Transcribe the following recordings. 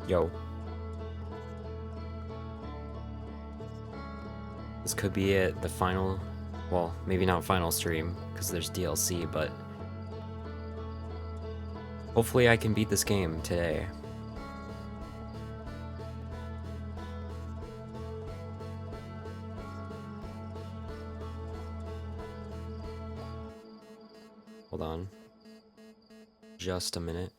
Yo, this could be it, the final, well, maybe not final stream, because there's DLC, but hopefully I can beat this game today. Hold on. Just a minute.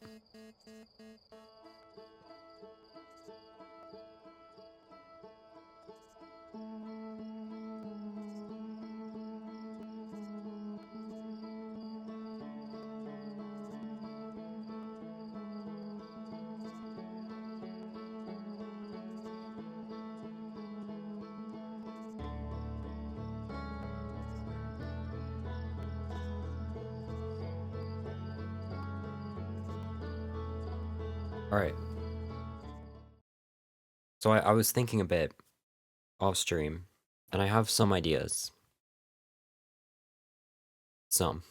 Alright. So I was thinking a bit off stream, and I have some ideas. Some.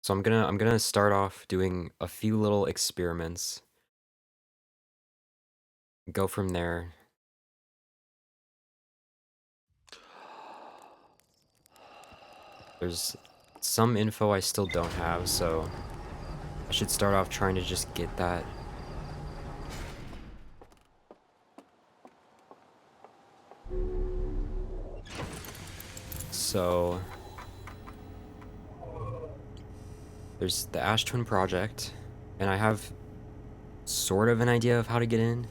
So I'm gonna start off doing a few little experiments. Go from there. There's some info I still don't have, so I should start off trying to just get that. So there's the Ash Twin project, and I have sort of an idea of how to get in.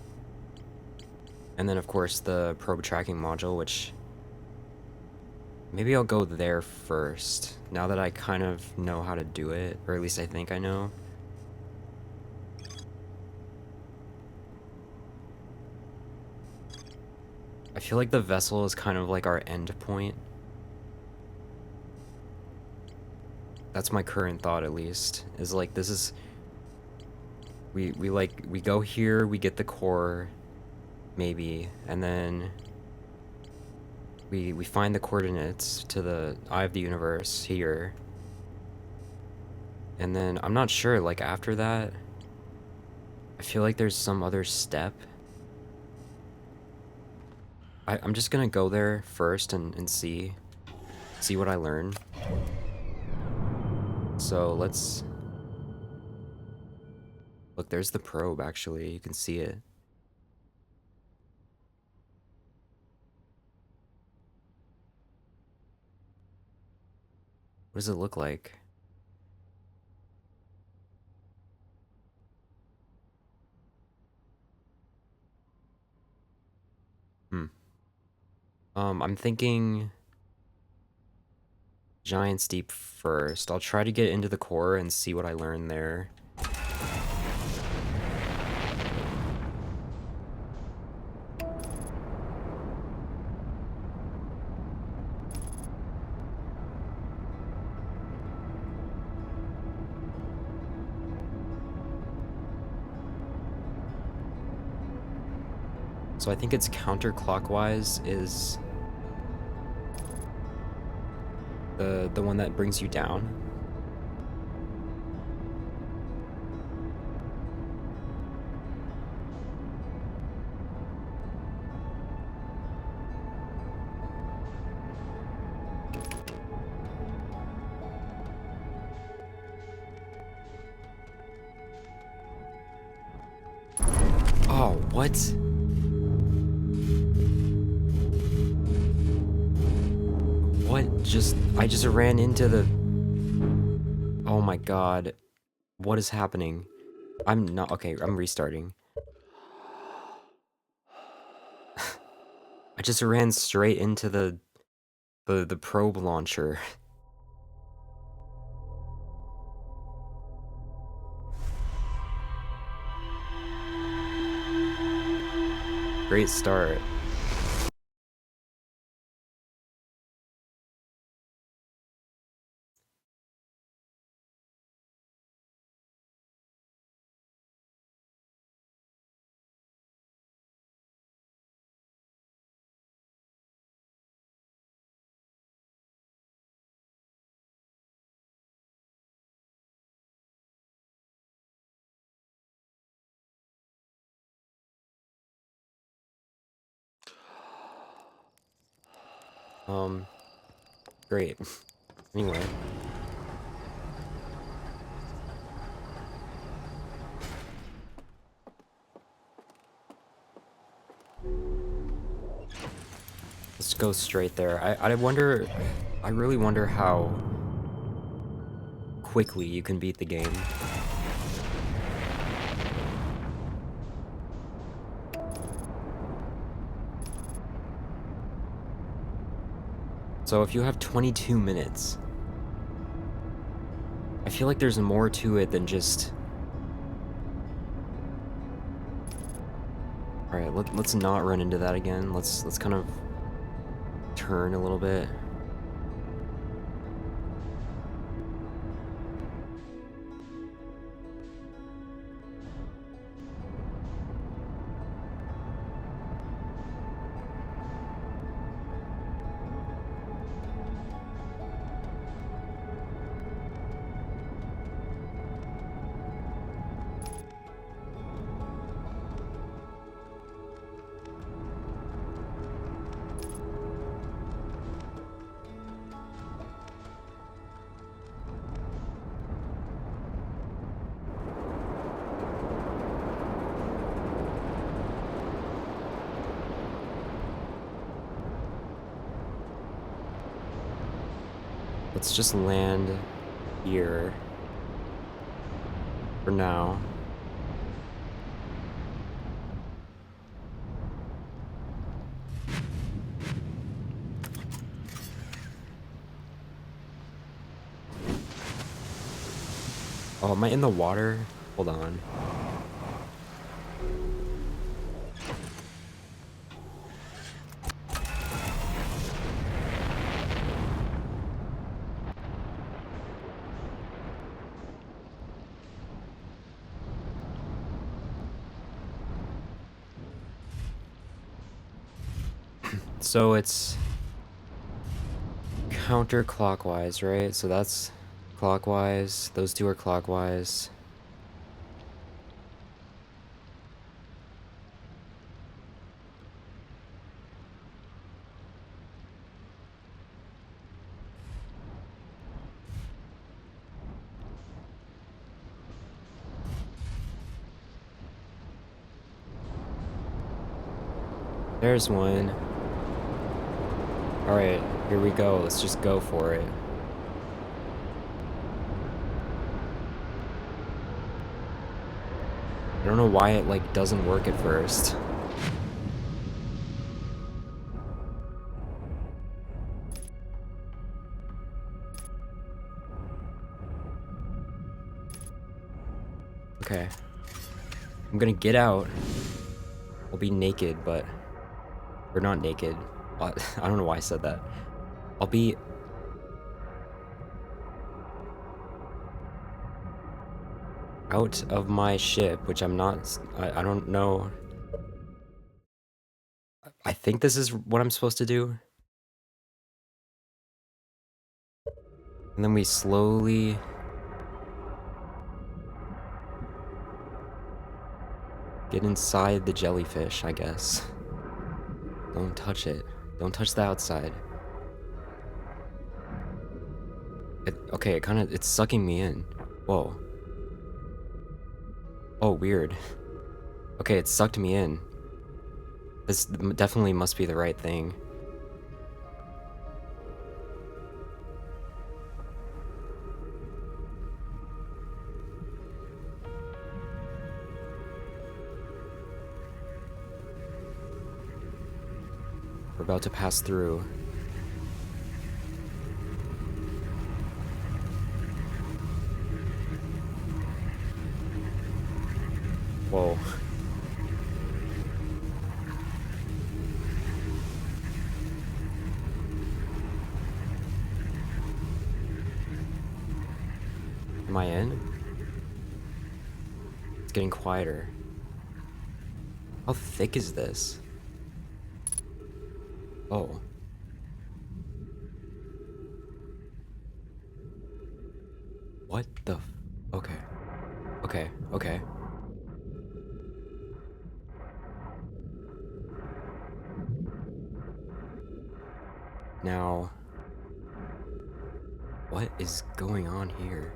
And then of course the probe tracking module, which maybe I'll go there first, now that I kind of know how to do it, or at least I think I know. I feel like the vessel is kind of like our end point. That's my current thought, at least, is like this is we go here, we get the core, maybe, and then we find the coordinates to the Eye of the Universe here. And then I'm not sure, like after that, I feel like there's some other step. I'm just gonna go there first and see what I learn. So let's look, there's the probe actually, you can see it. What does it look like? Hmm. I'm thinking Giant's Deep first. I'll try to get into the core and see what I learn there. So I think it's counterclockwise is the one that brings you down. Oh, what? What just I just ran into the Oh my god. What is happening? I'm not okay, I'm restarting. I just ran straight into the probe launcher. Great start. Um, great. Anyway. Let's go straight there. I wonder, I really wonder how quickly you can beat the game. So if you have 22 minutes, I feel like there's more to it than just... Alright, let's not run into that again. Let's kind of turn a little bit. Let's just land here for now. Oh, am I in the water? Hold on. So it's counterclockwise, right? So that's clockwise. Those two are clockwise. There's one. Alright, here we go. Let's just go for it. I don't know why it, like, doesn't work at first. Okay. I'm gonna get out. I'll be naked, but... Or not naked. I don't know why I said that. I'll be... out of my ship, which I'm not... I don't know... I think this is what I'm supposed to do. And then we slowly... get inside the jellyfish, I guess. Don't touch it. Don't touch the outside. Okay, it's sucking me in. Whoa. Oh, weird. Okay, it sucked me in. This definitely must be the right thing. We're about to pass through. Whoa. Am I in? It's getting quieter. How thick is this? Oh. What the f- Okay. Okay, okay. Now, what is going on here?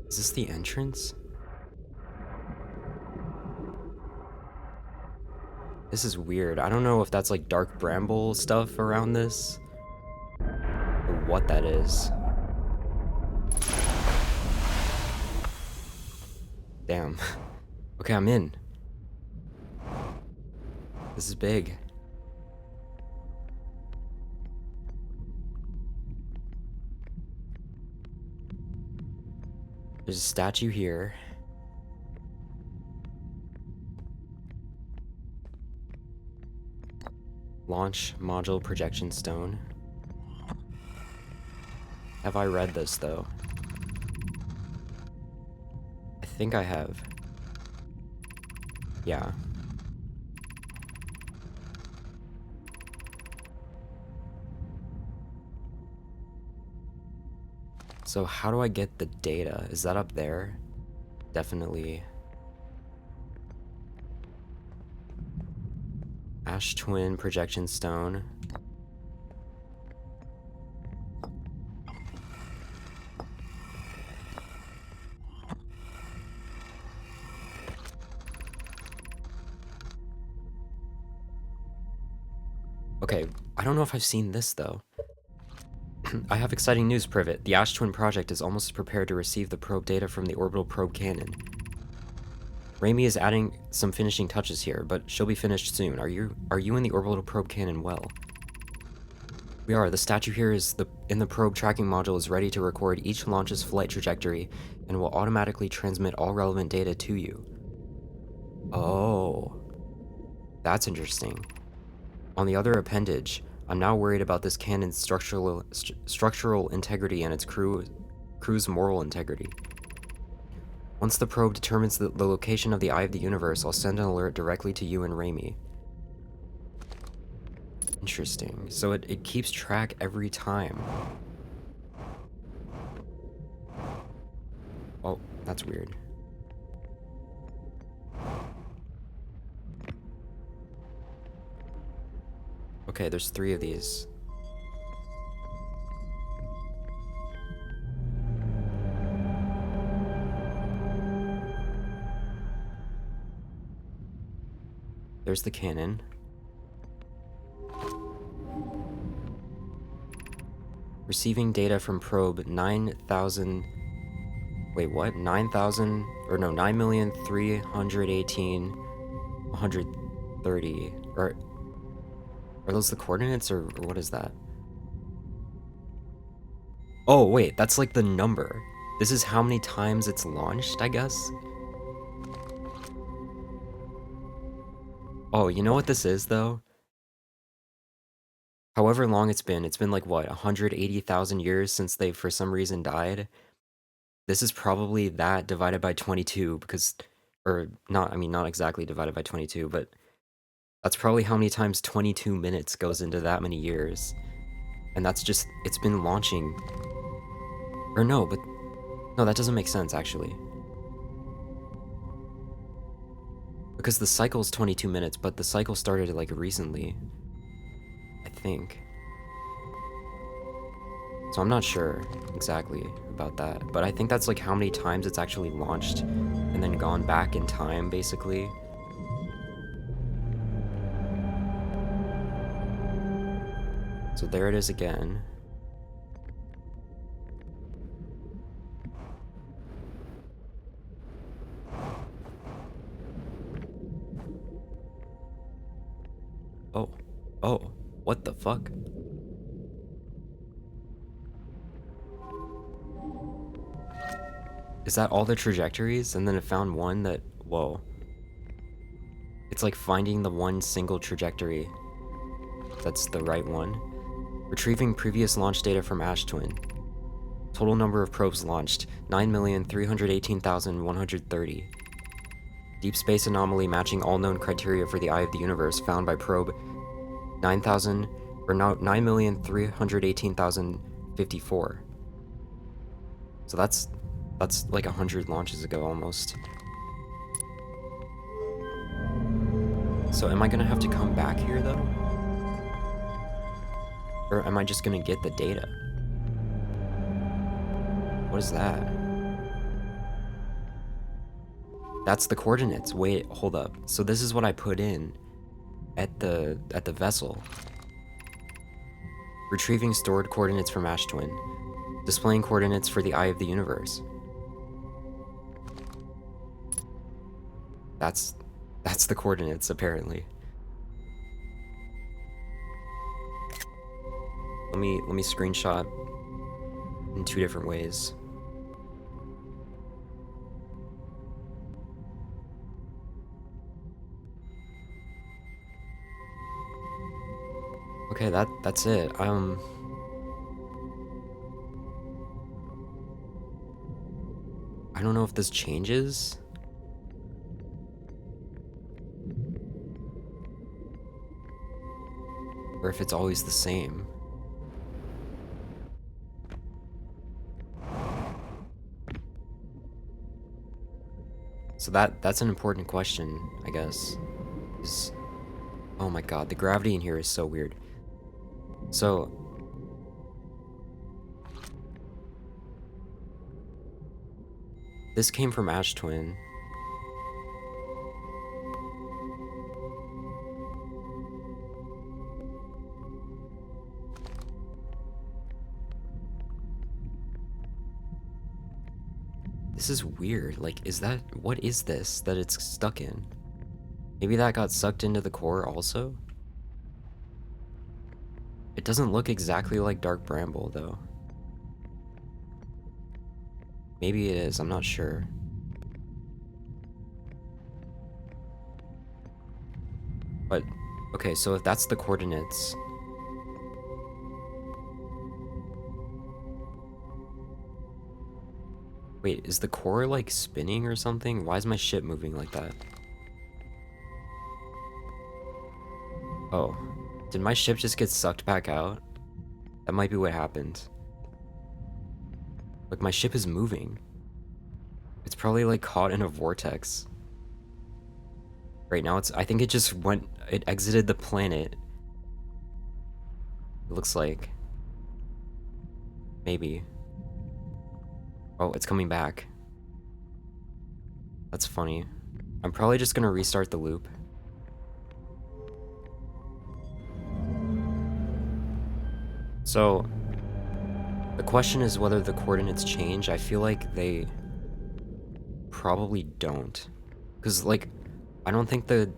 Is this the entrance? This is weird. I don't know if that's like dark bramble stuff around this, or what that is. Damn. Okay, I'm in. This is big. There's a statue here. Launch module projection stone. Have I read this though? I think I have. Yeah. So how do I get the data? Is that up there? Definitely. Ash Twin projection stone. Okay, I don't know if I've seen this though. I have exciting news, Privet. The Ash Twin project is almost prepared to receive the probe data from the orbital probe cannon. Raimi is adding some finishing touches here, but she'll be finished soon. Are you in the orbital probe cannon well? We are. The statue here is in the probe tracking module is ready to record each launch's flight trajectory and will automatically transmit all relevant data to you. Oh. That's interesting. On the other appendage, I'm now worried about this cannon's structural integrity and its crew's moral integrity. Once the probe determines the location of the Eye of the Universe, I'll send an alert directly to you and Raimi. Interesting. So it keeps track every time. Oh, that's weird. Okay, there's 3 of these. There's the cannon. Receiving data from probe 9,000... Wait, what? 9,000... Or no, 9,318,130. Or... Are those the coordinates, or what is that? Oh, wait, that's like the number. This is how many times it's launched, I guess? Oh, you know what this is, though? However long it's been like, what, 180,000 years since they, for some reason, died? This is probably that divided by 22, because... Or, not, I mean, not exactly divided by 22, but... That's probably how many times 22 minutes goes into that many years. And that's just, it's been launching. Or no, but, no, that doesn't make sense, actually. Because the cycle's 22 minutes, but the cycle started, like, recently. I think. So I'm not sure exactly about that. But I think that's, like, how many times it's actually launched and then gone back in time, basically. So there it is again. Oh. Oh. What the fuck? Is that all the trajectories? And then it found one that... Whoa. It's like finding the one single trajectory that's the right one. Retrieving previous launch data from Ash Twin. Total number of probes launched, 9,318,130. Deep space anomaly matching all known criteria for the Eye of the Universe found by probe 9,318,054. So that's like 100 launches ago almost. So am I gonna have to come back here though? Or am I just gonna get the data? What is that? That's the coordinates. Wait, hold up. So this is what I put in at the vessel. Retrieving stored coordinates from Ash Twin. Displaying coordinates for the Eye of the Universe. That's the coordinates, apparently. Let me screenshot in 2 different ways. Okay, that's it. I don't know if this changes. Or if it's always the same. So that's an important question, I guess. Oh my god, the gravity in here is so weird. So this came from Ash Twin. This is weird. Like, what is this that it's stuck in? Maybe that got sucked into the core also? It doesn't look exactly like Dark Bramble, though. Maybe it is, I'm not sure. But, okay, so if that's the coordinates... Wait, is the core, like, spinning or something? Why is my ship moving like that? Oh. Did my ship just get sucked back out? That might be what happened. Like, my ship is moving. It's probably, like, caught in a vortex. Right now, I think it just it exited the planet. It looks like. Maybe. Oh, it's coming back. That's funny. I'm probably just gonna restart the loop. So, the question is whether the coordinates change. I feel like they probably don't. Because, like, I don't think the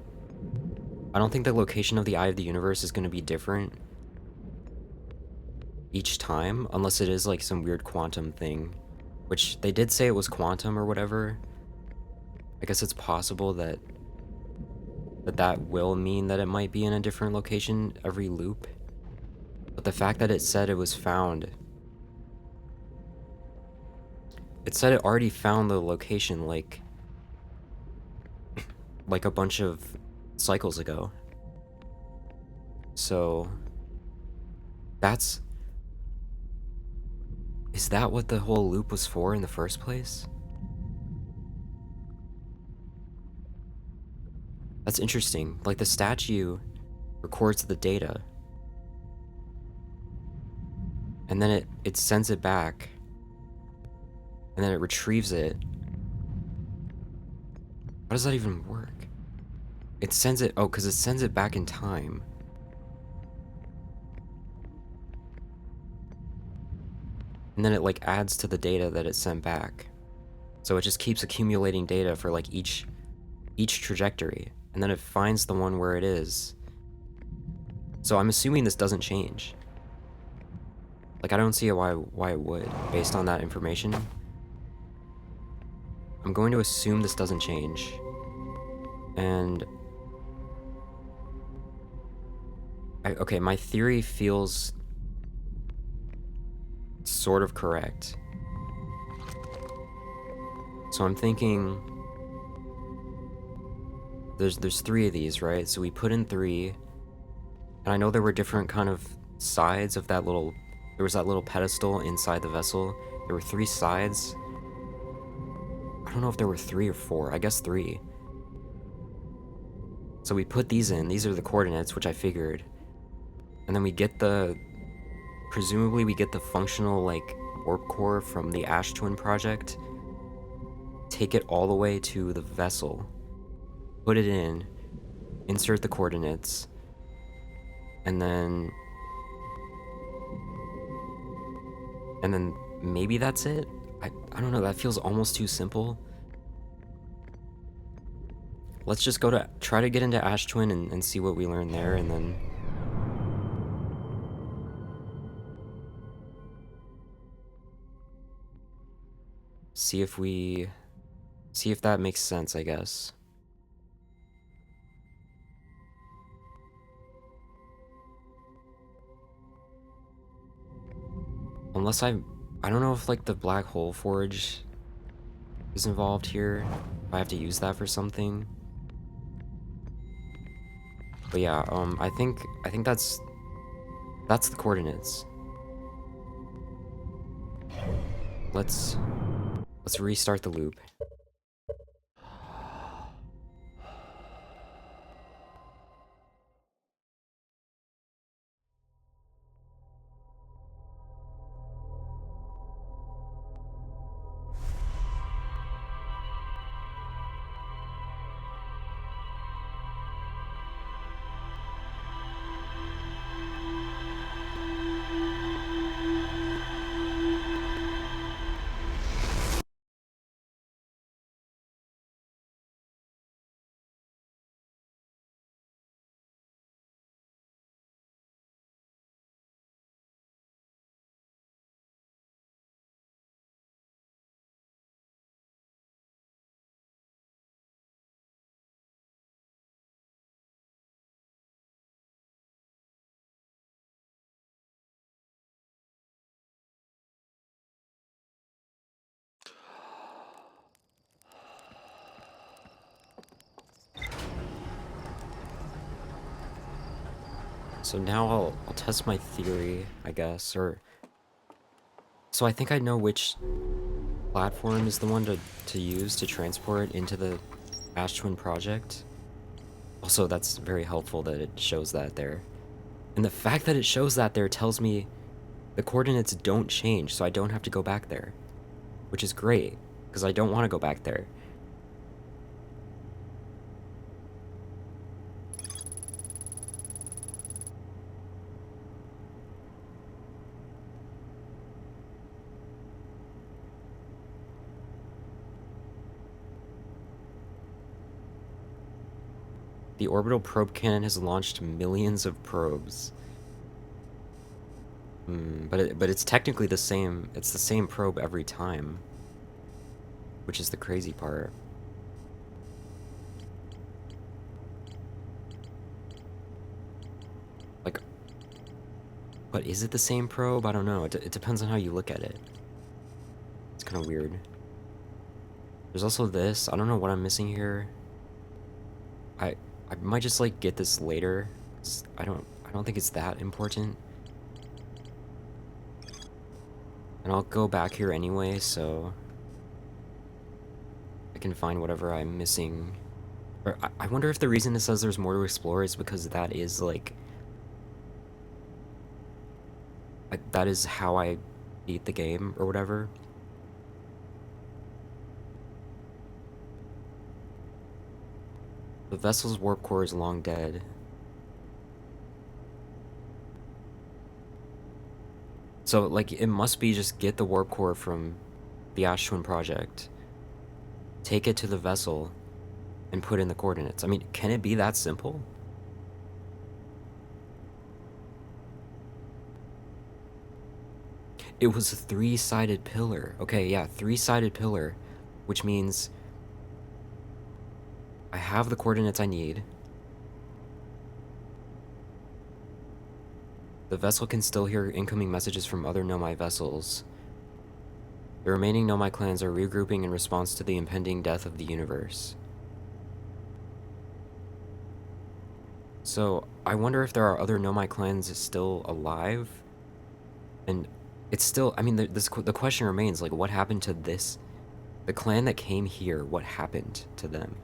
location of the Eye of the Universe is gonna be different each time, unless it is, like, some weird quantum thing. Which, they did say it was quantum or whatever. I guess it's possible that will mean that it might be in a different location every loop. But the fact that it said it was found... It said it already found the location, like a bunch of cycles ago. So... Is that what the whole loop was for in the first place? That's interesting. Like, the statue records the data. And then it sends it back. And then it retrieves it. How does that even work? It sends it... Oh, because it sends it back in time. And then it, like, adds to the data that it sent back. So it just keeps accumulating data for, like, each trajectory. And then it finds the one where it is. So I'm assuming this doesn't change. Like, I don't see why it would, based on that information. I'm going to assume this doesn't change. And... okay, my theory feels... sort of correct. So I'm thinking... There's 3 of these, right? So we put in 3. And I know there were different kind of sides of that little... There was that little pedestal inside the vessel. There were 3 sides. I don't know if there were 3 or 4. I guess 3. So we put these in. These are the coordinates, which I figured. And then we get the... Presumably we get the functional, like, warp core from the Ash Twin project. Take it all the way to the vessel. Put it in. Insert the coordinates. And then... maybe that's it? I don't know, that feels almost too simple. Let's just try to get into Ash Twin and see what we learn there, and then... see if that makes sense, I guess. Unless I don't know if, like, the Black Hole Forge is involved here. If I have to use that for something. But yeah, I think that's the coordinates. Let's restart the loop. So now I'll test my theory, I guess, or... So I think I know which platform is the one to use to transport into the Ash Twin project. Also, that's very helpful that it shows that there. And the fact that it shows that there tells me the coordinates don't change, so I don't have to go back there. Which is great, because I don't want to go back there. The orbital probe cannon has launched millions of probes. But it's technically the same. It's the same probe every time, which is the crazy part. Like, but is it the same probe? I don't know. It depends on how you look at it. It's kind of weird. There's also this. I don't know what I'm missing here. I might just, like, get this later. I don't think it's that important. And I'll go back here anyway, so I can find whatever I'm missing. Or I wonder if the reason it says there's more to explore is because that is, like... that is how I beat the game, or whatever. The vessel's warp core is long dead. So, like, it must be just get the warp core from the Ash Twin project, take it to the vessel, and put in the coordinates. I mean, can it be that simple? It was a three-sided pillar. Okay, yeah, three-sided pillar, which means I have the coordinates I need. The vessel can still hear incoming messages from other Nomai vessels. The remaining Nomai clans are regrouping in response to the impending death of the universe. So, I wonder if there are other Nomai clans still alive? And it's still, I mean, the question remains, like, what happened to this? The clan that came here, what happened to them?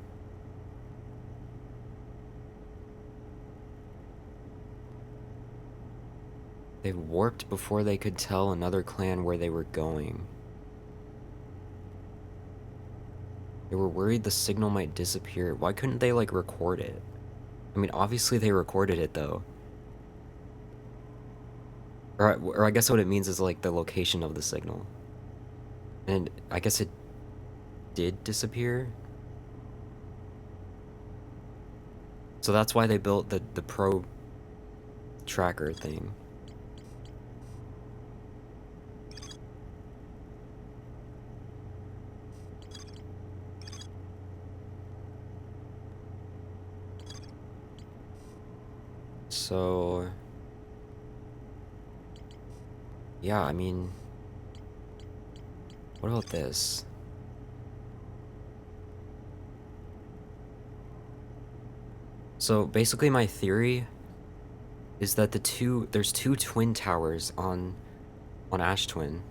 They warped before they could tell another clan where they were going. They were worried the signal might disappear. Why couldn't they, like, record it? I mean, obviously they recorded it, though. Or I guess what it means is, like, the location of the signal. And I guess it did disappear? So that's why they built the probe tracker thing. So... yeah, I mean... what about this? So basically my theory is that there's two twin towers on Ash Twin,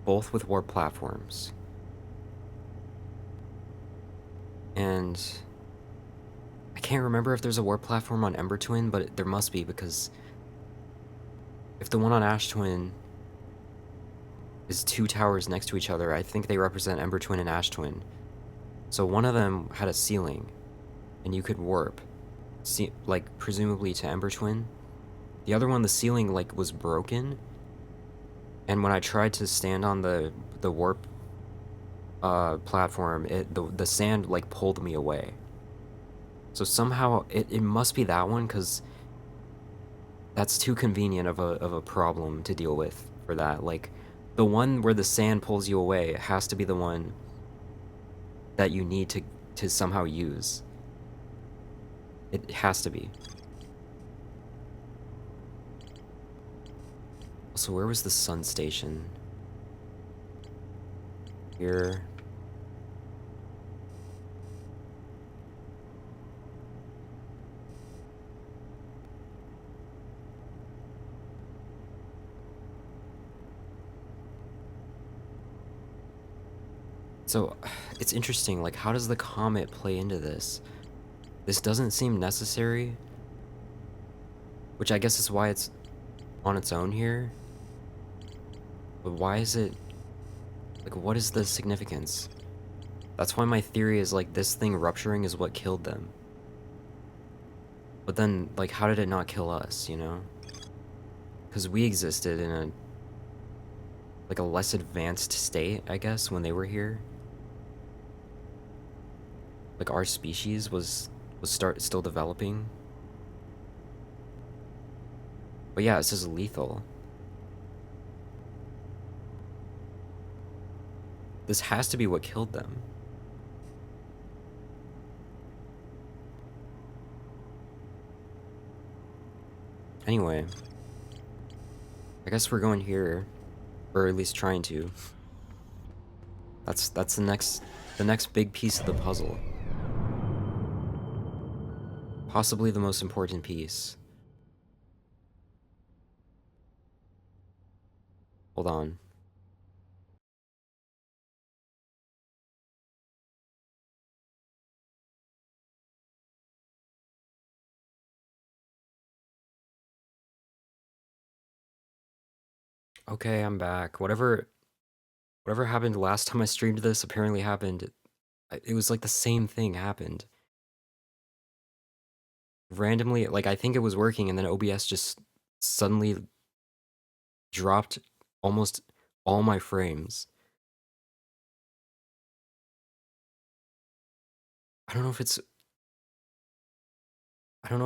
both with warp platforms. And I can't remember if there's a warp platform on Ember Twin, but there must be, because if the one on Ash Twin is two towers next to each other, I think they represent Ember Twin and Ash Twin. So one of them had a ceiling, and you could warp, like, presumably to Ember Twin. The other one, the ceiling, like, was broken, and when I tried to stand on the warp platform, the sand, like, pulled me away. So somehow it must be that one, because that's too convenient of a problem to deal with for that. Like, the one where the sand pulls you away has to be the one that you need to somehow use. It has to be. So where was the sun station? Here. So, it's interesting, like, how does the comet play into this? This doesn't seem necessary, which I guess is why it's on its own here. But why is it, like, what is the significance? That's why my theory is, like, this thing rupturing is what killed them. But then, like, how did it not kill us, you know? Because we existed in a, like, a less advanced state, I guess, when they were here. Like, our species was still developing. But yeah, it says lethal. This has to be what killed them. Anyway, I guess we're going here, or at least trying to. That's the next big piece of the puzzle. Possibly the most important piece. Hold on. Okay, I'm back. Whatever happened last time I streamed this apparently happened. It was like the same thing happened. Randomly, like, I think it was working, and then OBS just suddenly dropped almost all my frames. I don't know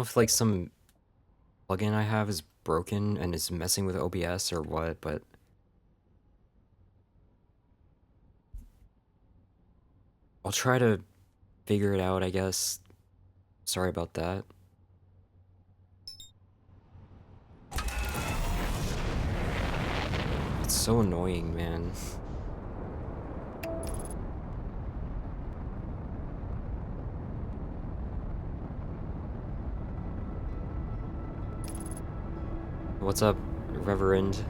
if like some plugin I have is broken and is messing with OBS or what, but I'll try to figure it out, I guess. Sorry about that. It's so annoying, man. What's up, Reverend?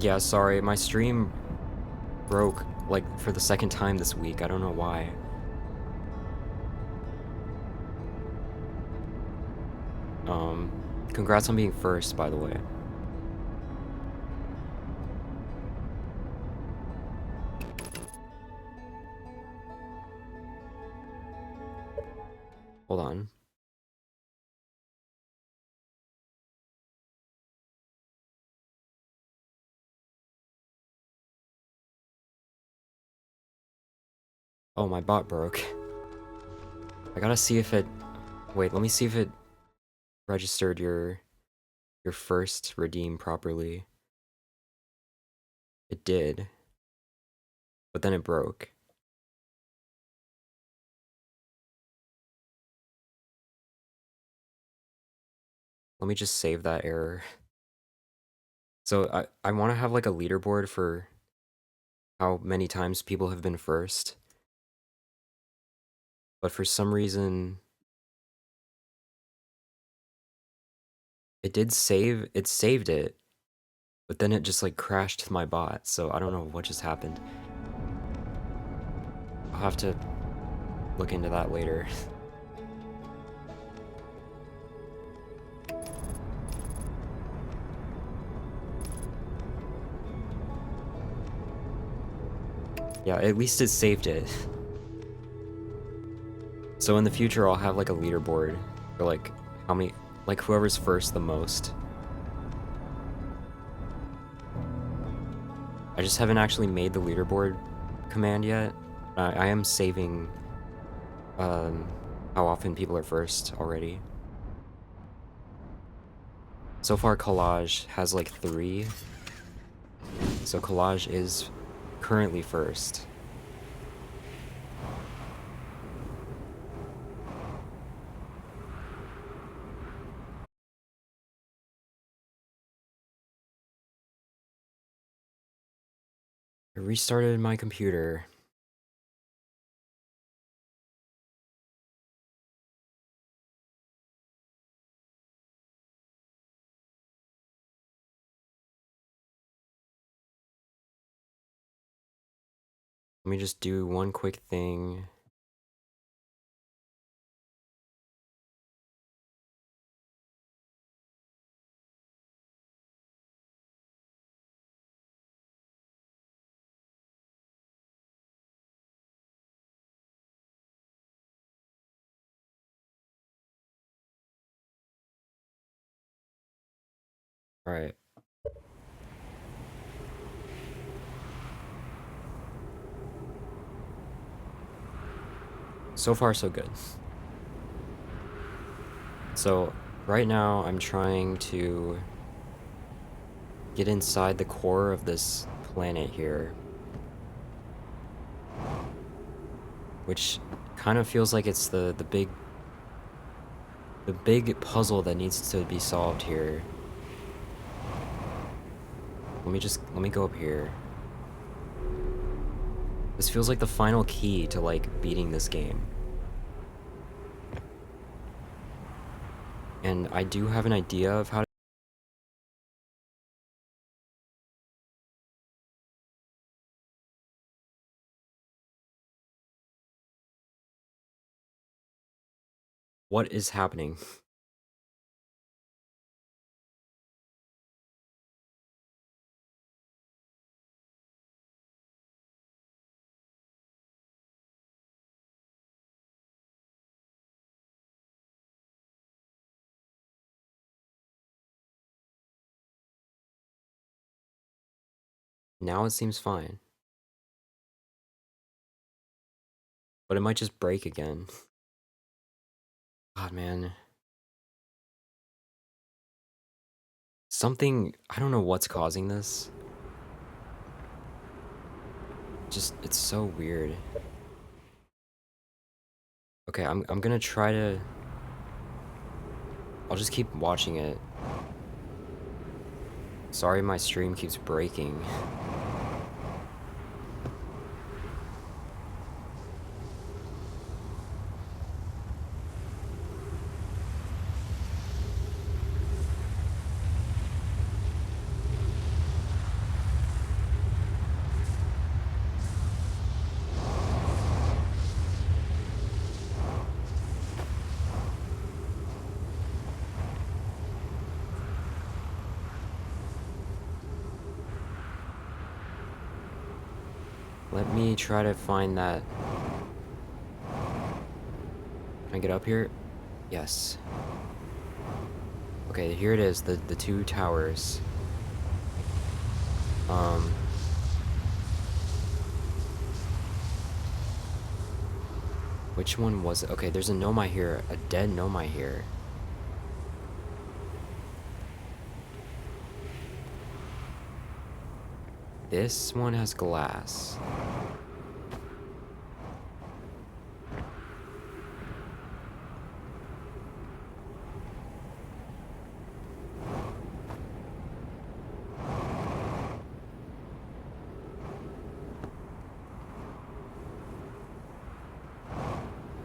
Yeah, sorry, my stream broke, like, for the second time this week. I don't know why. Congrats on being first, by the way. Hold on. Oh, my bot broke. I gotta see if it... Wait, let me see if it registered your first redeem properly. It did. But then it broke. Let me just save that error. So I want to have like a leaderboard for how many times people have been first. But for some reason, it saved it, but then it just like crashed my bot, so I don't know what just happened. I'll have to look into that later. Yeah, at least it saved it. So in the future, I'll have like a leaderboard for like how many, like whoever's first the most. I just haven't actually made the leaderboard command yet. I am saving how often people are first already. So far, Collage has like 3. So Collage is currently first. I restarted my computer. Let me just do one quick thing. All right. So far, so good. So right now, I'm trying to get inside the core of this planet here, which kind of feels like it's the big puzzle that needs to be solved here. Let me go up here. This feels like the final key to like beating this game. And I do have an idea of how to... What is happening? Now it seems fine. But it might just break again. God, man. Something... I don't know what's causing this. Just... it's so weird. Okay, I'm gonna try to... I'll just keep watching it. Sorry my stream keeps breaking. Let me try to find that. Can I get up here? Yes. Okay, here it is, the two towers. Which one was it? Okay, there's a Nomai here, a dead Nomai here. This one has glass.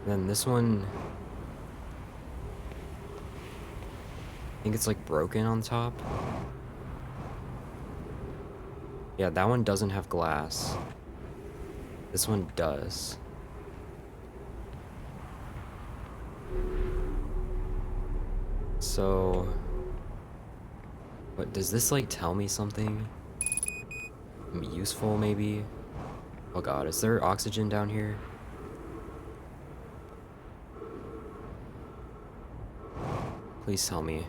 Then this one, I think it's like broken on top. Yeah, that one doesn't have glass. This one does. So, what, does this like tell me something? Useful maybe? Oh god, is there oxygen down here? Please tell me.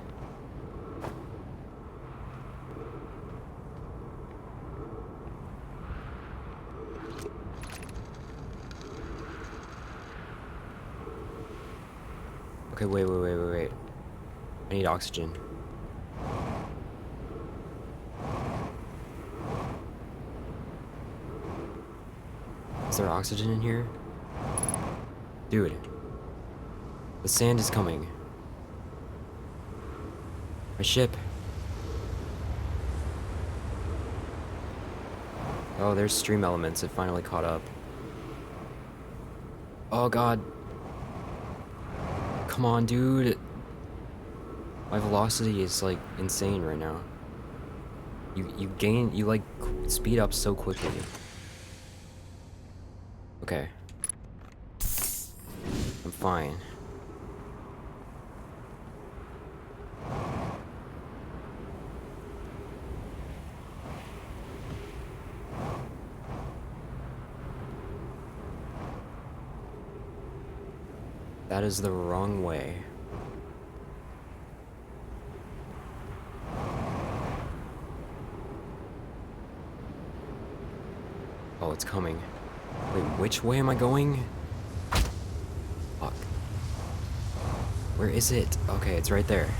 Okay, wait. I need oxygen. Is there oxygen in here? Dude. The sand is coming. My ship. Oh, there's stream elements. It finally caught up. Oh god. Come on, dude. My velocity is like insane right now. You like speed up so quickly. Okay. I'm fine. That is the wrong way. Oh, it's coming. Wait, which way am I going? Fuck. Where is it? Okay, it's right there.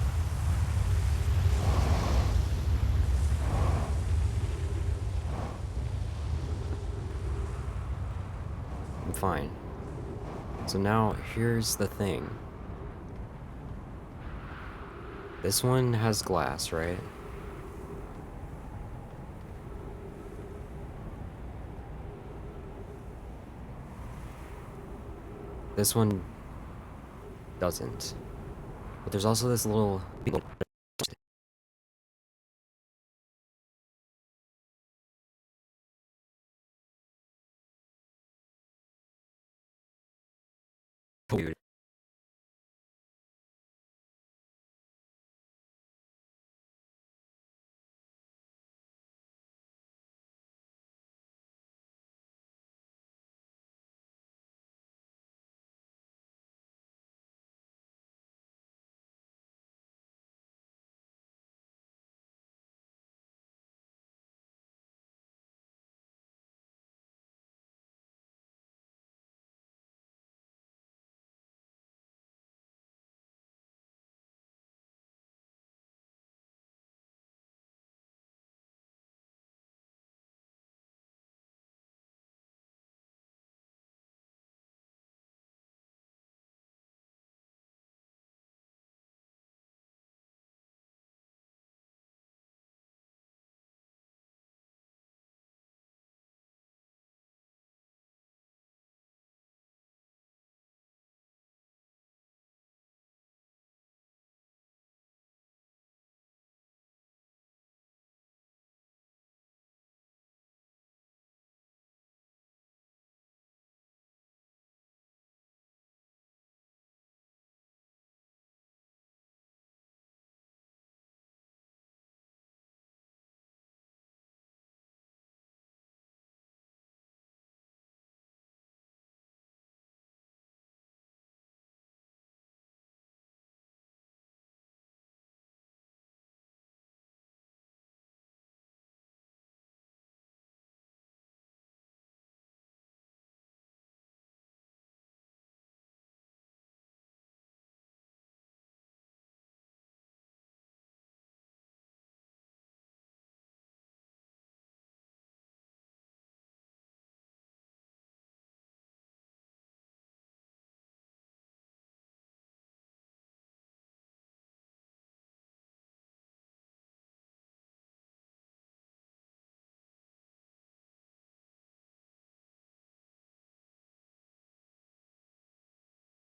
I'm fine. So now, here's the thing. This one has glass, right? This one doesn't. But there's also this little dude.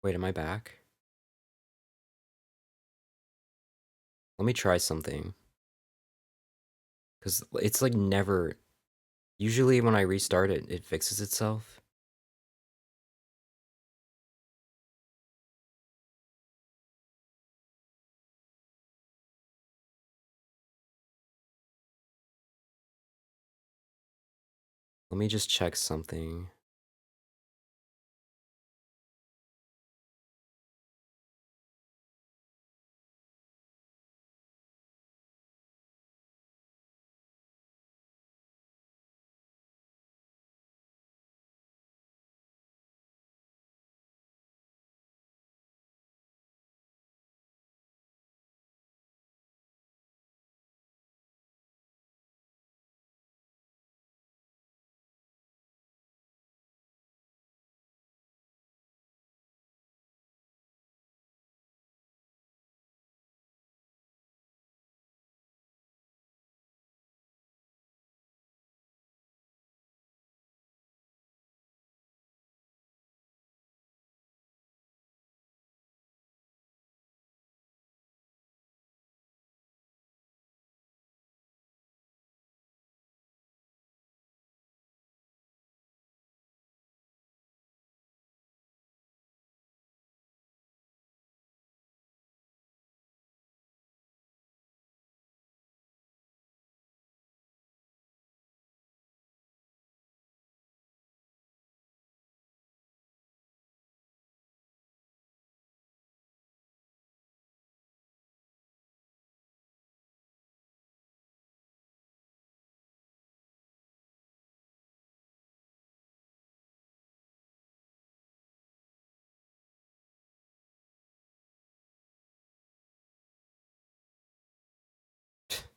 Wait, am I back? Let me try something. Because it's like never. Usually when I restart it, it fixes itself. Let me just check something.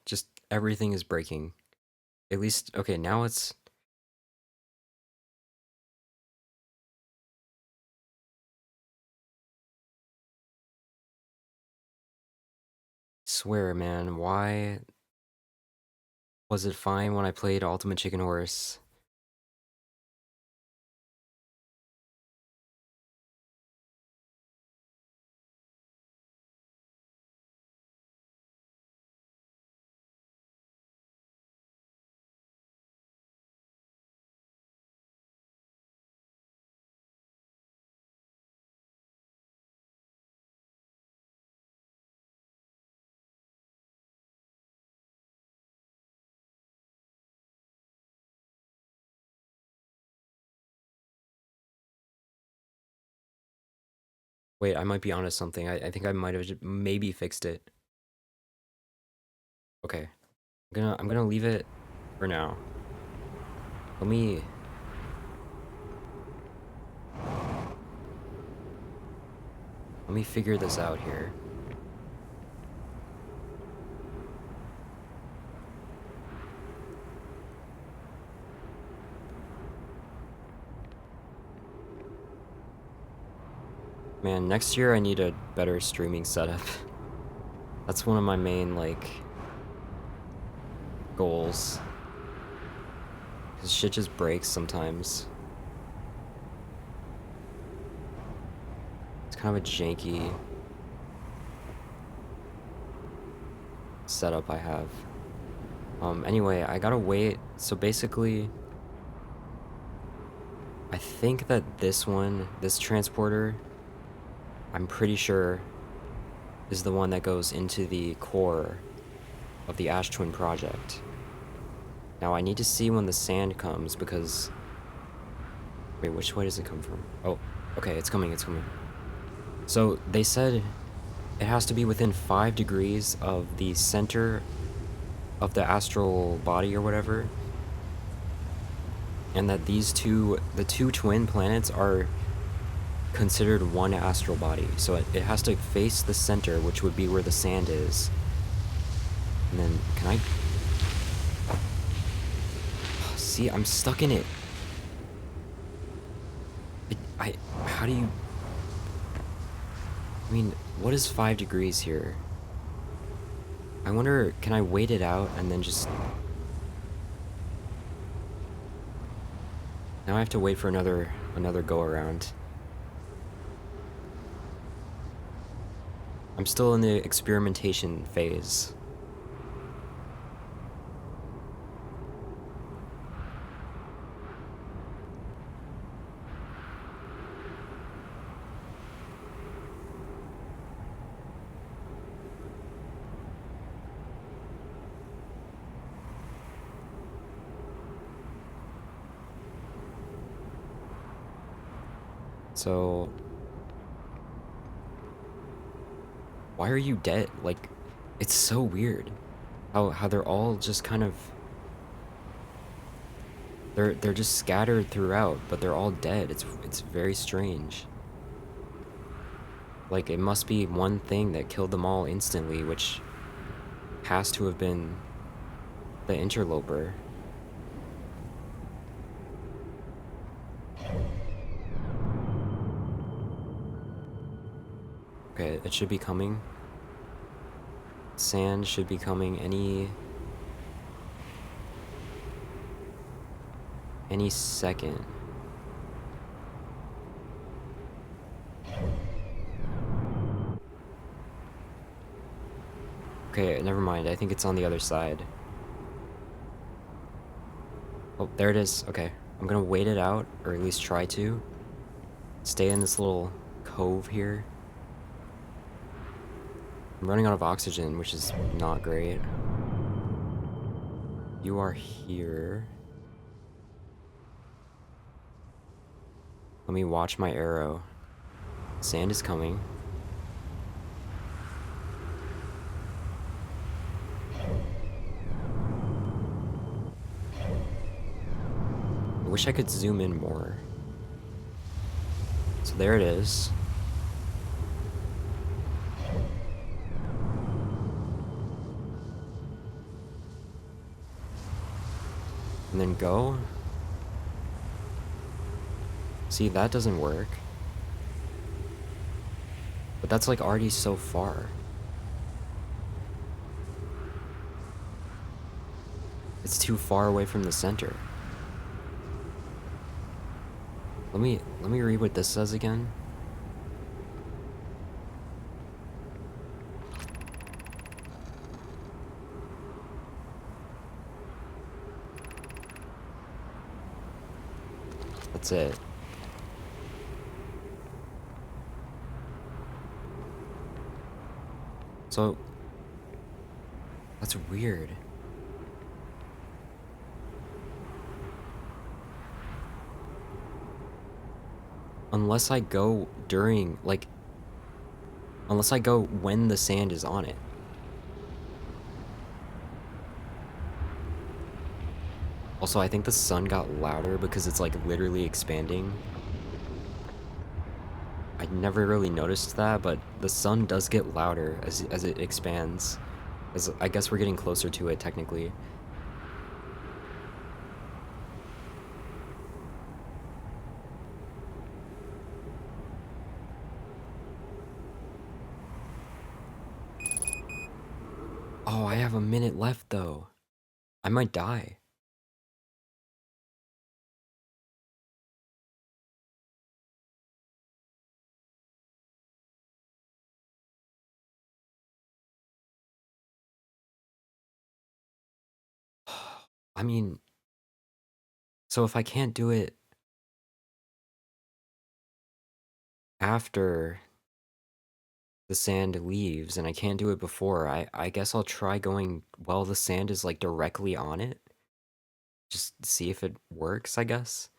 Just everything is breaking. At least, okay, now it's. Swear, man, why was it fine when I played Ultimate Chicken Horse? Wait, I might be onto something. I think I might have maybe fixed it. Okay, I'm gonna leave it for now. Let me figure this out here. Man, next year I need a better streaming setup. That's one of my main, like, goals. Cause shit just breaks sometimes. It's kind of a janky setup I have. Anyway, I gotta wait. So basically, I think that this transporter, I'm pretty sure, is the one that goes into the core of the Ash Twin project. Now I need to see when the sand comes because... Wait, which way does it come from? Oh, okay, it's coming, it's coming. So they said it has to be within 5 degrees of the center of the astral body or whatever. And that the two twin planets are considered one astral body. So it has to face the center, which would be where the sand is. And then, can I... See, I'm stuck in it. How do you... I mean, what is 5 degrees here? I wonder, can I wait it out and then just... Now I have to wait for another go around. I'm still in the experimentation phase. So, why are you dead? Like, it's so weird how they're all just kind of they're just scattered throughout, but they're all dead. It's very strange. Like, it must be one thing that killed them all instantly, which has to have been the interloper. Okay, it should be coming. Sand should be coming any second. Okay, never mind. I think it's on the other side. Oh, there it is. Okay, I'm gonna wait it out, or at least try to. Stay in this little cove here. I'm running out of oxygen, which is not great. You are here. Let me watch my arrow. Sand is coming. I wish I could zoom in more. So there it is. And then go. See, that doesn't work. But that's like already so far. It's too far away from the center. Let me read what this says again. That's it. So that's weird. Unless I go during, like, unless I go when the sand is on it. Also, I think the sun got louder because it's like literally expanding. I never really noticed that, but the sun does get louder as it expands. As I guess we're getting closer to it technically. Oh, I have a minute left though. I might die. I mean, so if I can't do it after the sand leaves and I can't do it before, I guess I'll try going while the sand is like directly on it. Just see if it works, I guess.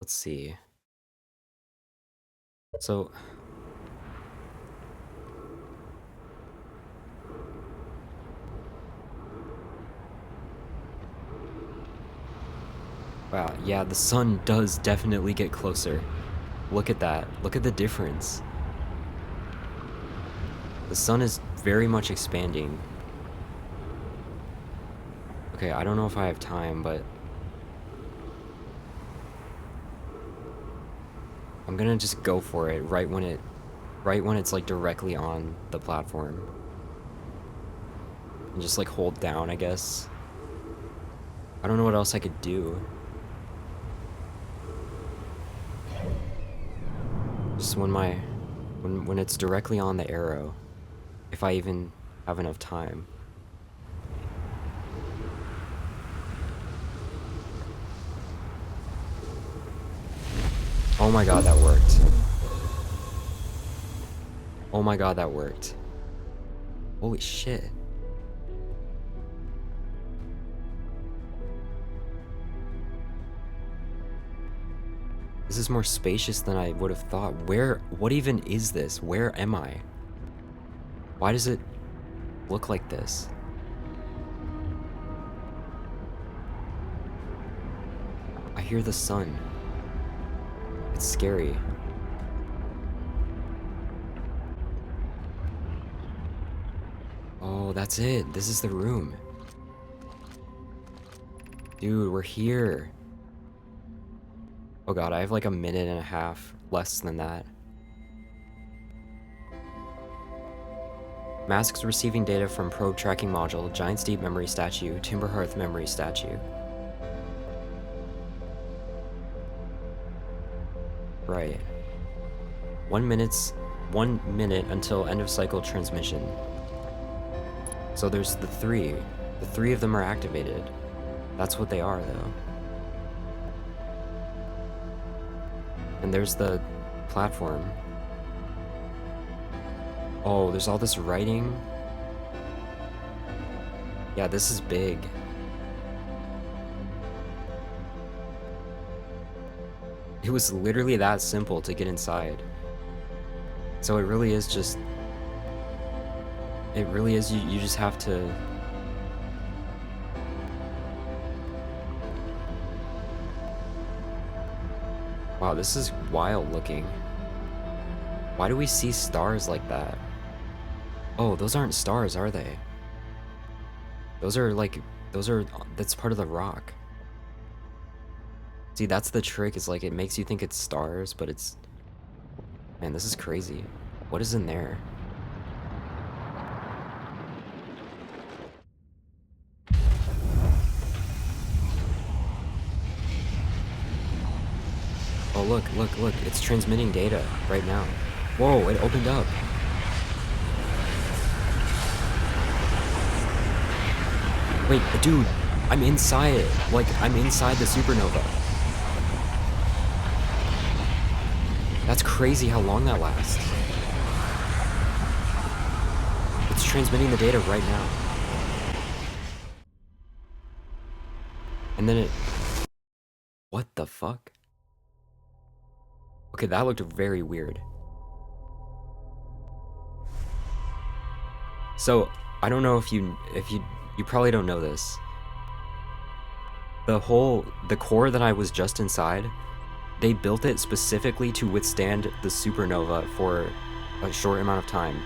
Let's see. So, wow, yeah, the sun does definitely get closer. Look at that. Look at the difference. The sun is very much expanding. Okay, I don't know if I have time, but I'm gonna just go for it right when it's like directly on the platform. And just like hold down, I guess. I don't know what else I could do. Just when it's directly on the arrow, if I even have enough time. Oh my god, that worked. Oh my god, that worked. Holy shit. This is more spacious than I would have thought. What even is this? Where am I? Why does it look like this? I hear the sun. It's scary. Oh, that's it. This is the room. Dude, we're here. Oh god, I have like a minute and a half, less than that. Masks receiving data from probe tracking module, Giant's Deep memory statue, Timberhearth memory statue. Right. 1 minute until end of cycle transmission. So there's the three. The three of them are activated. That's what they are, though. And there's the platform. Oh, there's all this writing. Yeah, this is big. It was literally that simple to get inside. So it really is just... It really is, you just have to... Wow, this is wild looking. Why do we see stars like that? Oh, those aren't stars, are they? Those are like... That's part of the rock. See, that's the trick, is like it makes you think it's stars, but it's... Man, this is crazy. What is in there? Oh, look, it's transmitting data right now. Whoa, it opened up. Wait, dude, I'm inside it. Like, I'm inside the supernova. That's crazy how long that lasts. It's transmitting the data right now. And then it... What the fuck? Okay, that looked very weird. So, I don't know if you probably don't know this. The core that I was just inside, they built it specifically to withstand the supernova for a short amount of time.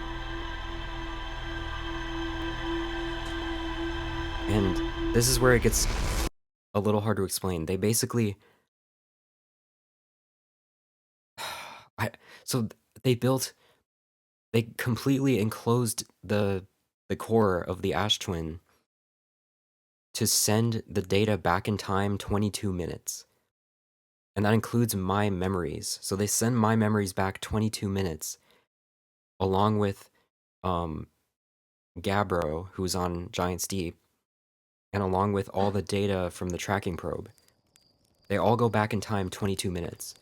And this is where it gets a little hard to explain. They basically... So they completely enclosed the core of the Ash Twin to send the data back in time 22 minutes. And that includes my memories. So they send my memories back 22 minutes, along with Gabbro, who's on Giant's Deep, and along with all the data from the tracking probe. They all go back in time 22 minutes.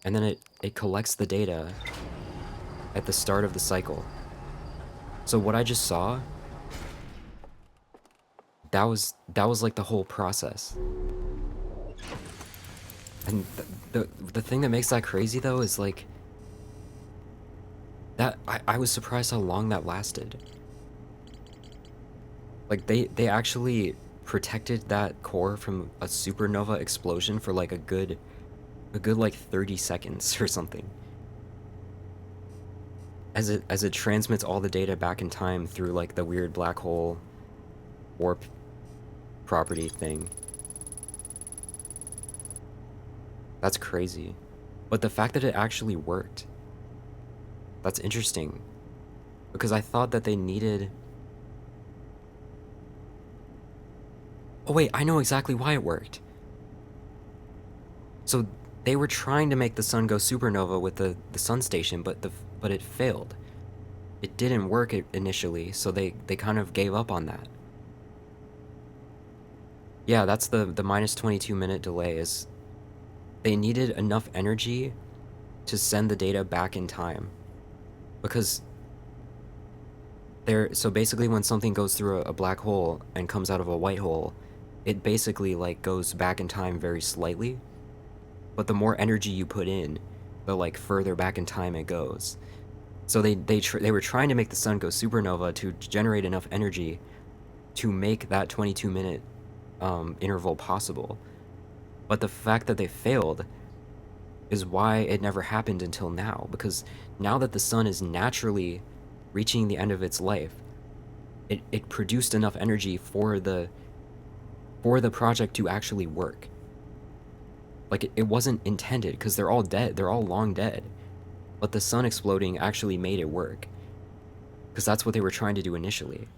And then it collects the data at the start of the cycle. So what I just saw, that was like the whole process. And the thing that makes that crazy, though, is like that I was surprised how long that lasted. Like they actually protected that core from a supernova explosion for like a good like 30 seconds or something. As it transmits all the data back in time through like the weird black hole warp property thing. That's crazy. But the fact that it actually worked, that's interesting. Because I thought that they needed... Oh wait, I know exactly why it worked. So they were trying to make the sun go supernova with the sun station, but it failed. It didn't work initially, so they kind of gave up on that. Yeah, that's the minus 22 minute delay is they needed enough energy to send the data back in time. Because so basically when something goes through a black hole and comes out of a white hole, it basically like goes back in time very slightly. But the more energy you put in, the like further back in time it goes. So they were trying to make the sun go supernova to generate enough energy to make that 22-minute interval possible. But the fact that they failed is why it never happened until now, because now that the sun is naturally reaching the end of its life, it produced enough energy for the project to actually work. Like, it wasn't intended, because they're all dead. They're all long dead. But the sun exploding actually made it work. Because that's what they were trying to do initially.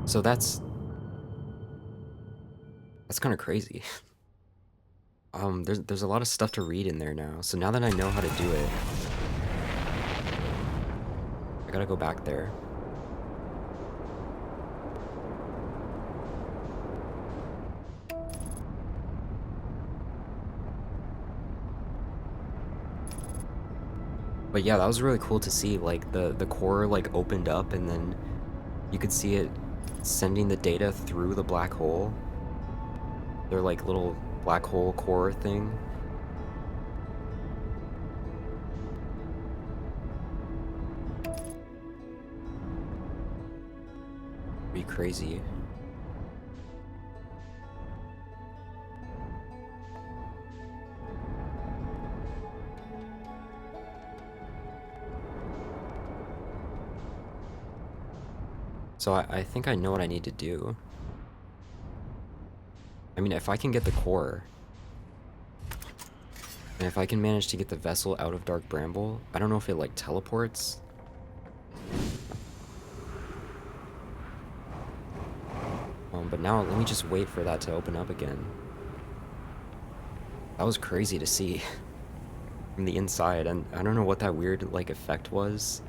So that's kind of crazy. There's a lot of stuff to read in there now. So now that I know how to do it, I gotta go back there. But yeah, that was really cool to see, like, the core, like, opened up, and then you could see it sending the data through the black hole. Their, like, little black hole core thing. Be crazy. So I think I know what I need to do. I mean, if I can get the core, and if I can manage to get the vessel out of Dark Bramble, I don't know if it, like, teleports. But now, let me just wait for that to open up again. That was crazy to see from the inside, and I don't know what that weird, like, effect was.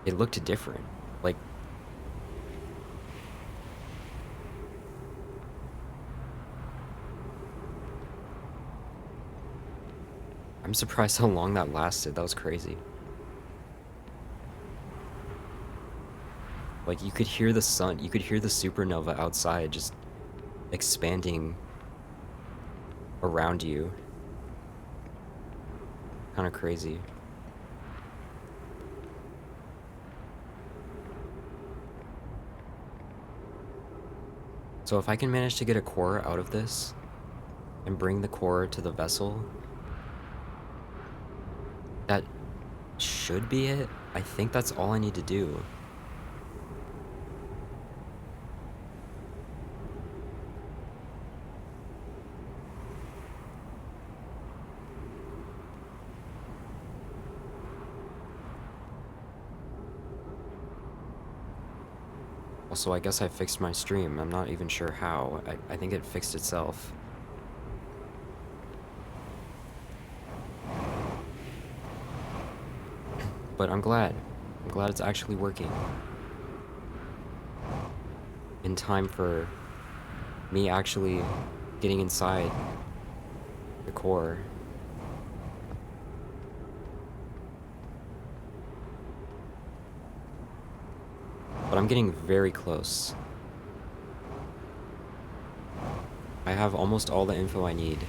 It looked different. Like, I'm surprised how long that lasted. That was crazy. Like, you could hear the sun, you could hear the supernova outside just expanding around you. Kind of crazy. So if I can manage to get a core out of this and bring the core to the vessel, that should be it. I think that's all I need to do. Also, I guess I fixed my stream. I'm not even sure how. I think it fixed itself. But I'm glad. I'm glad it's actually working. In time for me actually getting inside the core. But I'm getting very close. I have almost all the info I need.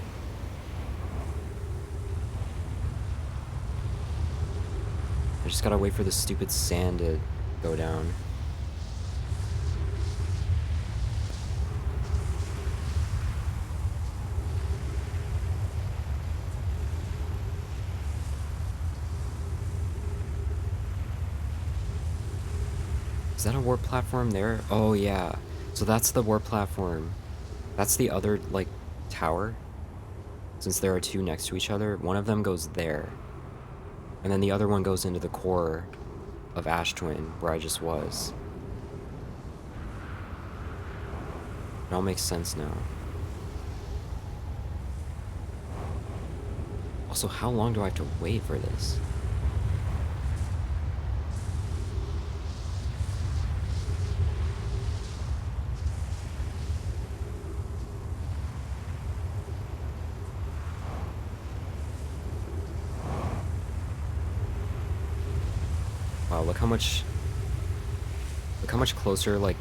I just gotta wait for the stupid sand to go down. Is that a warp platform there? Oh, yeah. So that's the warp platform. That's the other, like, tower. Since there are two next to each other, one of them goes there. And then the other one goes into the core of Ash Twin, where I just was. It all makes sense now. Also, how long do I have to wait for this? Wow, look how much closer, like,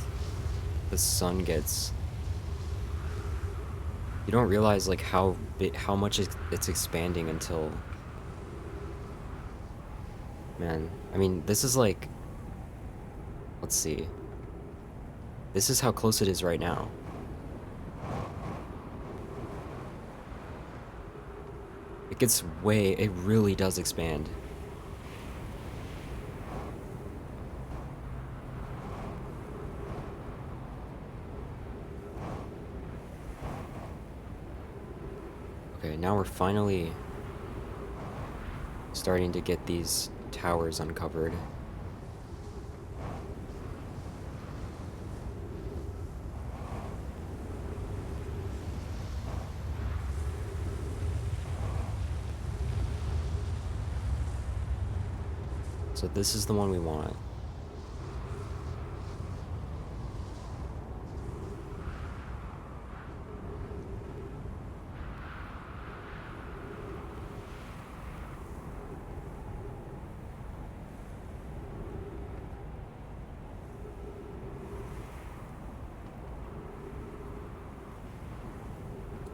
the sun gets. You don't realize, like, how much it's expanding until... Man, I mean, this is like... Let's see. This is how close it is right now. It gets it really does expand. Okay, now we're finally starting to get these towers uncovered. So this is the one we want.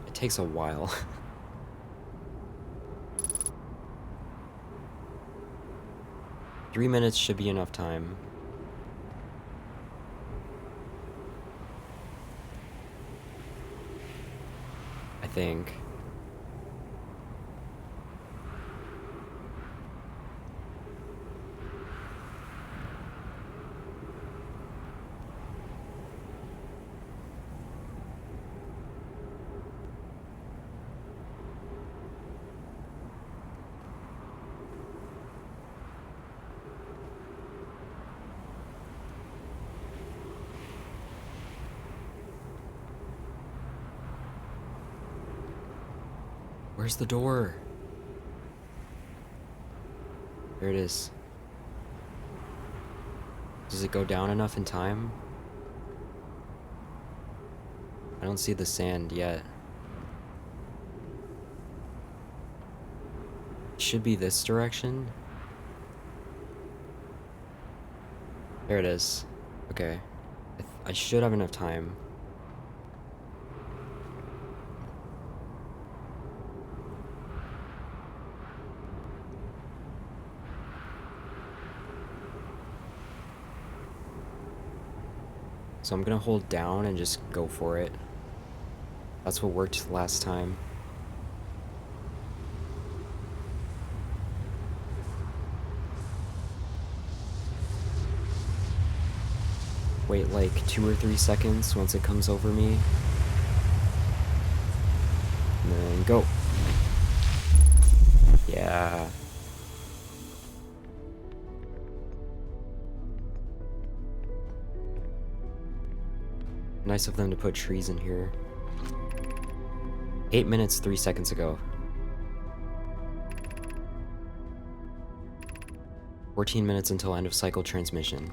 It takes a while. 3 minutes should be enough time. I think. Where's the door? There it is. Does it go down enough in time? I don't see the sand yet. It should be this direction. There it is. Okay. I should have enough time. So I'm gonna hold down and just go for it. That's what worked last time. Wait like 2 or 3 seconds once it comes over me. And then go. Yeah. Nice of them to put trees in here. 8 minutes, 3 seconds ago. 14 minutes until end of cycle transmission.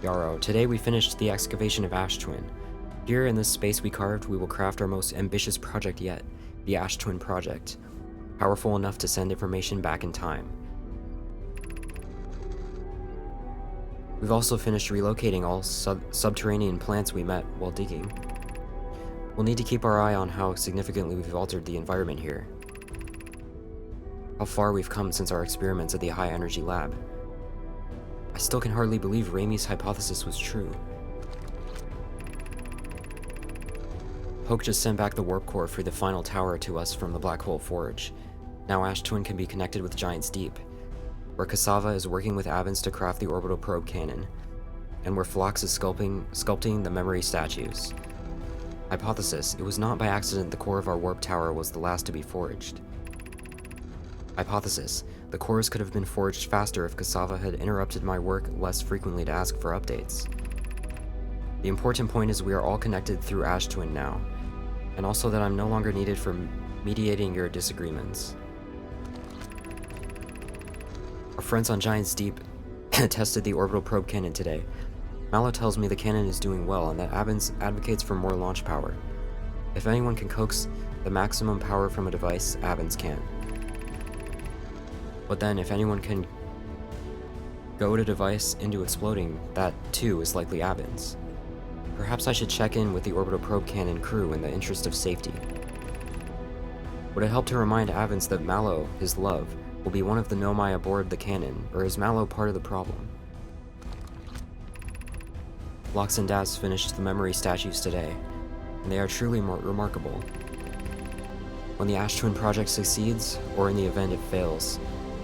Yarrow, today we finished the excavation of Ash Twin. Here in this space we carved, we will craft our most ambitious project yet, the Ash Twin Project. Powerful enough to send information back in time. We've also finished relocating all subterranean plants we met while digging. We'll need to keep our eye on how significantly we've altered the environment here. How far we've come since our experiments at the High Energy Lab. I still can hardly believe Raimi's hypothesis was true. Hoke just sent back the warp core for the final tower to us from the Black Hole Forge. Now Ash Twin can be connected with Giant's Deep, where Cassava is working with Avens to craft the orbital probe cannon, and where Phlox is sculpting the memory statues. Hypothesis: it was not by accident the core of our warp tower was the last to be forged. Hypothesis: the cores could have been forged faster if Cassava had interrupted my work less frequently to ask for updates. The important point is we are all connected through Ash Twin now, and also that I'm no longer needed for mediating your disagreements. Our friends on Giant's Deep tested the orbital probe cannon today. Mallow tells me the cannon is doing well and that Avens advocates for more launch power. If anyone can coax the maximum power from a device, Avens can. But then if anyone can goad a device into exploding, that too is likely Avens. Perhaps I should check in with the orbital probe cannon crew in the interest of safety. Would it help to remind Avens that Mallow, his love, will be one of the Nomai aboard the cannon, or is Mallow part of the problem? Phlox and Daz finished the memory statues today, and they are truly remarkable. When the Ash Twin project succeeds, or in the event it fails,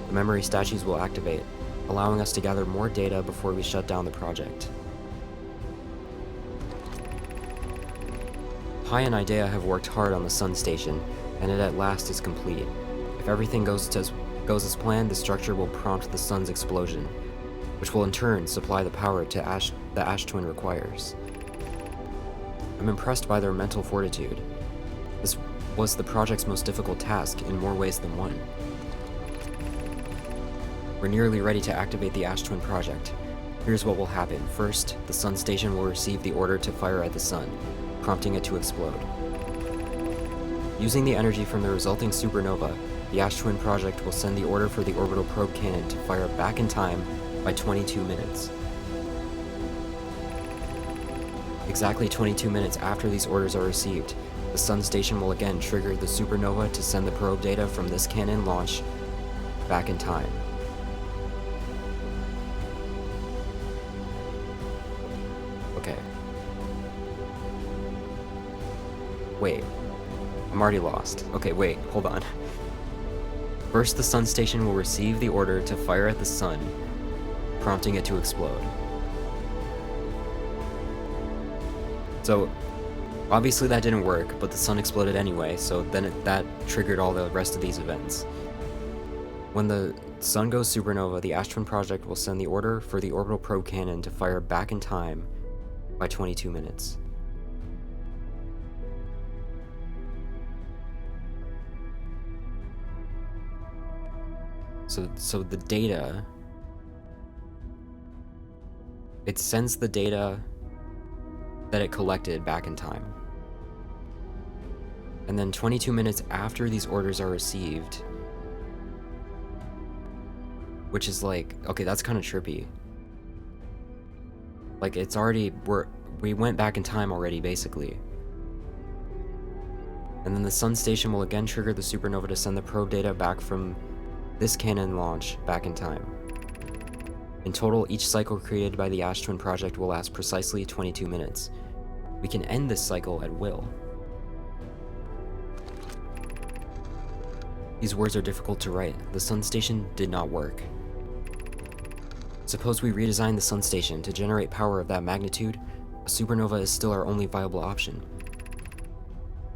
the memory statues will activate, allowing us to gather more data before we shut down the project. Pi and Idea have worked hard on the Sun Station, and it at last is complete. If everything goes as planned, the structure will prompt the Sun's explosion, which will in turn supply the power to the Ash Twin requires. I'm impressed by their mental fortitude. This was the project's most difficult task in more ways than one. We're nearly ready to activate the Ash Twin project. Here's what will happen. First, the Sun Station will receive the order to fire at the Sun, prompting it to explode. Using the energy from the resulting supernova, the Ash Twin project will send the order for the orbital probe cannon to fire back in time by 22 minutes. Exactly 22 minutes after these orders are received, the Sun Station will again trigger the supernova to send the probe data from this cannon launch back in time. Okay. Wait. I'm already lost. Okay, wait, hold on. First, the Sun Station will receive the order to fire at the Sun, prompting it to explode. So, obviously that didn't work, but the Sun exploded anyway, so then that triggered all the rest of these events. When the Sun goes supernova, the Ash Twin project will send the order for the orbital probe cannon to fire back in time by 22 minutes. So the data, it sends the data that it collected back in time. And then 22 minutes after these orders are received, which is like, okay, that's kind of trippy. Like, it's already, we went back in time already, basically. And then the Sun Station will again trigger the supernova to send the probe data back from this cannon launch back in time. In total, each cycle created by the Ash Twin project will last precisely 22 minutes. We can end this cycle at will. These words are difficult to write. The Sun Station did not work. Suppose we redesign the Sun Station to generate power of that magnitude, a supernova is still our only viable option.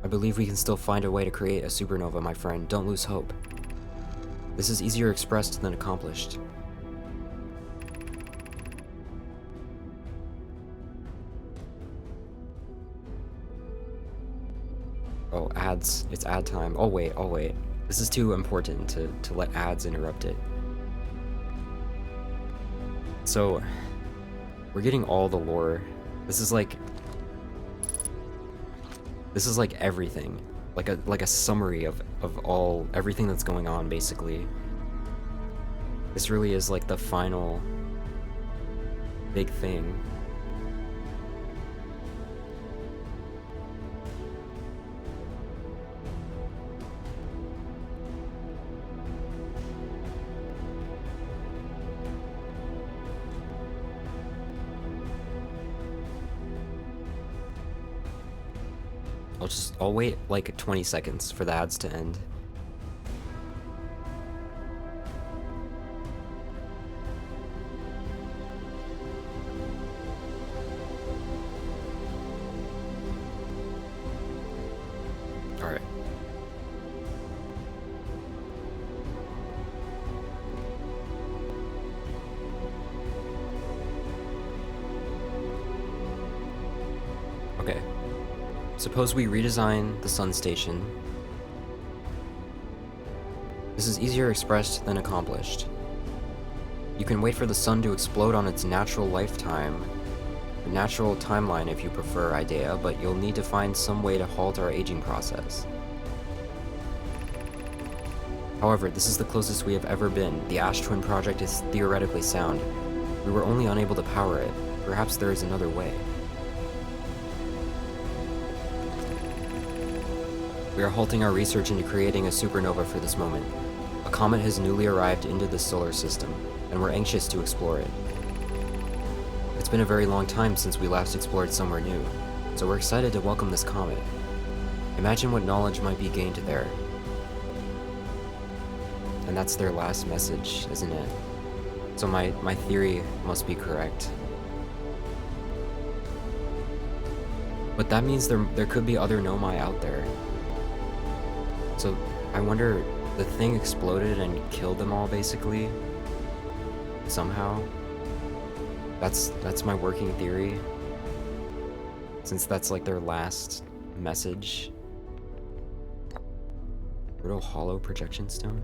I believe we can still find a way to create a supernova, my friend. Don't lose hope. This is easier expressed than accomplished. Oh, ads. It's ad time. Oh wait. This is too important to let ads interrupt it. So, we're getting all the lore. This is like everything. Like a summary of everything that's going on, basically. This really is like the final big thing. I'll wait like 20 seconds for the ads to end. Okay. Suppose we redesign the sun station. This is easier expressed than accomplished. You can wait for the sun to explode on its natural lifetime, a natural timeline if you prefer, Idea, but you'll need to find some way to halt our aging process. However, this is the closest we have ever been. The Ash Twin project is theoretically sound. We were only unable to power it. Perhaps there is another way. We are halting our research into creating a supernova for this moment. A comet has newly arrived into the solar system, and we're anxious to explore it. It's been a very long time since we last explored somewhere new, so we're excited to welcome this comet. Imagine what knowledge might be gained there. And that's their last message, isn't it? So my theory must be correct. But that means there could be other Nomai out there. So I wonder, the thing exploded and killed them all basically? Somehow? That's my working theory. Since that's like their last message. Brittle hollow projection stone?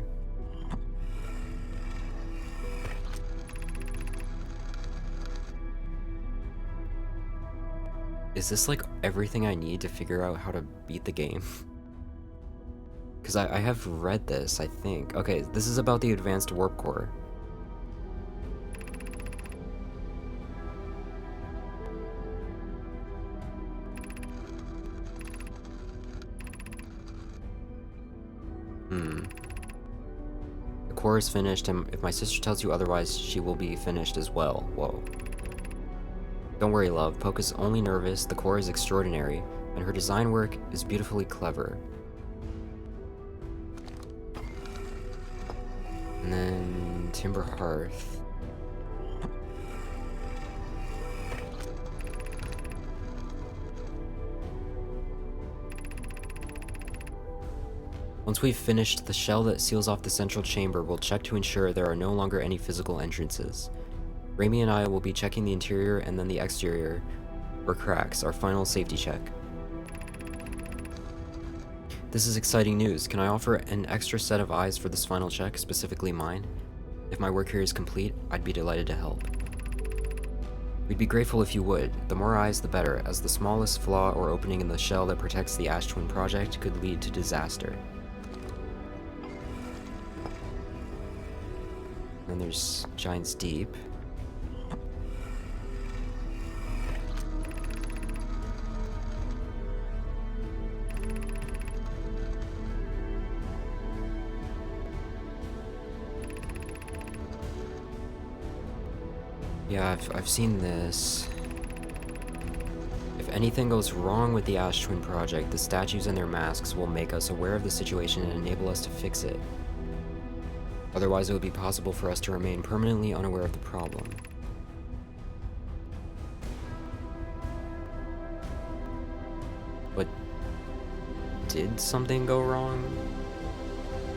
Is this like everything I need to figure out how to beat the game? Because I have read this, I think. Okay, this is about the advanced warp core. The core is finished, and if my sister tells you otherwise, she will be finished as well. Whoa. Don't worry, love. Poke is only nervous, the core is extraordinary, and her design work is beautifully clever. And then Timber Hearth. Once we've finished the shell that seals off the central chamber, we'll check to ensure there are no longer any physical entrances. Raimi and I will be checking the interior and then the exterior for cracks, our final safety check. This is exciting news. Can I offer an extra set of eyes for this final check, specifically mine? If my work here is complete, I'd be delighted to help. We'd be grateful if you would. The more eyes, the better, as the smallest flaw or opening in the shell that protects the Ash Twin project could lead to disaster. Then there's Giant's Deep. Yeah, I've seen this. If anything goes wrong with the Ash Twin project, the statues and their masks will make us aware of the situation and enable us to fix it. Otherwise, it would be possible for us to remain permanently unaware of the problem. But did something go wrong?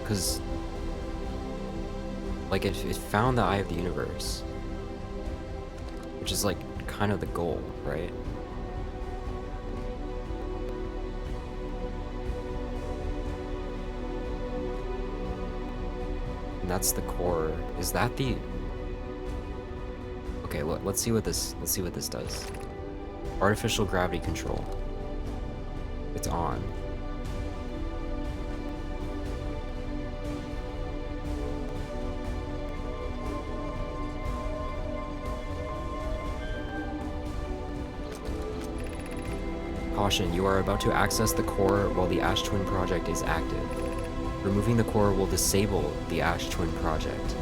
Because, like, it found the Eye of the Universe. Which is, like, kind of the goal, right? And that's the core. Is that the... Okay, let's see what this does. Artificial gravity control. It's on. Caution, you are about to access the core while the Ash Twin project is active. Removing the core will disable the Ash Twin project.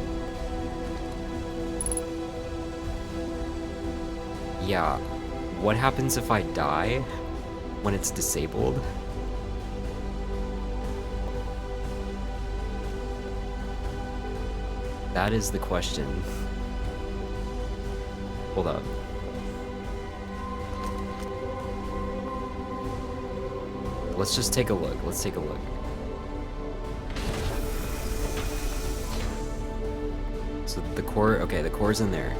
Yeah, what happens if I die when it's disabled? That is the question. Hold up. Let's just take a look. Let's take a look. So the core, okay, the core's in there.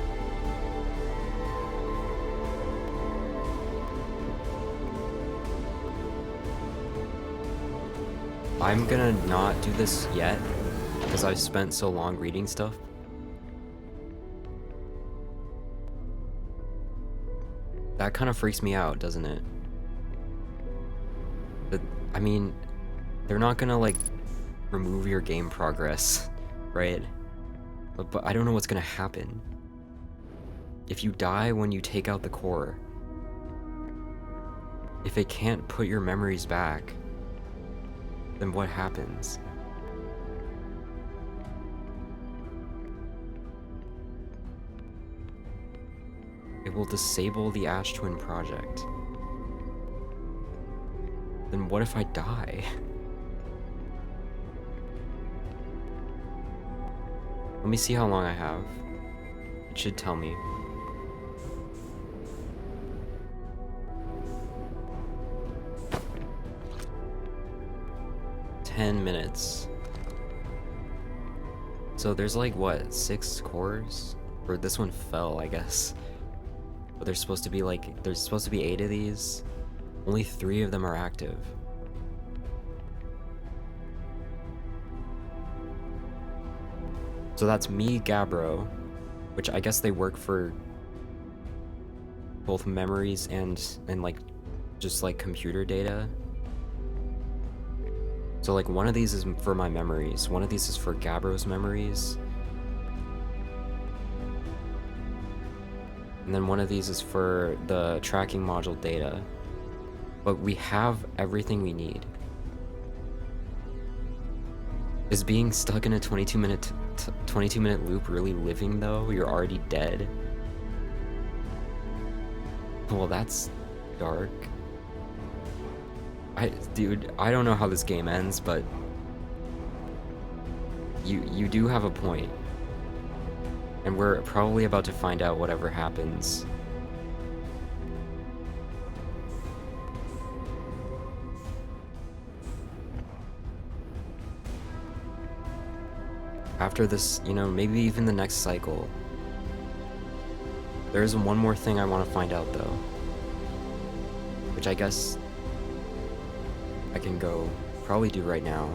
I'm gonna not do this yet, because I've spent so long reading stuff. That kind of freaks me out, doesn't it? But, I mean, they're not gonna, like, remove your game progress, right? But I don't know what's gonna happen. If you die when you take out the core, if it can't put your memories back, then what happens? It will disable the Ash Twin project. Then what if I die? Let me see how long I have. It should tell me. $10 minutes. So there's like, what, 6 cores? Or this one fell, I guess. But there's supposed to be 8 of these. Only 3 of them are active. So that's me, Gabbro, which I guess they work for both memories and like just like computer data. So like one of these is for my memories, one of these is for Gabbro's memories. And then one of these is for the tracking module data. But we have everything we need. Is being stuck in a 22-minute loop really living though? You're already dead. Well, that's dark. Dude, I don't know how this game ends, but you do have a point. And we're probably about to find out whatever happens. After this, you know, maybe even the next cycle. There's one more thing I want to find out though. Which I guess I can go probably do right now.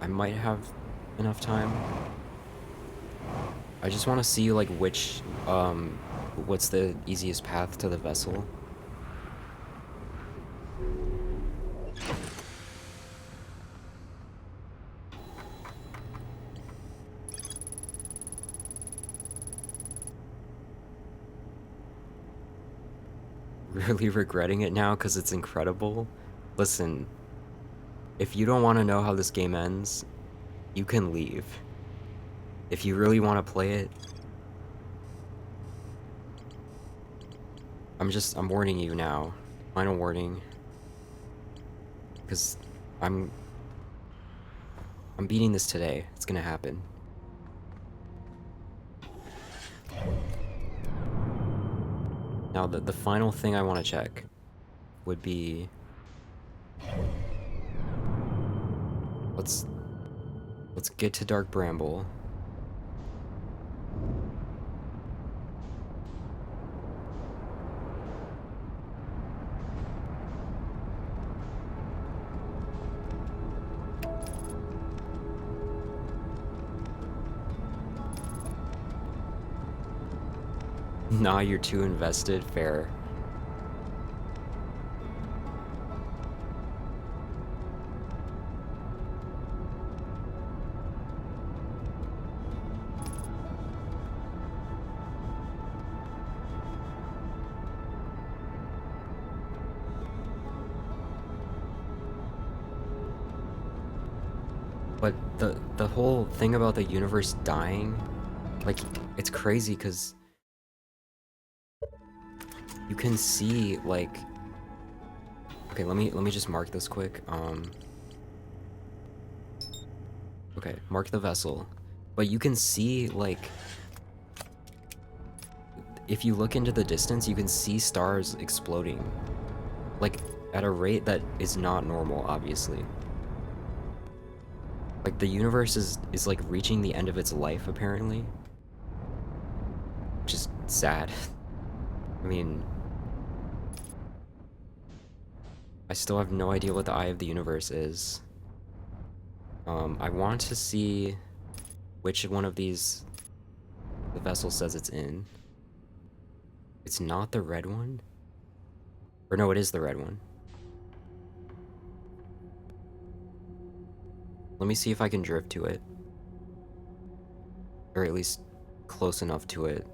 I might have enough time. I just want to see like which what's the easiest path to the vessel. Really regretting it now because it's incredible. Listen, if you don't want to know how this game ends, you can leave. If you really want to play it, I'm warning you now. Final warning. Because I'm beating this today. It's gonna happen. Now the final thing I want to check would be let's get to Dark Bramble. Nah, you're too invested. Fair. But the whole thing about the universe dying, like, it's crazy because you can see, like, okay, let me just mark this quick. Okay, mark the vessel. But you can see, like, if you look into the distance, you can see stars exploding. Like, at a rate that is not normal, obviously. Like, the universe is like reaching the end of its life, apparently. Which is sad. I mean, I still have no idea what the eye of the universe is. I want to see which one of these the vessel says it's in. It's not the red one? Or no, it is the red one. Let me see if I can drift to it. Or at least close enough to it.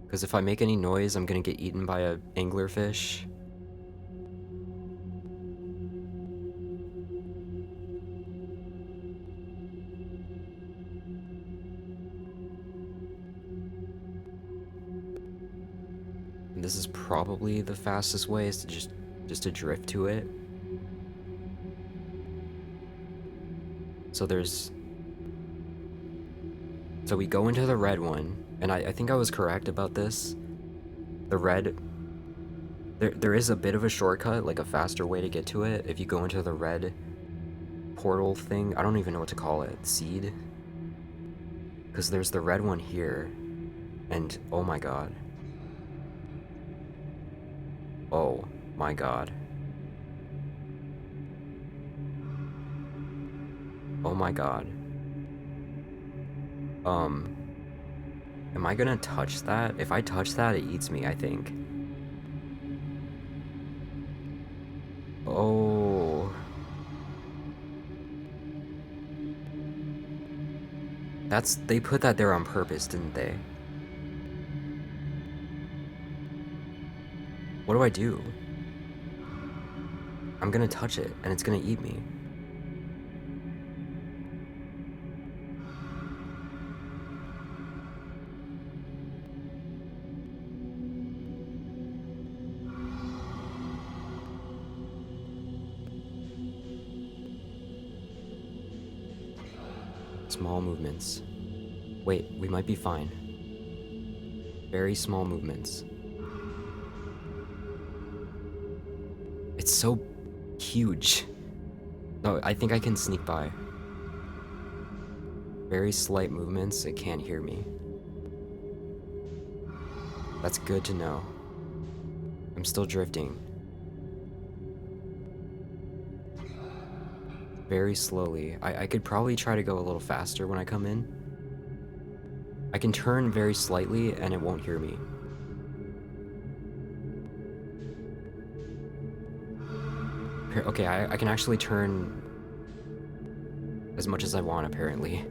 Because if I make any noise, I'm gonna get eaten by a anglerfish. And this is probably the fastest way, is to just to drift to it. So we go into the red one, and I think I was correct about this. The red, there is a bit of a shortcut, like a faster way to get to it. If you go into the red portal thing, I don't even know what to call it, seed? Because there's the red one here, and oh my god. Oh my god. Oh my god. Am I gonna touch that? If I touch that, it eats me, I think. Oh. They put that there on purpose, didn't they? What do I do? I'm gonna touch it, and it's gonna eat me. Small movements. Wait, we might be fine. Very small movements. It's so huge. No, I think I can sneak by. Very slight movements, it can't hear me. That's good to know. I'm still drifting. Very slowly. I could probably try to go a little faster when I come in. I can turn very slightly and it won't hear me. Okay, I can actually turn as much as I want, apparently.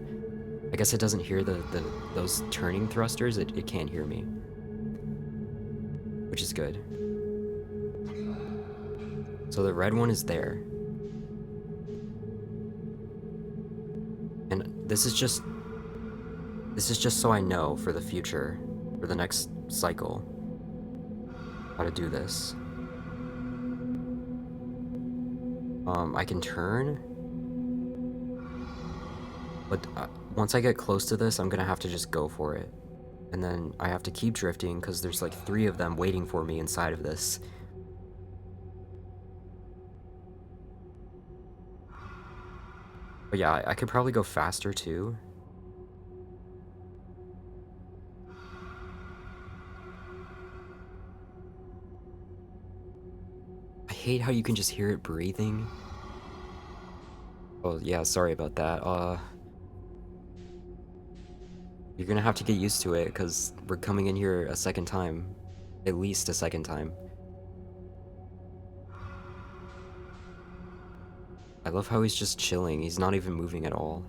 I guess it doesn't hear those turning thrusters, it can't hear me. Which is good. So the red one is there. And this is just so I know for the future, for the next cycle, how to do this. I can turn, but once I get close to this, I'm gonna have to just go for it. And then I have to keep drifting because there's like 3 of them waiting for me inside of this. But yeah, I could probably go faster too. I hate how you can just hear it breathing. Oh yeah, sorry about that. You're gonna have to get used to it because we're coming in here a second time. At least a second time. I love how he's just chilling. He's not even moving at all.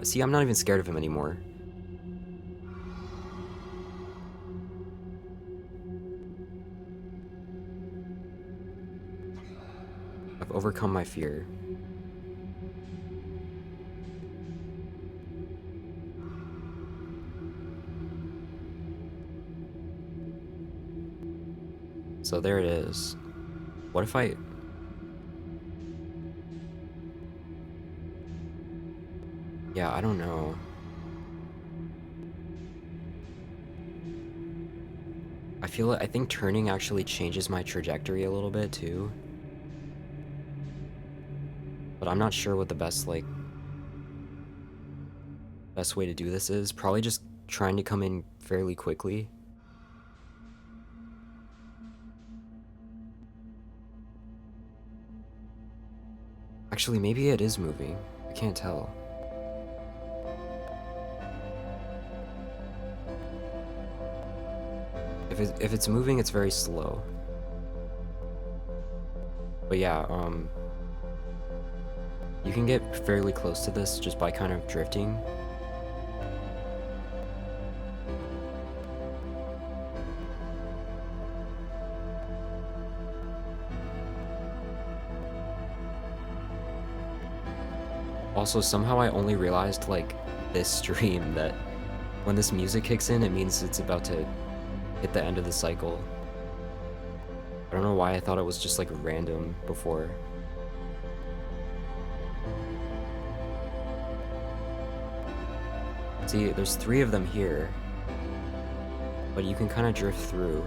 See, I'm not even scared of him anymore. I've overcome my fear. So there it is. What if I... Yeah, I don't know. I think turning actually changes my trajectory a little bit too. But I'm not sure what the best way to do this is. Probably just trying to come in fairly quickly. Actually, maybe it is moving. I can't tell. If it's moving, it's very slow. But yeah, you can get fairly close to this just by kind of drifting. Also, somehow I only realized, like, this stream that when this music kicks in, it means it's about to hit the end of the cycle. I don't know why I thought it was just, like, random before. See, there's 3 of them here, but you can kind of drift through.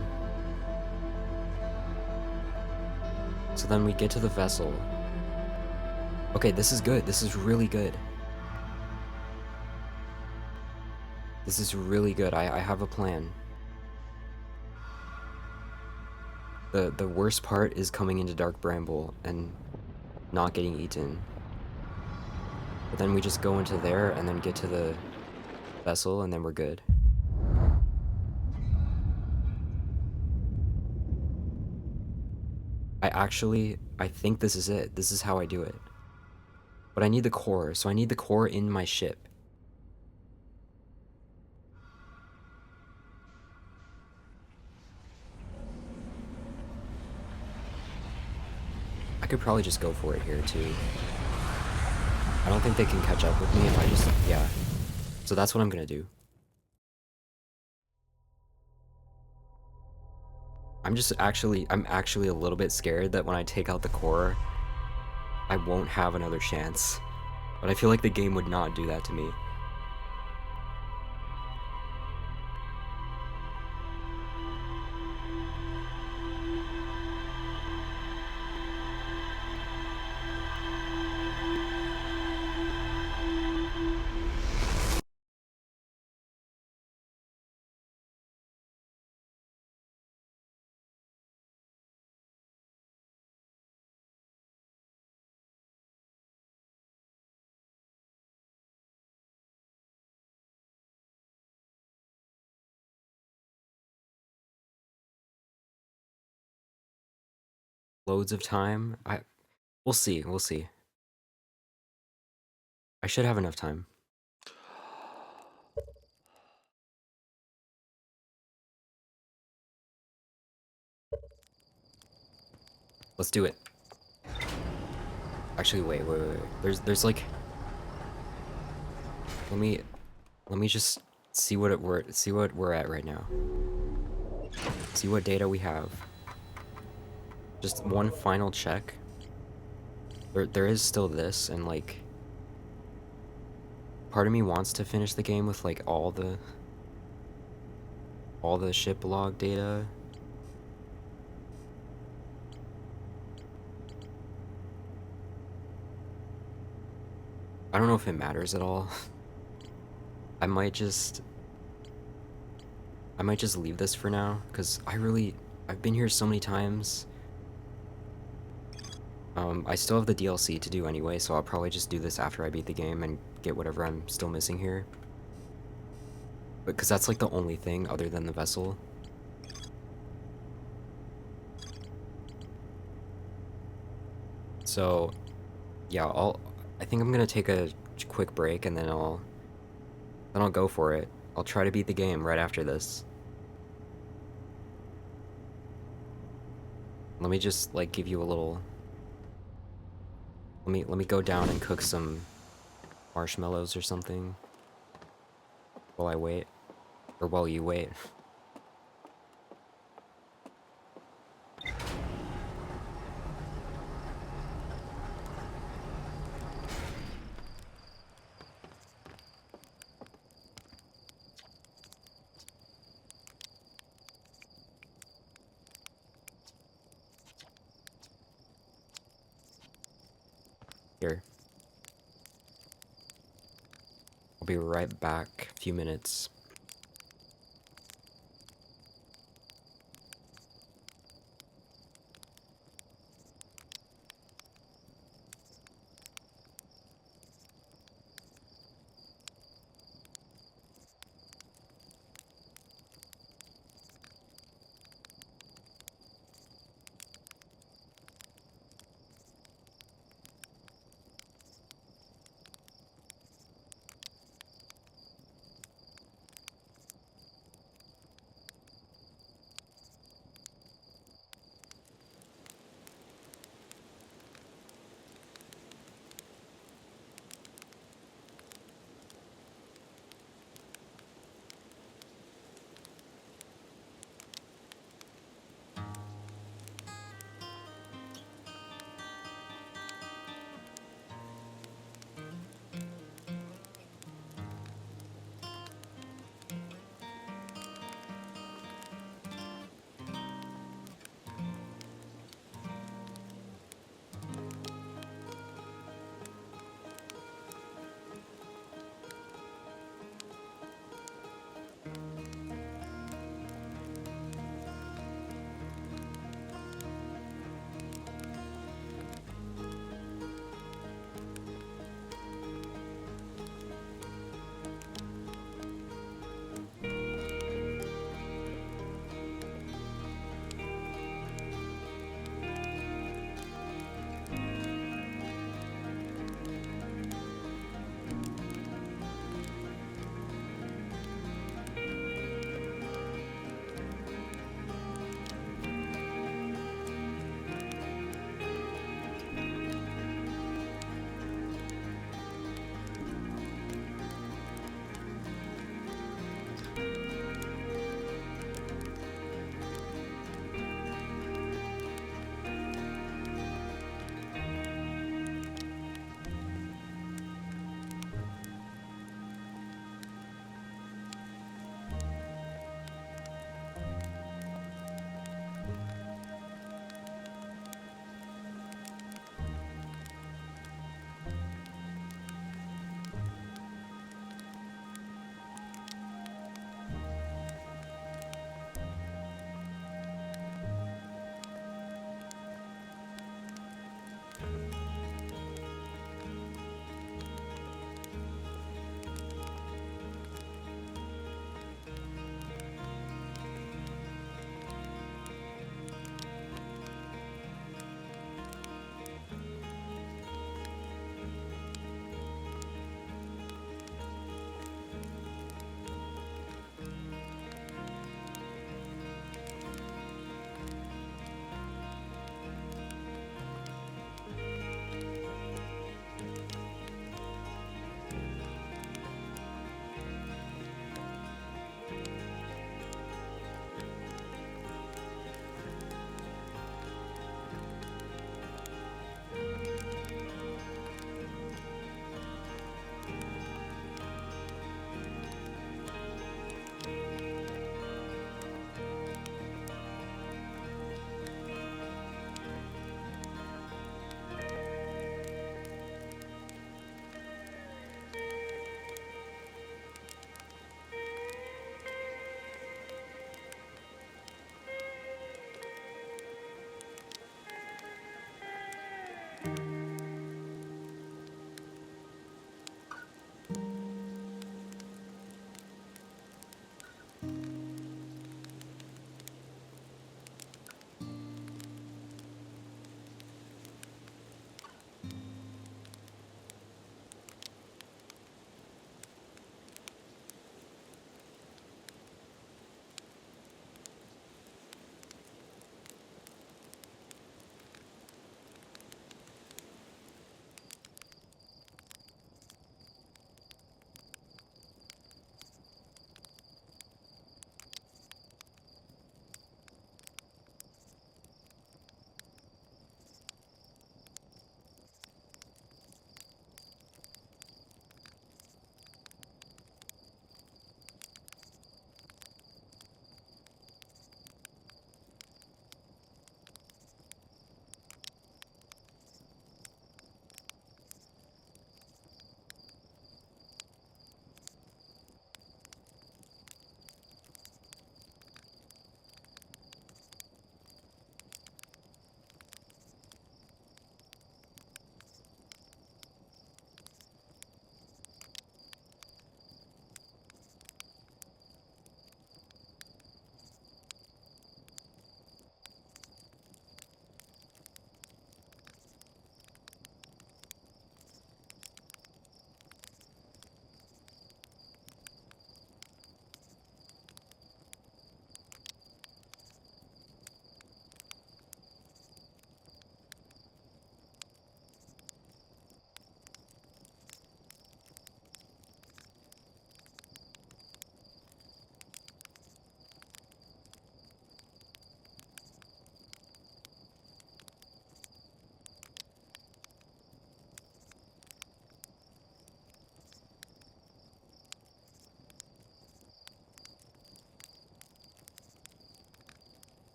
So then we get to the vessel. Okay, this is good. This is really good. This is really good. I have a plan. The worst part is coming into Dark Bramble and not getting eaten. But then we just go into there and then get to the vessel and then we're good. I think this is it. This is how I do it. But I need the core, so I need the core in my ship. I could probably just go for it here too. I don't think they can catch up with me if I just, yeah. So that's what I'm gonna do. I'm actually a little bit scared that when I take out the core, I won't have another chance. But I feel like the game would not do that to me. Loads of time. We'll see. We'll see. I should have enough time. Let's do it. Actually, wait. There's like, let me just see what we're at right now. See what data we have. Just one final check. There is still this, and like, part of me wants to finish the game with like all the ship log data. I don't know if it matters at all. I might just leave this for now, because I've been here so many times. I still have the DLC to do anyway, so I'll probably just do this after I beat the game and get whatever I'm still missing here. Because that's like the only thing other than the vessel. So, yeah, I think I'm gonna take a quick break and then I'll go for it. I'll try to beat the game right after this. Let me just like give you a little. Let me go down and cook some marshmallows or something while I wait, or while you wait. I'll be right back. A few minutes.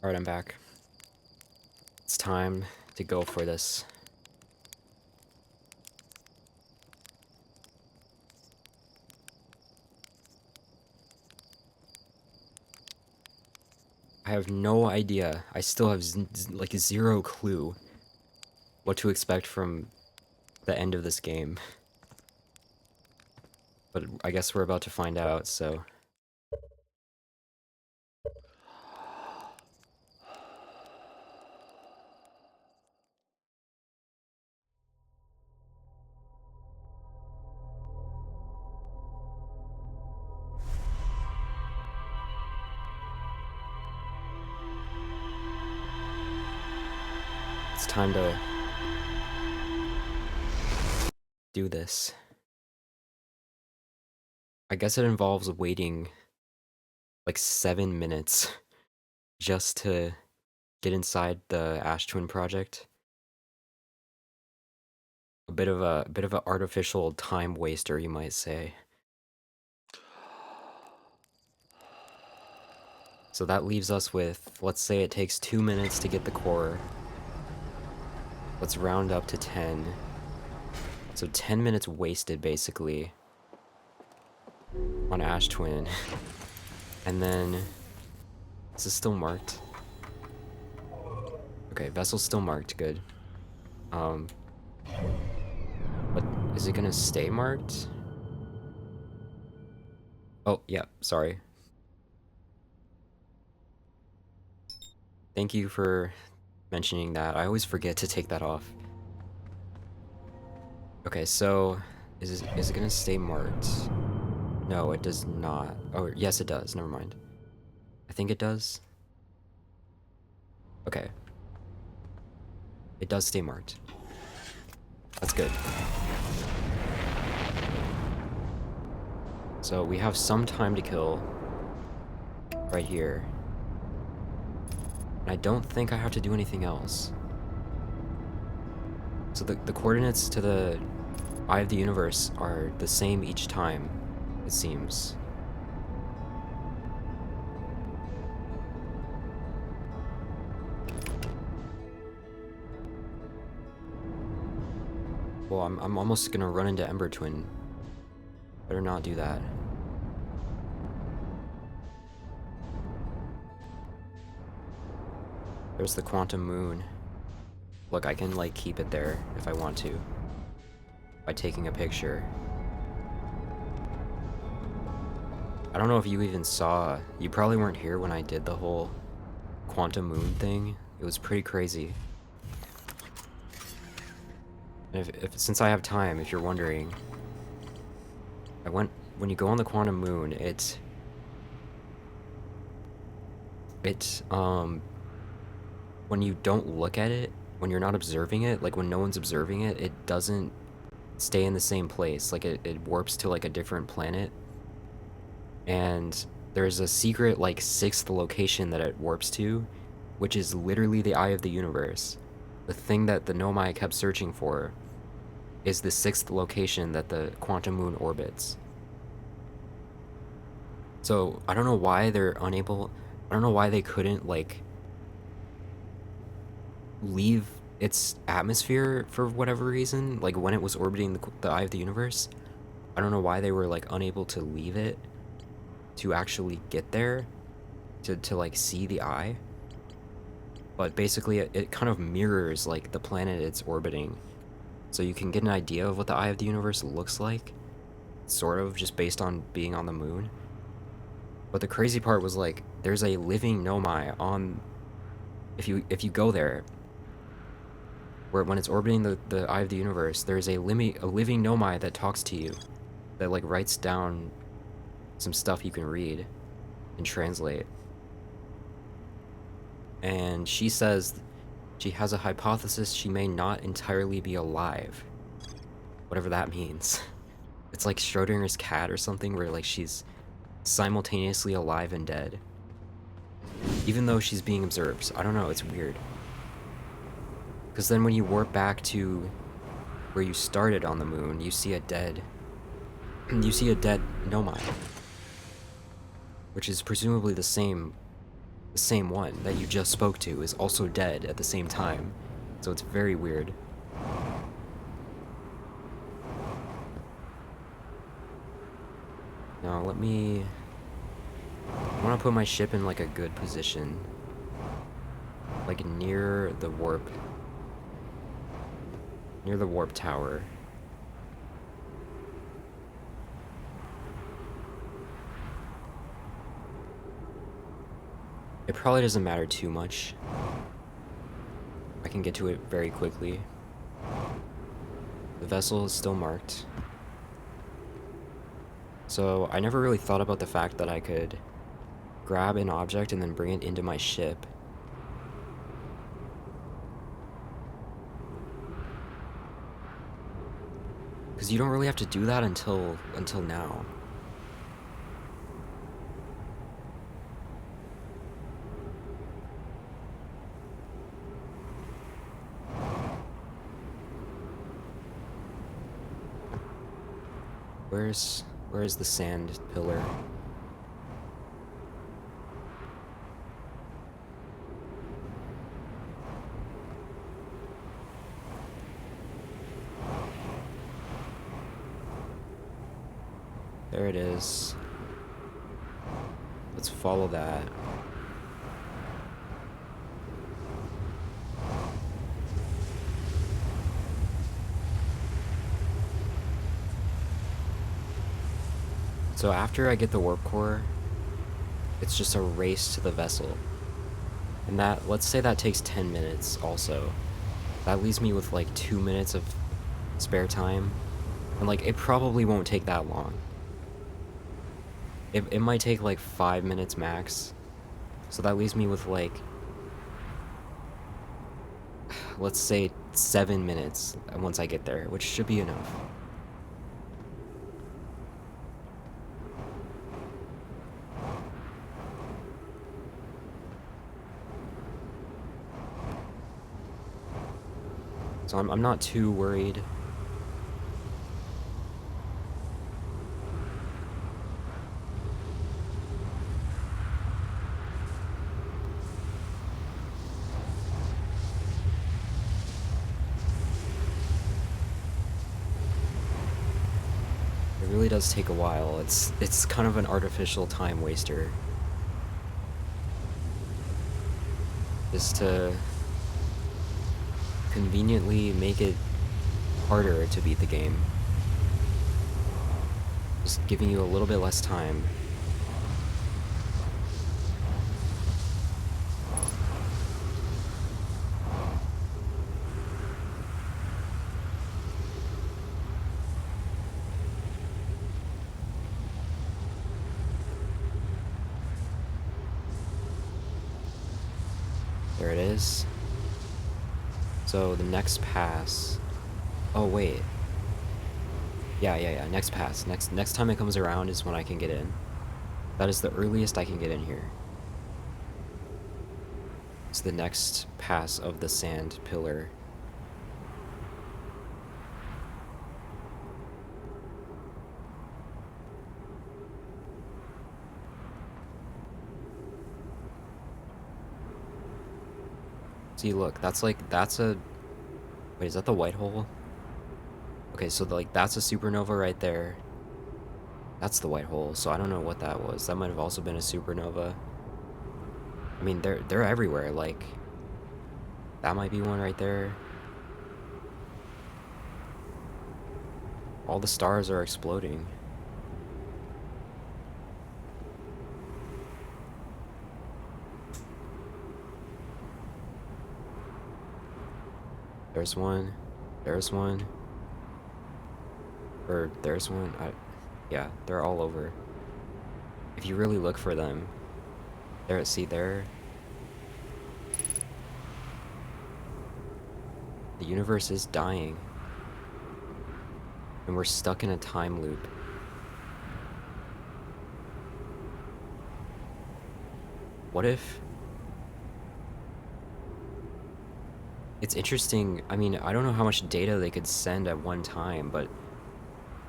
Alright, I'm back. It's time to go for this. I have no idea. I still have like zero clue what to expect from the end of this game. But I guess we're about to find out, so... It's time to do this. I guess it involves waiting like 7 minutes just to get inside the Ash Twin project. A bit of an artificial time waster, you might say. So that leaves us with, let's say it takes 2 minutes to get the core. Let's round up to 10. So 10 minutes wasted, basically, on Ash Twin. And then... This is still marked. Okay, vessel's still marked, good. But is it gonna stay marked? Oh, yeah, sorry. Thank you for mentioning that. I always forget to take that off. Okay, so is it gonna stay marked? No, it does not. Oh, yes, it does. Never mind. I think it does. Okay. It does stay marked. That's good. So we have some time to kill right here. And I don't think I have to do anything else. So the coordinates to the Eye of the Universe are the same each time, it seems. Well, I'm almost gonna run into Ember Twin. Better not do that. There's the Quantum Moon. Look, I can, like, keep it there if I want to. By taking a picture. I don't know if you even saw... You probably weren't here when I did the whole Quantum Moon thing. It was pretty crazy. And since I have time, if you're wondering... When you go on the Quantum Moon, when you don't look at it, when you're not observing it, like when no one's observing it, it doesn't stay in the same place. Like it warps to like a different planet. And there's a secret like 6th location that it warps to, which is literally the Eye of the Universe. The thing that the Nomai kept searching for is the 6th location that the Quantum Moon orbits. So I don't know why they're unable, I don't know why they couldn't like leave its atmosphere for whatever reason, like when it was orbiting the Eye of the Universe. I don't know why they were like unable to leave it to actually get there to like see the eye. But basically it kind of mirrors like the planet it's orbiting, so you can get an idea of what the Eye of the Universe looks like, sort of, just based on being on the moon. But the crazy part was like there's a living Nomai on, if you go there, where when it's orbiting the Eye of the Universe, there's a living Nomai that talks to you, that like writes down some stuff you can read and translate. And she says she has a hypothesis she may not entirely be alive. Whatever that means. It's like Schrodinger's cat or something, where like she's simultaneously alive and dead. Even though she's being observed. I don't know, it's weird. Because then when you warp back to where you started on the moon, you see a dead Nomai. Which is presumably the same the same one that you just spoke to is also dead at the same time. So it's very weird. Now let me... I want to put my ship in like a good position. Like near the warp. Near the warp tower. It probably doesn't matter too much. I can get to it very quickly. The vessel is still marked. So I never really thought about the fact that I could grab an object and then bring it into my ship. Because you don't really have to do that until now. Where's the sand pillar? There it is. Let's follow that. So after I get the warp core, it's just a race to the vessel. And that, let's say that takes 10 minutes also. That leaves me with like 2 minutes of spare time. And like, it probably won't take that long. It might take like 5 minutes max. So that leaves me with like, let's say 7 minutes once I get there, which should be enough. So I'm not too worried. It really does take a while. It's kind of an artificial time waster. Just to conveniently make it harder to beat the game. Just giving you a little bit less time. There it is. So the next pass... Oh, wait. Yeah. Next pass. Next time it comes around is when I can get in. That is the earliest I can get in here. It's the next pass of the sand pillar. See, look, that's a... Wait, is that the white hole? Okay, so like that's a supernova right there. That's the white hole, so I don't know what that was. That might have also been a supernova. I mean, they're everywhere, like... That might be one right there. All the stars are exploding. There's one. There's one. Or there's one. Yeah, they're all over. If you really look for them. There, see there? The universe is dying. And we're stuck in a time loop. What if... It's interesting, I mean, I don't know how much data they could send at one time, but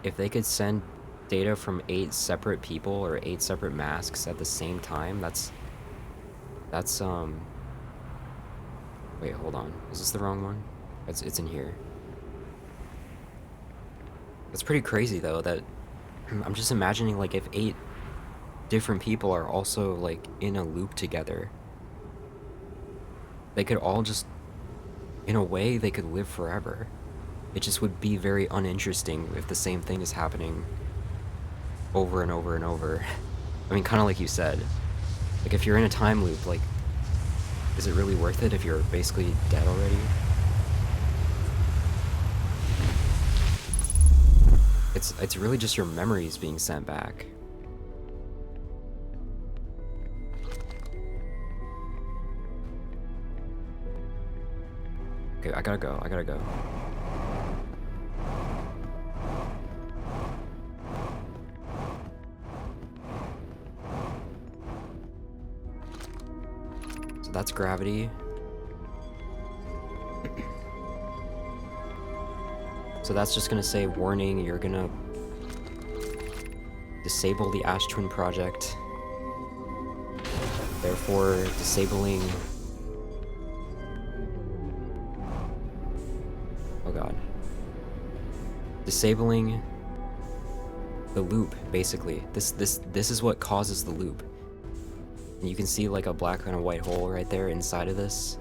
if they could send data from 8 separate people or 8 separate masks at the same time, that's That's, wait, hold on. Is this the wrong one? It's in here. That's pretty crazy, though, that I'm just imagining, like, if 8 different people are also, like, in a loop together, they could all just, in a way, they could live forever. It just would be very uninteresting if the same thing is happening over and over and over. I mean, kind of like you said. Like, if you're in a time loop, like, is it really worth it if you're basically dead already? It's really just your memories being sent back. Okay, I gotta go. So that's gravity. So that's just gonna say, warning, you're gonna disable the Ash Twin project. Therefore, disabling... Oh god. Disabling the loop, basically. This is what causes the loop. And you can see like a black and a white hole right there inside of this.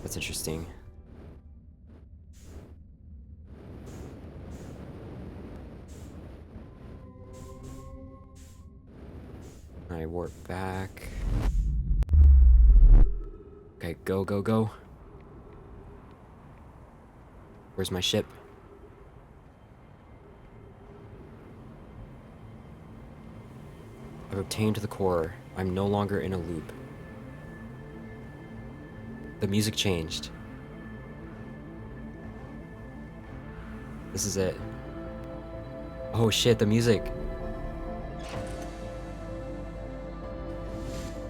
That's interesting. I warp back. Okay, go. Where's my ship? I've obtained the core. I'm no longer in a loop. The music changed. This is it. Oh shit, the music.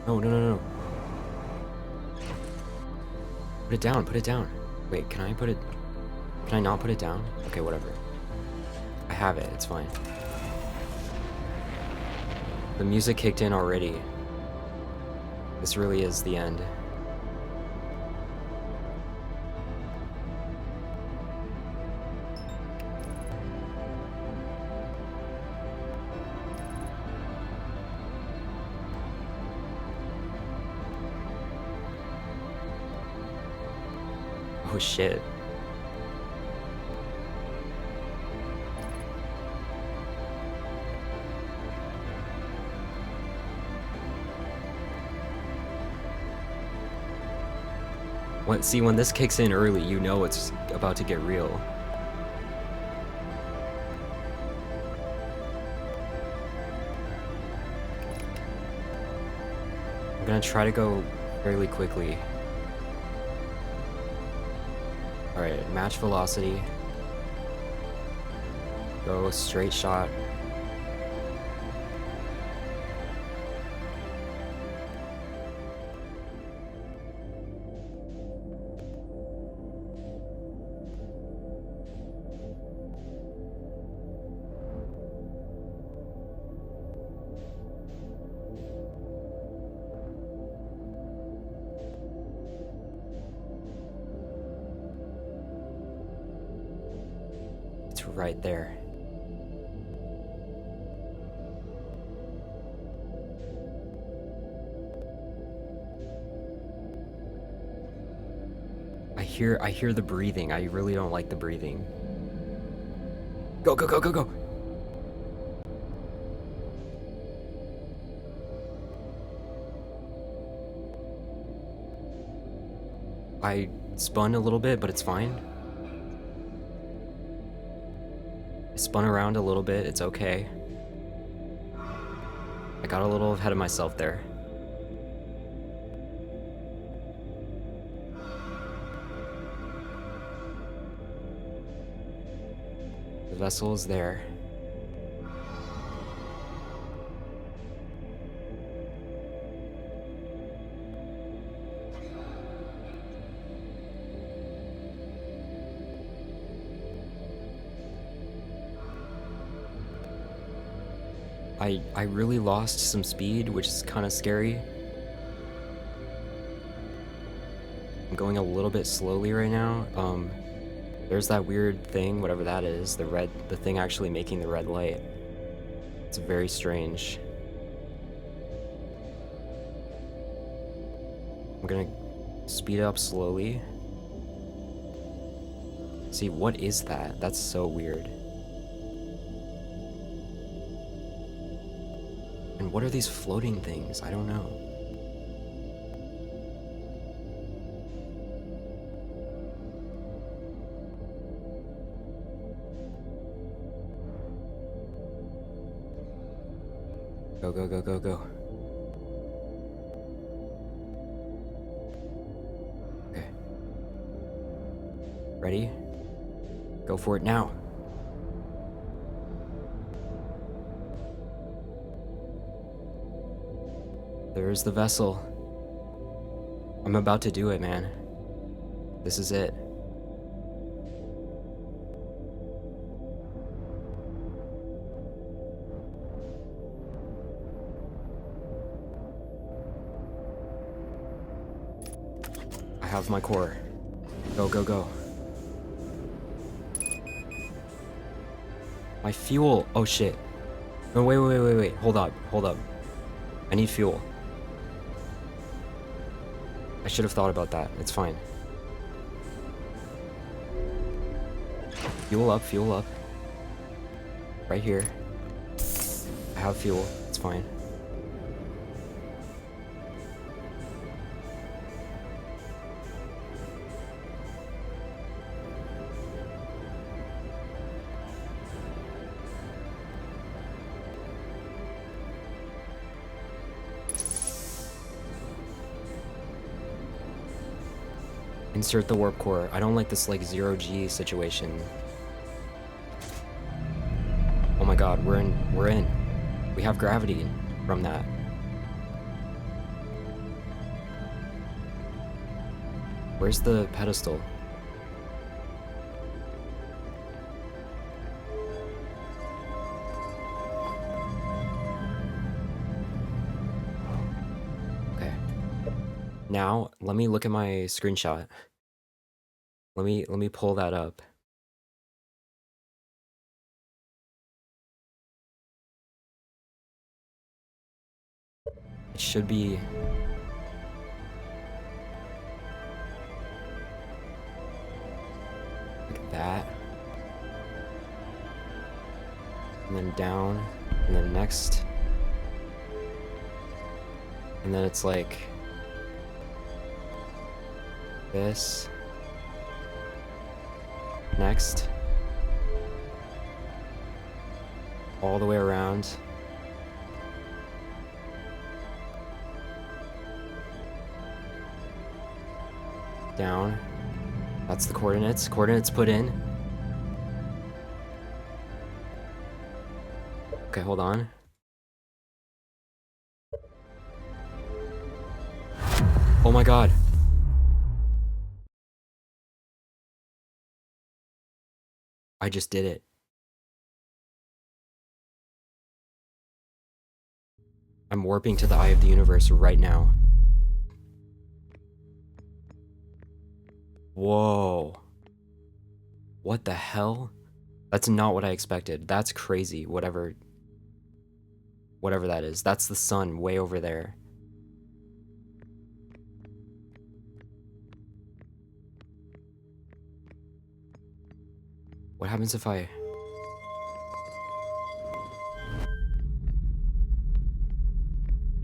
No. Put it down. Wait, can I not put it down? Okay, whatever. I have it, it's fine. The music kicked in already. This really is the end. Oh shit. See, when this kicks in early, you know it's about to get real. I'm gonna try to go fairly quickly. Alright, match velocity. Go straight shot. It's right there. I hear the breathing. I really don't like the breathing. Go. I spun a little bit, but it's fine. I spun around a little bit, it's okay. I got a little ahead of myself there. The vessel is there. I really lost some speed, which is kind of scary. I'm going a little bit slowly right now. There's that weird thing, whatever that is, the thing actually making the red light. It's very strange. I'm gonna speed up slowly. See, what is that? That's so weird. And what are these floating things? I don't know. Go, go, go, go, go. Okay. Ready? Go for it now. There's the vessel. I'm about to do it, man. This is it. I have my core. Go, go, go. My fuel. Oh shit. No, wait, wait, wait, wait. Hold up, hold up. I need fuel. I should have thought about that. It's fine. Fuel up, fuel up. Right here. I have fuel. It's fine. Insert the warp core. I don't like this like 0G situation. Oh my god, we're in. We have gravity from that. Where's the pedestal? Okay. Now, let me look at my screenshot. Let me pull that up. It should be like that. And then down, and then next. And then it's like this. Next. All the way around. Down. That's the coordinates. Coordinates put in. Okay, hold on. Oh my god. I just did it. I'm warping to the eye of the universe right now. Whoa. What the hell? That's not what I expected. That's crazy. Whatever that is. That's the sun way over there. What happens if I...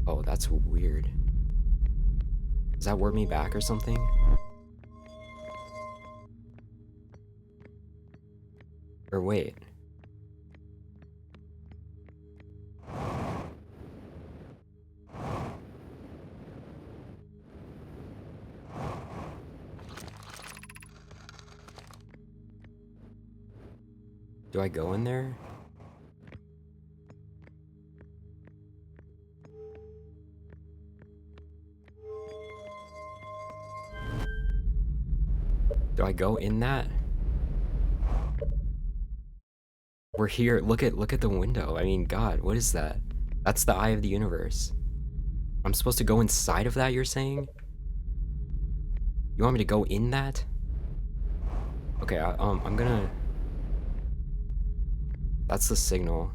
Oh, that's weird. Does that warp me back or something? Or wait. Do I go in there? Do I go in that? We're here. Look at the window. I mean, God, what is that? That's the eye of the universe. I'm supposed to go inside of that, you're saying? You want me to go in that? Okay, I'm gonna... That's the signal.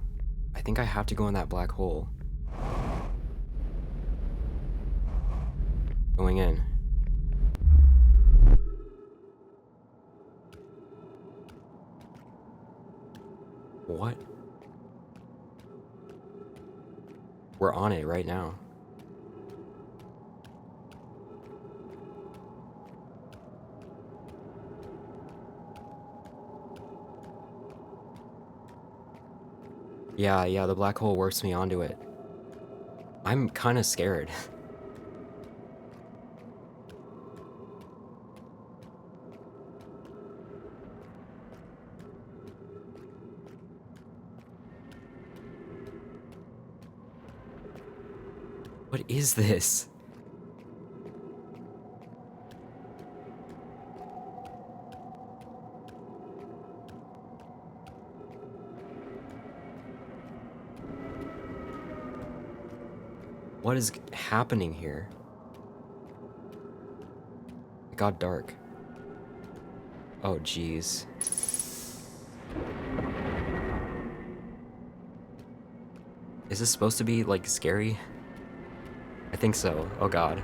I think I have to go in that black hole. Going in. What? We're on it right now. Yeah, the black hole works me onto it. I'm kind of scared. What is this? What is happening here? It got dark. Oh, jeez. Is this supposed to be, like, scary? I think so. Oh, God.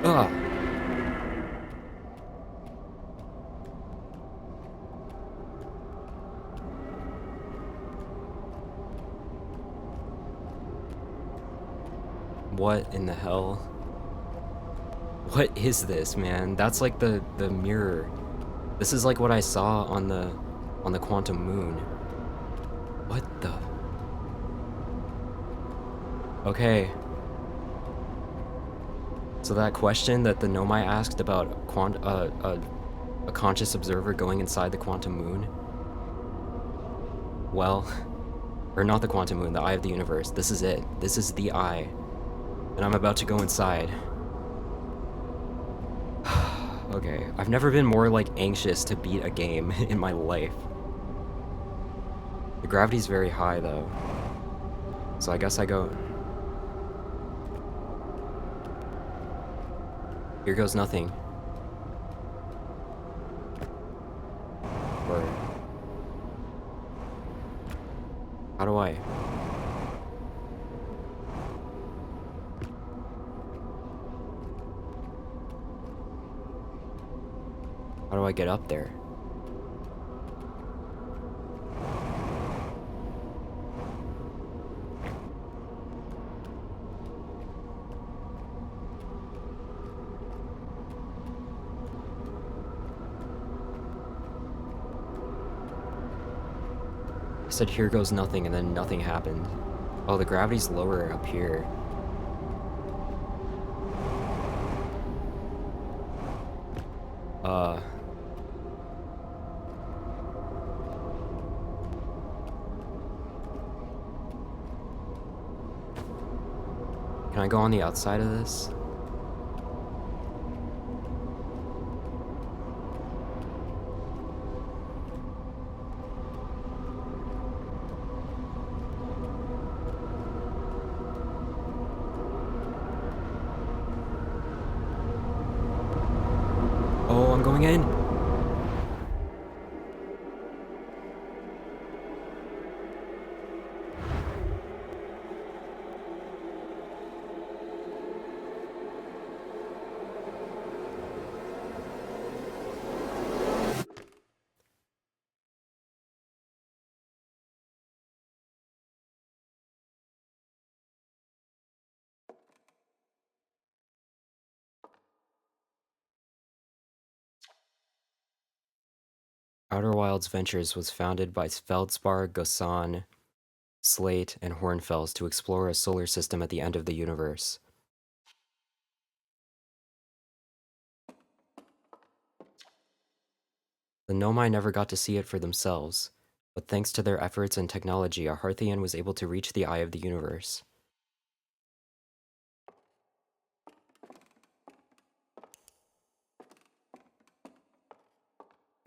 Ugh. What in the hell? What is this, man? That's like the mirror. This is like what I saw on the quantum moon. What the? Okay. So that question that the Nomai asked about a conscious observer going inside the quantum moon. Well, or not the quantum moon, the eye of the universe. This is it. This is the eye. And I'm about to go inside. Okay, I've never been more, like, anxious to beat a game in my life. The gravity's very high, though. So I guess I go... Here goes nothing. Or... How do I... How do I get up there? I said here goes nothing and then nothing happened. Oh, the gravity's lower up here. Can I go on the outside of this? Oh, I'm going in. Outer Wilds Ventures was founded by Feldspar, Gossan, Slate, and Hornfels to explore a solar system at the end of the universe. The Nomai never got to see it for themselves, but thanks to their efforts and technology, Aharthian was able to reach the eye of the universe.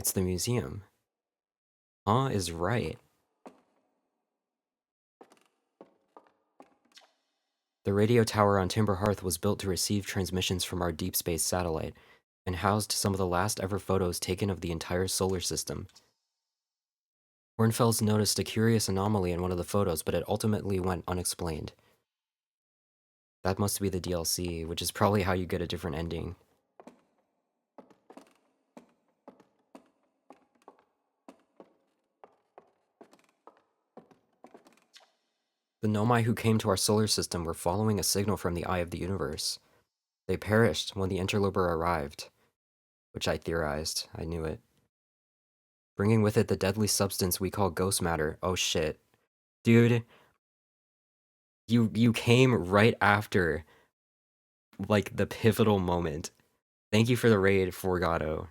It's the museum. Huh is right. The radio tower on Timber Hearth was built to receive transmissions from our deep space satellite and housed some of the last ever photos taken of the entire solar system. Hornfels noticed a curious anomaly in one of the photos, but it ultimately went unexplained. That must be the DLC, which is probably how you get a different ending. The Nomai who came to our solar system were following a signal from the Eye of the Universe. They perished when the interloper arrived, which I theorized. I knew it. Bringing with it the deadly substance we call ghost matter. Oh shit. Dude, you came right after, like, the pivotal moment. Thank you for the raid, Forgato.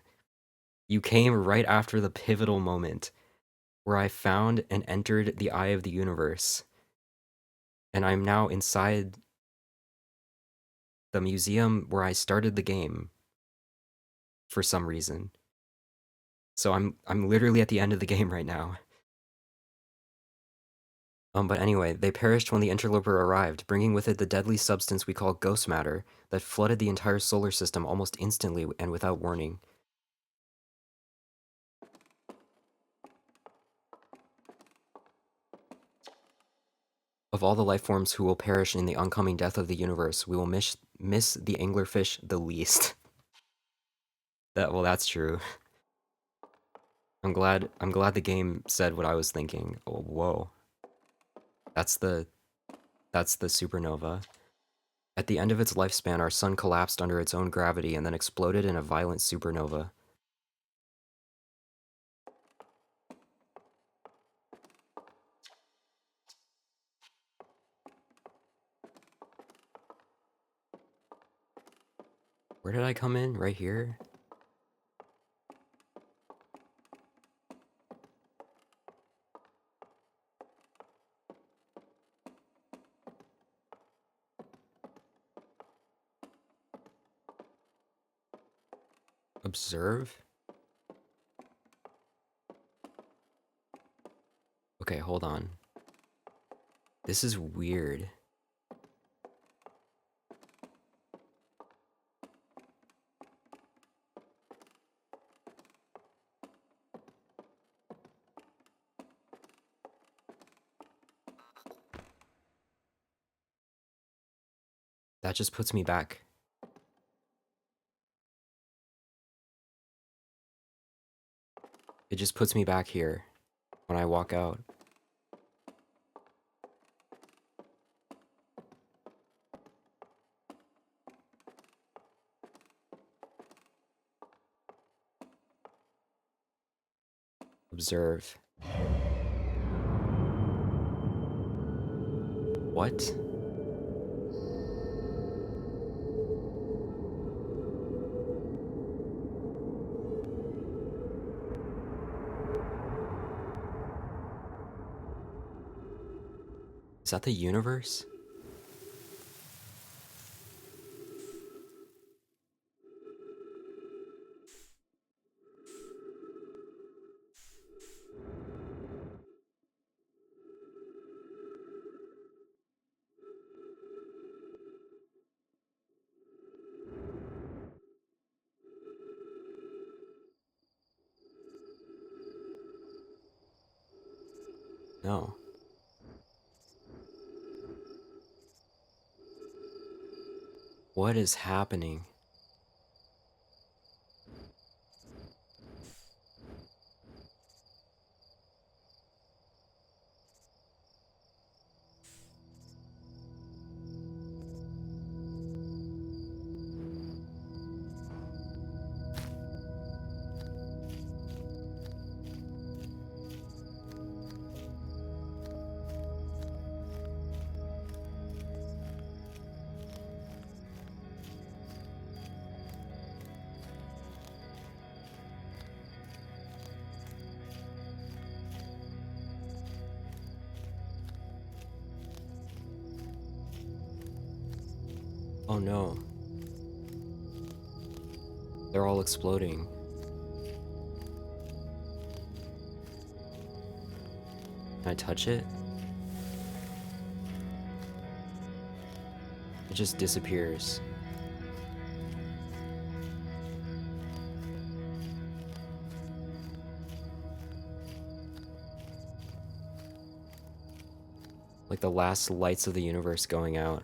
You came right after the pivotal moment where I found and entered the Eye of the Universe. And I'm now inside the museum where I started the game for some reason. So I'm literally at the end of the game right now. But anyway, they perished when the interloper arrived, bringing with it the deadly substance we call ghost matter that flooded the entire solar system almost instantly and without warning. Of all the life forms who will perish in the oncoming death of the universe, we will miss the anglerfish the least. Well, that's true. I'm glad the game said what I was thinking. Oh, whoa. That's the supernova. At the end of its lifespan, our sun collapsed under its own gravity and then exploded in a violent supernova. Where did I come in? Right here? Observe? Okay, hold on. This is weird. That just puts me back. It just puts me back here when I walk out. Observe. What? Is that the universe? No. What is happening? Oh no. They're all exploding. Can I touch it? It just disappears. Like the last lights of the universe going out.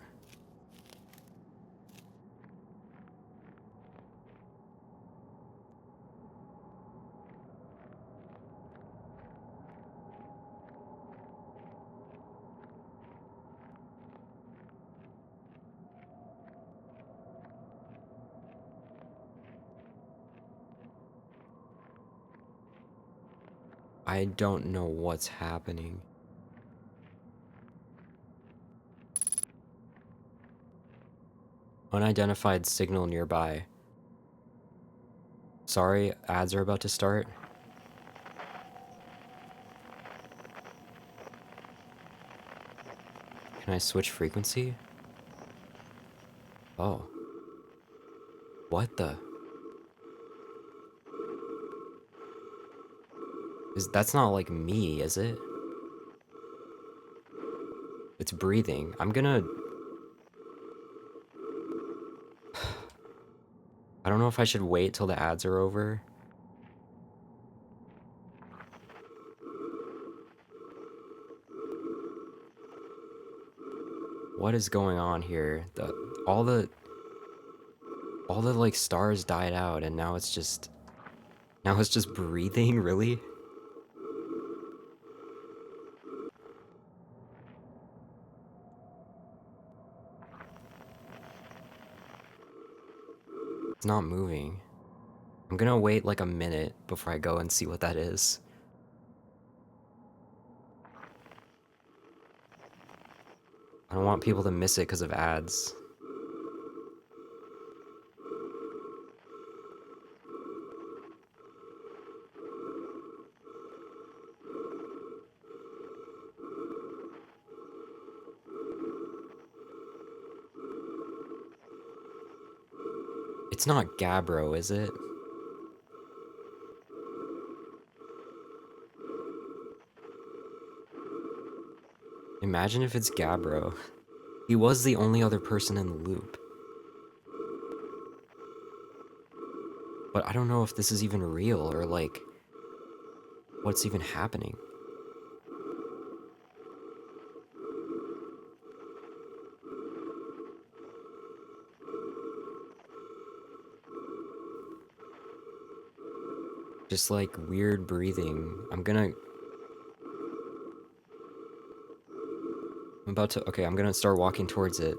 I don't know what's happening. Unidentified signal nearby. Sorry, ads are about to start. Can I switch frequency? Oh. What the? That's not like me, is it? It's breathing. I'm gonna... I don't know if I should wait till the ads are over. What is going on here? All the like stars died out and now it's just breathing, really? It's not moving. I'm gonna wait like a minute before I go and see what that is. I don't want people to miss it because of ads. It's not Gabbro, is it? Imagine if it's Gabbro. He was the only other person in the loop. But I don't know if this is even real or like what's even happening. Just like weird breathing. I'm gonna start walking towards it.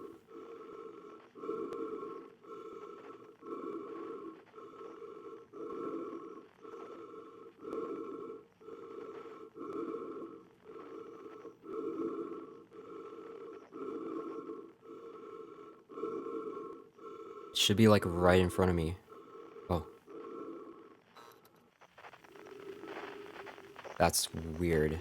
It should be like right in front of me. Oh. That's weird.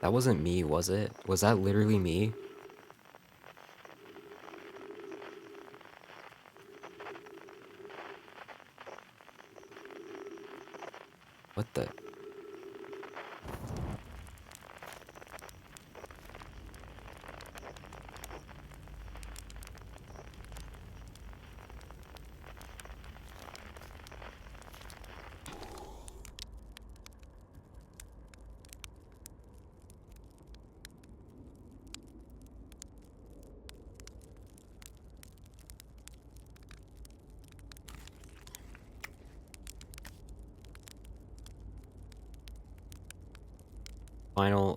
That wasn't me, was it? Was that literally me? What the?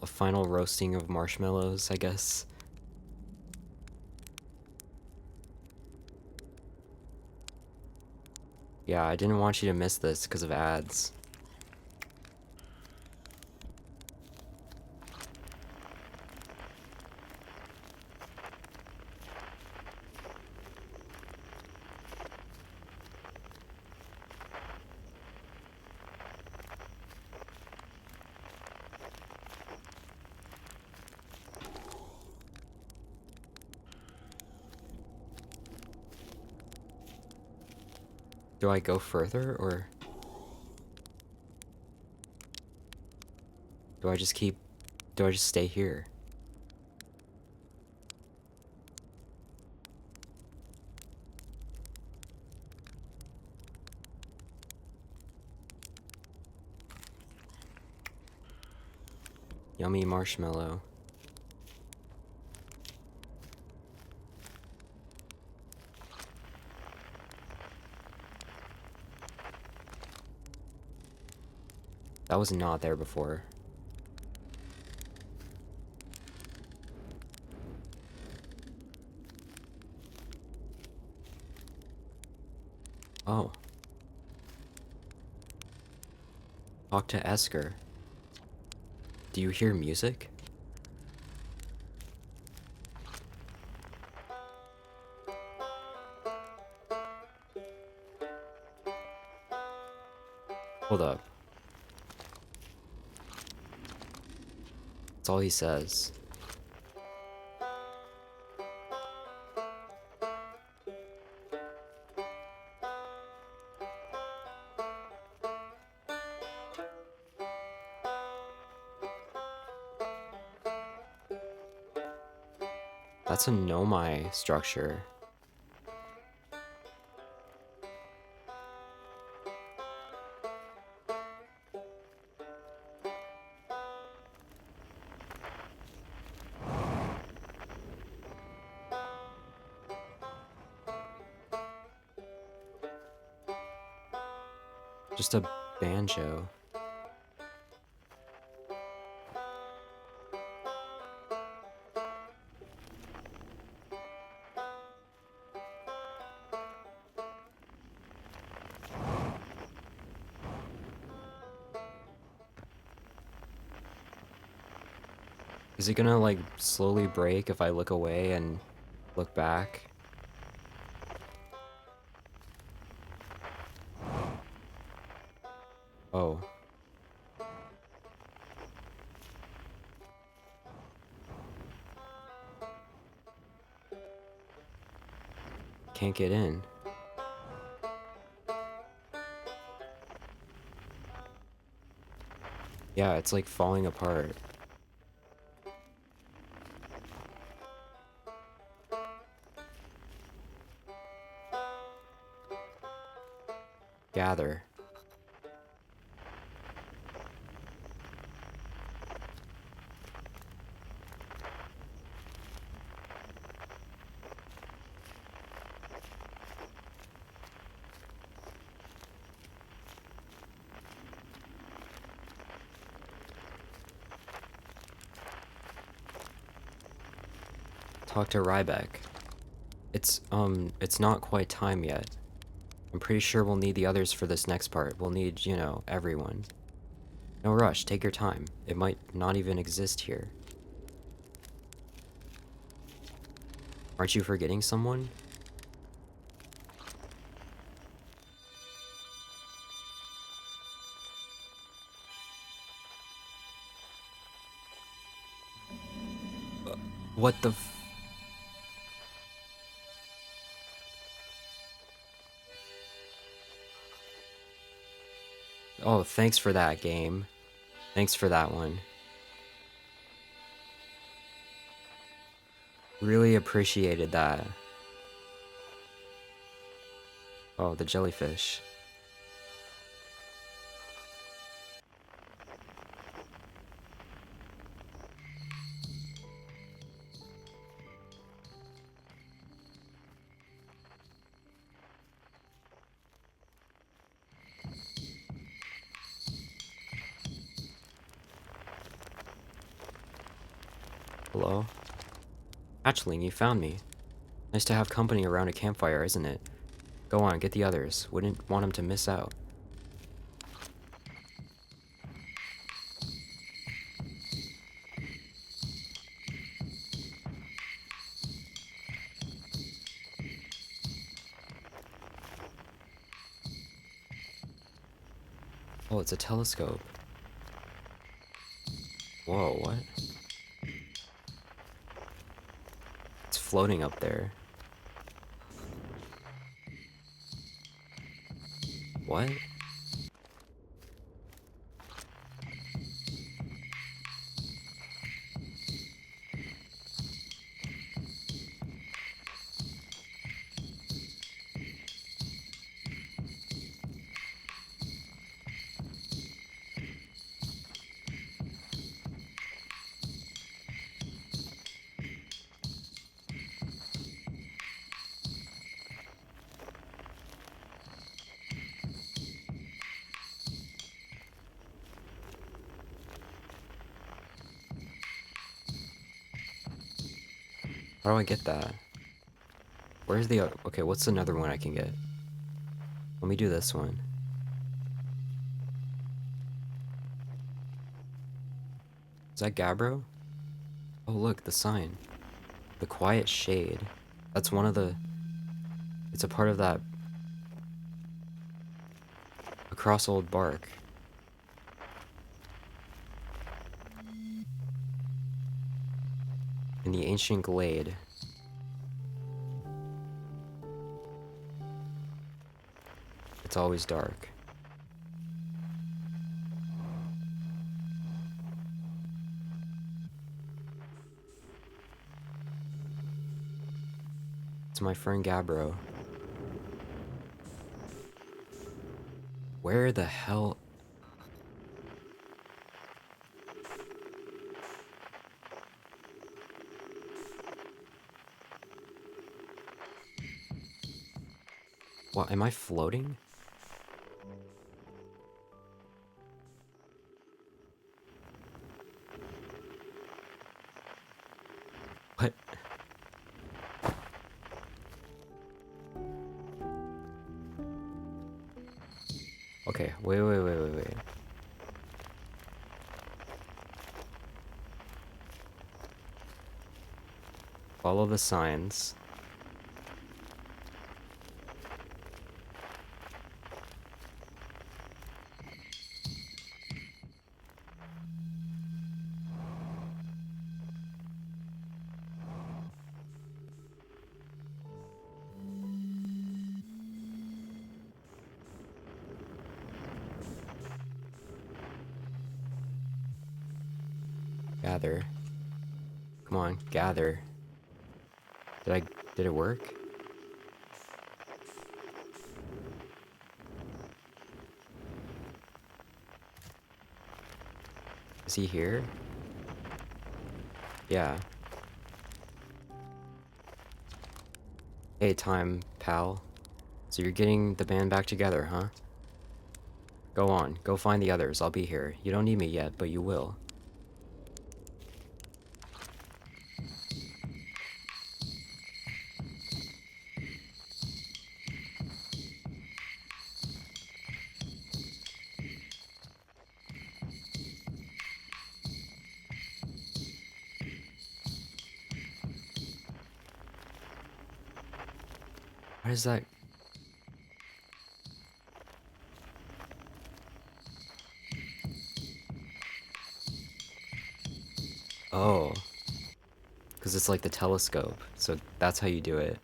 Final roasting of marshmallows, I guess. Yeah, I didn't want you to miss this because of ads. Do I go further, or do I just stay here? Yummy marshmallow. That was not there before. Oh. Talk to Esker. Do you hear music? Hold up. That's all he says. That's a Nomai structure. Just a banjo. Is it gonna, like, slowly break if I look away and look back? Oh. Can't get in. Yeah, it's like falling apart. Gather. Talk to Ryback. It's not quite time yet. I'm pretty sure we'll need the others for this next part. We'll need, you know, everyone. No rush, take your time. It might not even exist here. Aren't you forgetting someone? What the f- Oh, thanks for that, game. Thanks for that one. Really appreciated that. Oh, the jellyfish. Hello? Hatchling, you found me. Nice to have company around a campfire, isn't it? Go on, get the others. Wouldn't want them to miss out. Oh, it's a telescope. Whoa, what? It's floating up there. What? How do I get that? Where's the okay, what's another one I can get? Let me do this one. Is that Gabbro? Oh look, the sign. The Quiet Shade. That's one of the... It's a part of that... Across Old Bark. In the Ancient Glade. It's always dark. It's my friend Gabbro. Where the hell... What, am I floating? What? Okay, wait. Follow the signs. Gather. Come on, gather. Did it work? Is he here? Yeah. Hey, time, pal. So you're getting the band back together, huh? Go on, go find the others, I'll be here. You don't need me yet, but you will. What is that? Oh. Because it's like the telescope, so that's how you do it.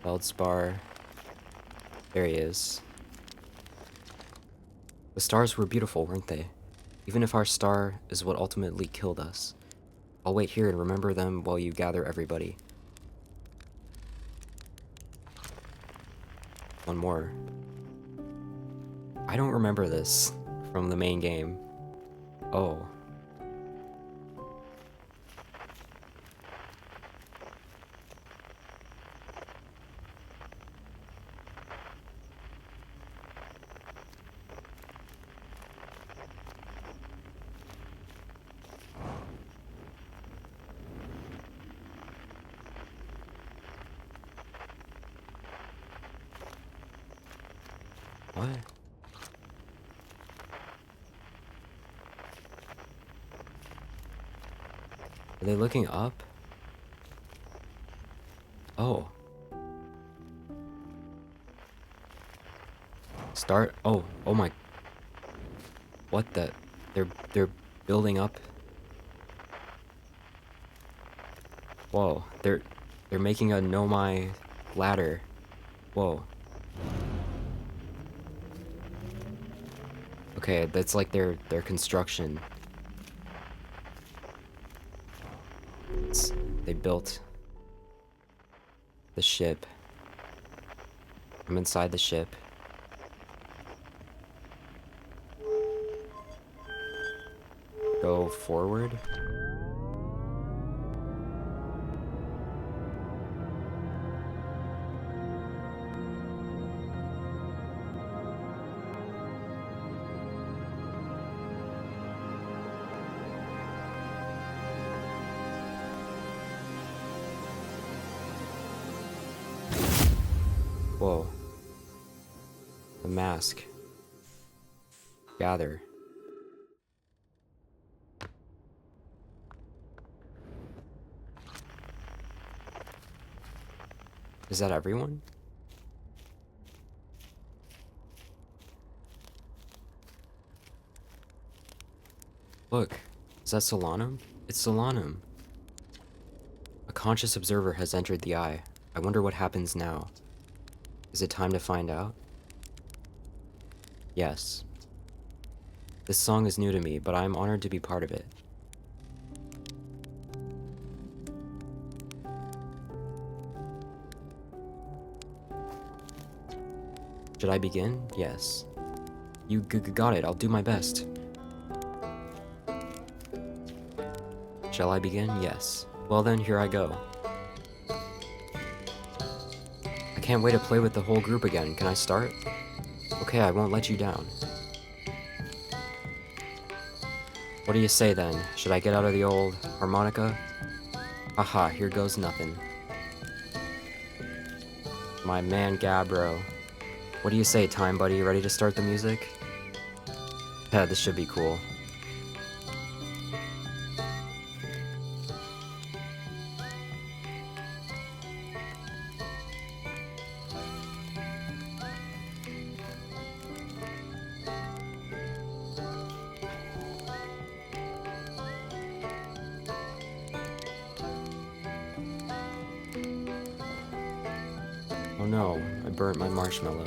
Feldspar. There he is. The stars were beautiful, weren't they? Even if our star is what ultimately killed us. I'll wait here and remember them while you gather everybody. One more. I don't remember this from the main game. Oh. What? Are they looking up? Oh. Start. Oh my. What the? They're building up. Whoa, they're making a Nomai ladder. Whoa. Okay, that's like their construction. They built the ship. I'm inside the ship. Go forward. Whoa. The mask. Gather. Is that everyone? Look, is that Solanum? It's Solanum. A conscious observer has entered the eye. I wonder what happens now. Is it time to find out? Yes. This song is new to me, but I am honored to be part of it. Should I begin? Yes. You got it. I'll do my best. Shall I begin? Yes. Well then, here I go. I can't wait to play with the whole group again. Can I start? Okay, I won't let you down. What do you say then? Should I get out of the old harmonica? Haha, here goes nothing. My man Gabbro. What do you say, Time Buddy? Ready to start the music? Yeah, this should be cool. Oh no, I burnt my marshmallow.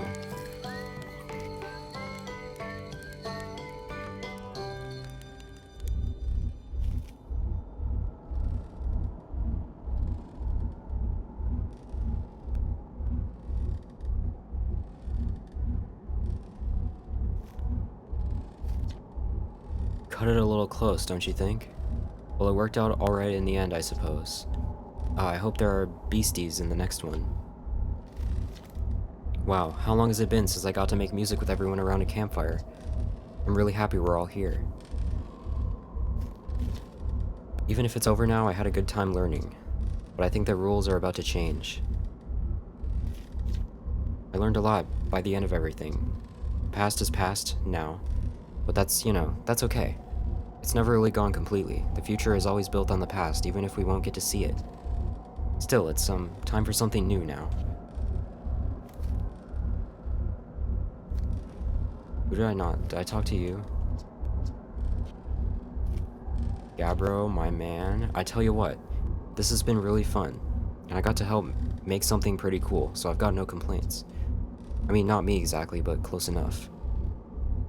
Cut it a little close, don't you think? Well, it worked out alright in the end, I suppose. I hope there are beasties in the next one. Wow, how long has it been since I got to make music with everyone around a campfire? I'm really happy we're all here. Even if it's over now, I had a good time learning. But I think the rules are about to change. I learned a lot by the end of everything. Past is past, now. But that's, that's okay. It's never really gone completely. The future is always built on the past, even if we won't get to see it. Still, it's time for something new now. Who did I not? Did I talk to you? Gabbro, my man. I tell you what, this has been really fun. And I got to help make something pretty cool, so I've got no complaints. I mean, not me exactly, but close enough.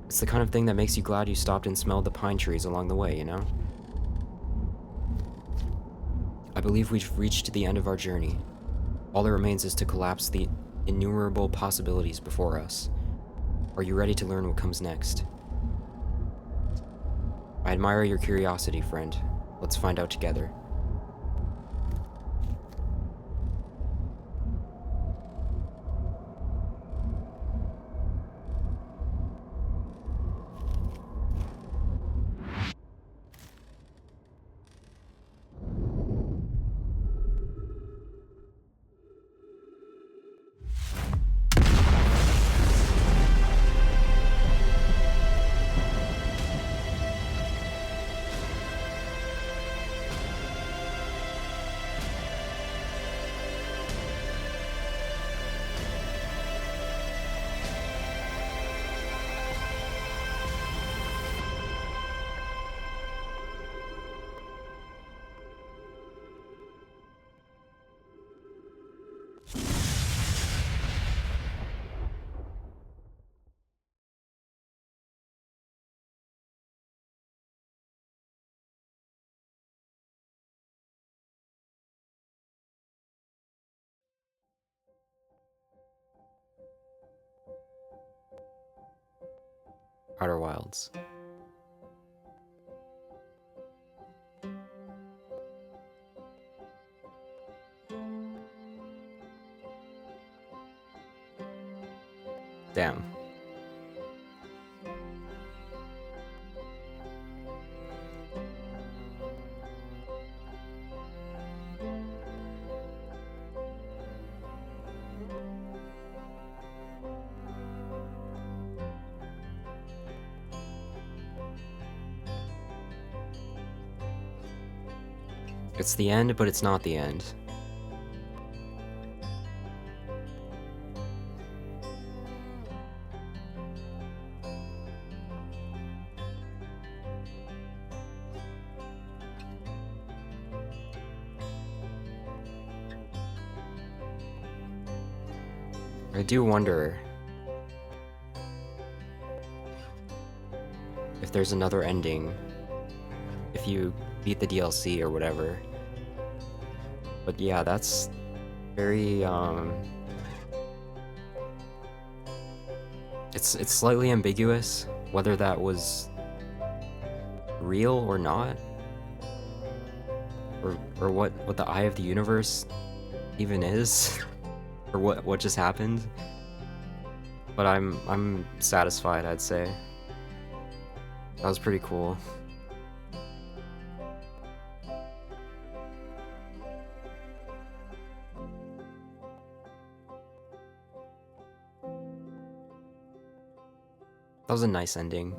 It's the kind of thing that makes you glad you stopped and smelled the pine trees along the way, you know? I believe we've reached the end of our journey. All that remains is to collapse the innumerable possibilities before us. Are you ready to learn what comes next? I admire your curiosity, friend. Let's find out together. Outer Wilds. Damn. It's the end, but it's not the end. I do wonder if there's another ending if you beat the DLC or whatever. But yeah, that's very it's slightly ambiguous whether that was real or not, or what the Eye of the Universe even is, or what just happened. But I'm satisfied, I'd say. That was pretty cool. That was a nice ending.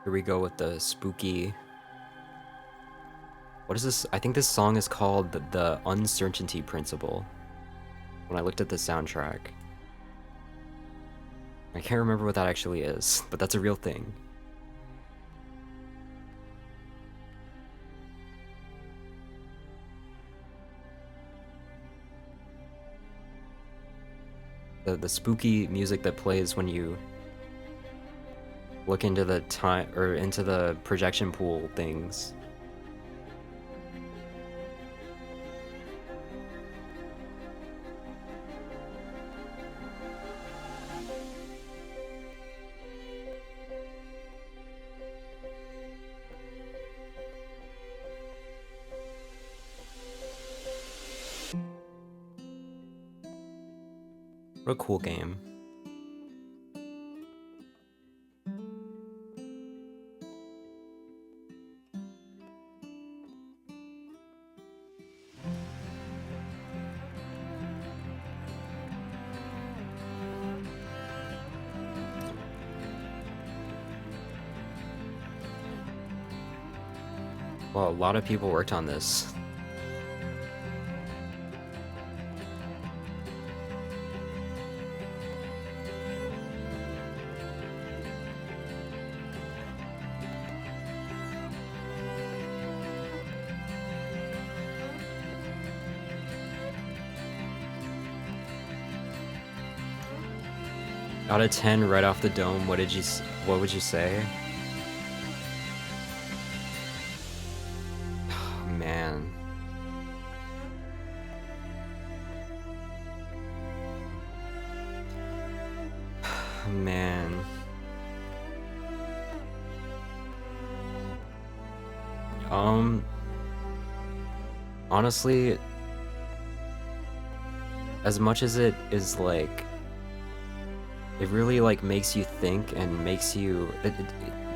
Here we go with the spooky... What is this? I think this song is called the Uncertainty Principle. When I looked at the soundtrack. I can't remember what that actually is, but that's a real thing. The spooky music that plays when you look into the time or into the projection pool things. What a cool game. Well, a lot of people worked on this. Out of 10 right off the dome, what would you say? Oh, man. Man. Honestly, as much as it is like, it really like makes you think and makes you,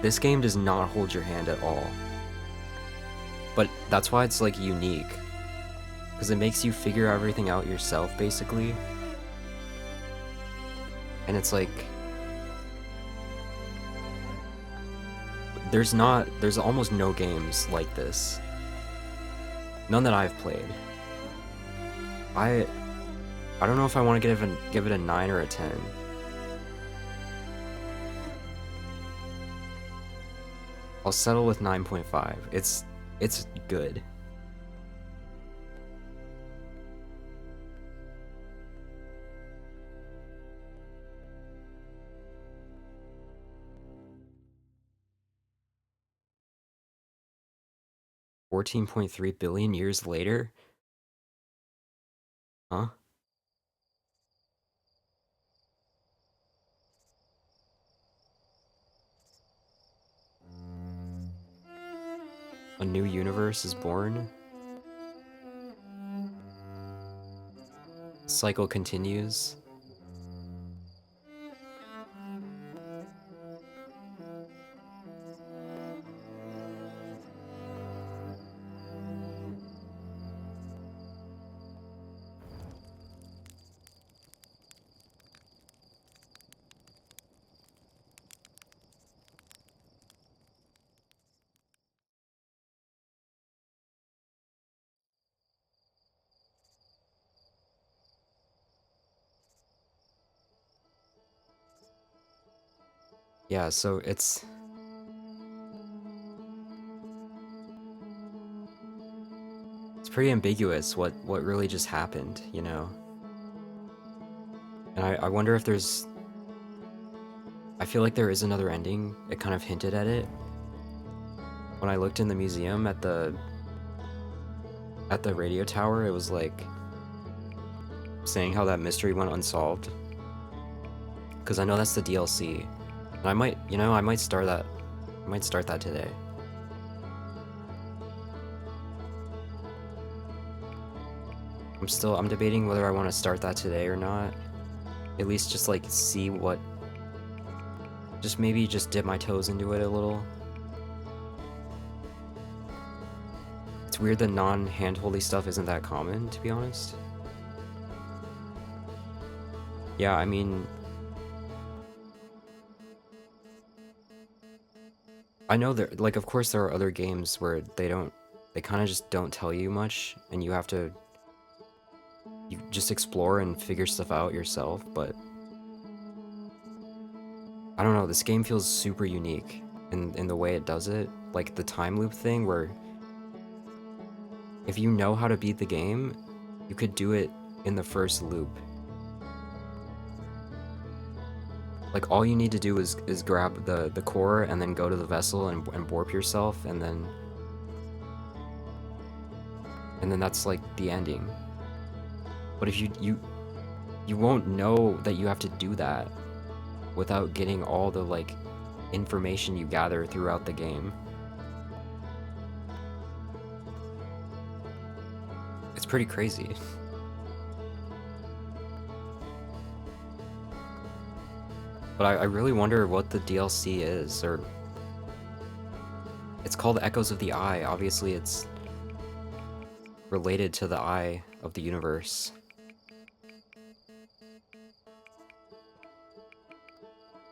this game does not hold your hand at all. But that's why it's like unique, because it makes you figure everything out yourself basically. And it's like, there's almost no games like this. None that I've played. I don't know if I want to give it a 9 or a 10. I'll settle with 9.5. It's good. $14.3 billion years later? Huh? A new universe is born? Cycle continues. Yeah, so it's pretty ambiguous what really just happened, you know? And I wonder if there's... I feel like there is another ending. It kind of hinted at it. When I looked in the museum at the radio tower, it was like saying how that mystery went unsolved. Because I know that's the DLC. And I might, you know, I might start that. I might start that today. I'm debating whether I want to start that today or not. At least just like see what... Just maybe just dip my toes into it a little. It's weird that non-handholdy stuff isn't that common, to be honest. Yeah, I mean... I know that, like, of course there are other games where they kind of just don't tell you much, and you have to... You just explore and figure stuff out yourself, but... I don't know, this game feels super unique in the way it does it. Like, the time loop thing where... If you know how to beat the game, you could do it in the first loop. Like, all you need to do is grab the core and then go to the vessel and warp yourself, and then that's like the ending. But if you won't know that you have to do that without getting all the like information you gather throughout the game. It's pretty crazy. But I really wonder what the DLC is, or... It's called Echoes of the Eye. Obviously it's related to the Eye of the universe.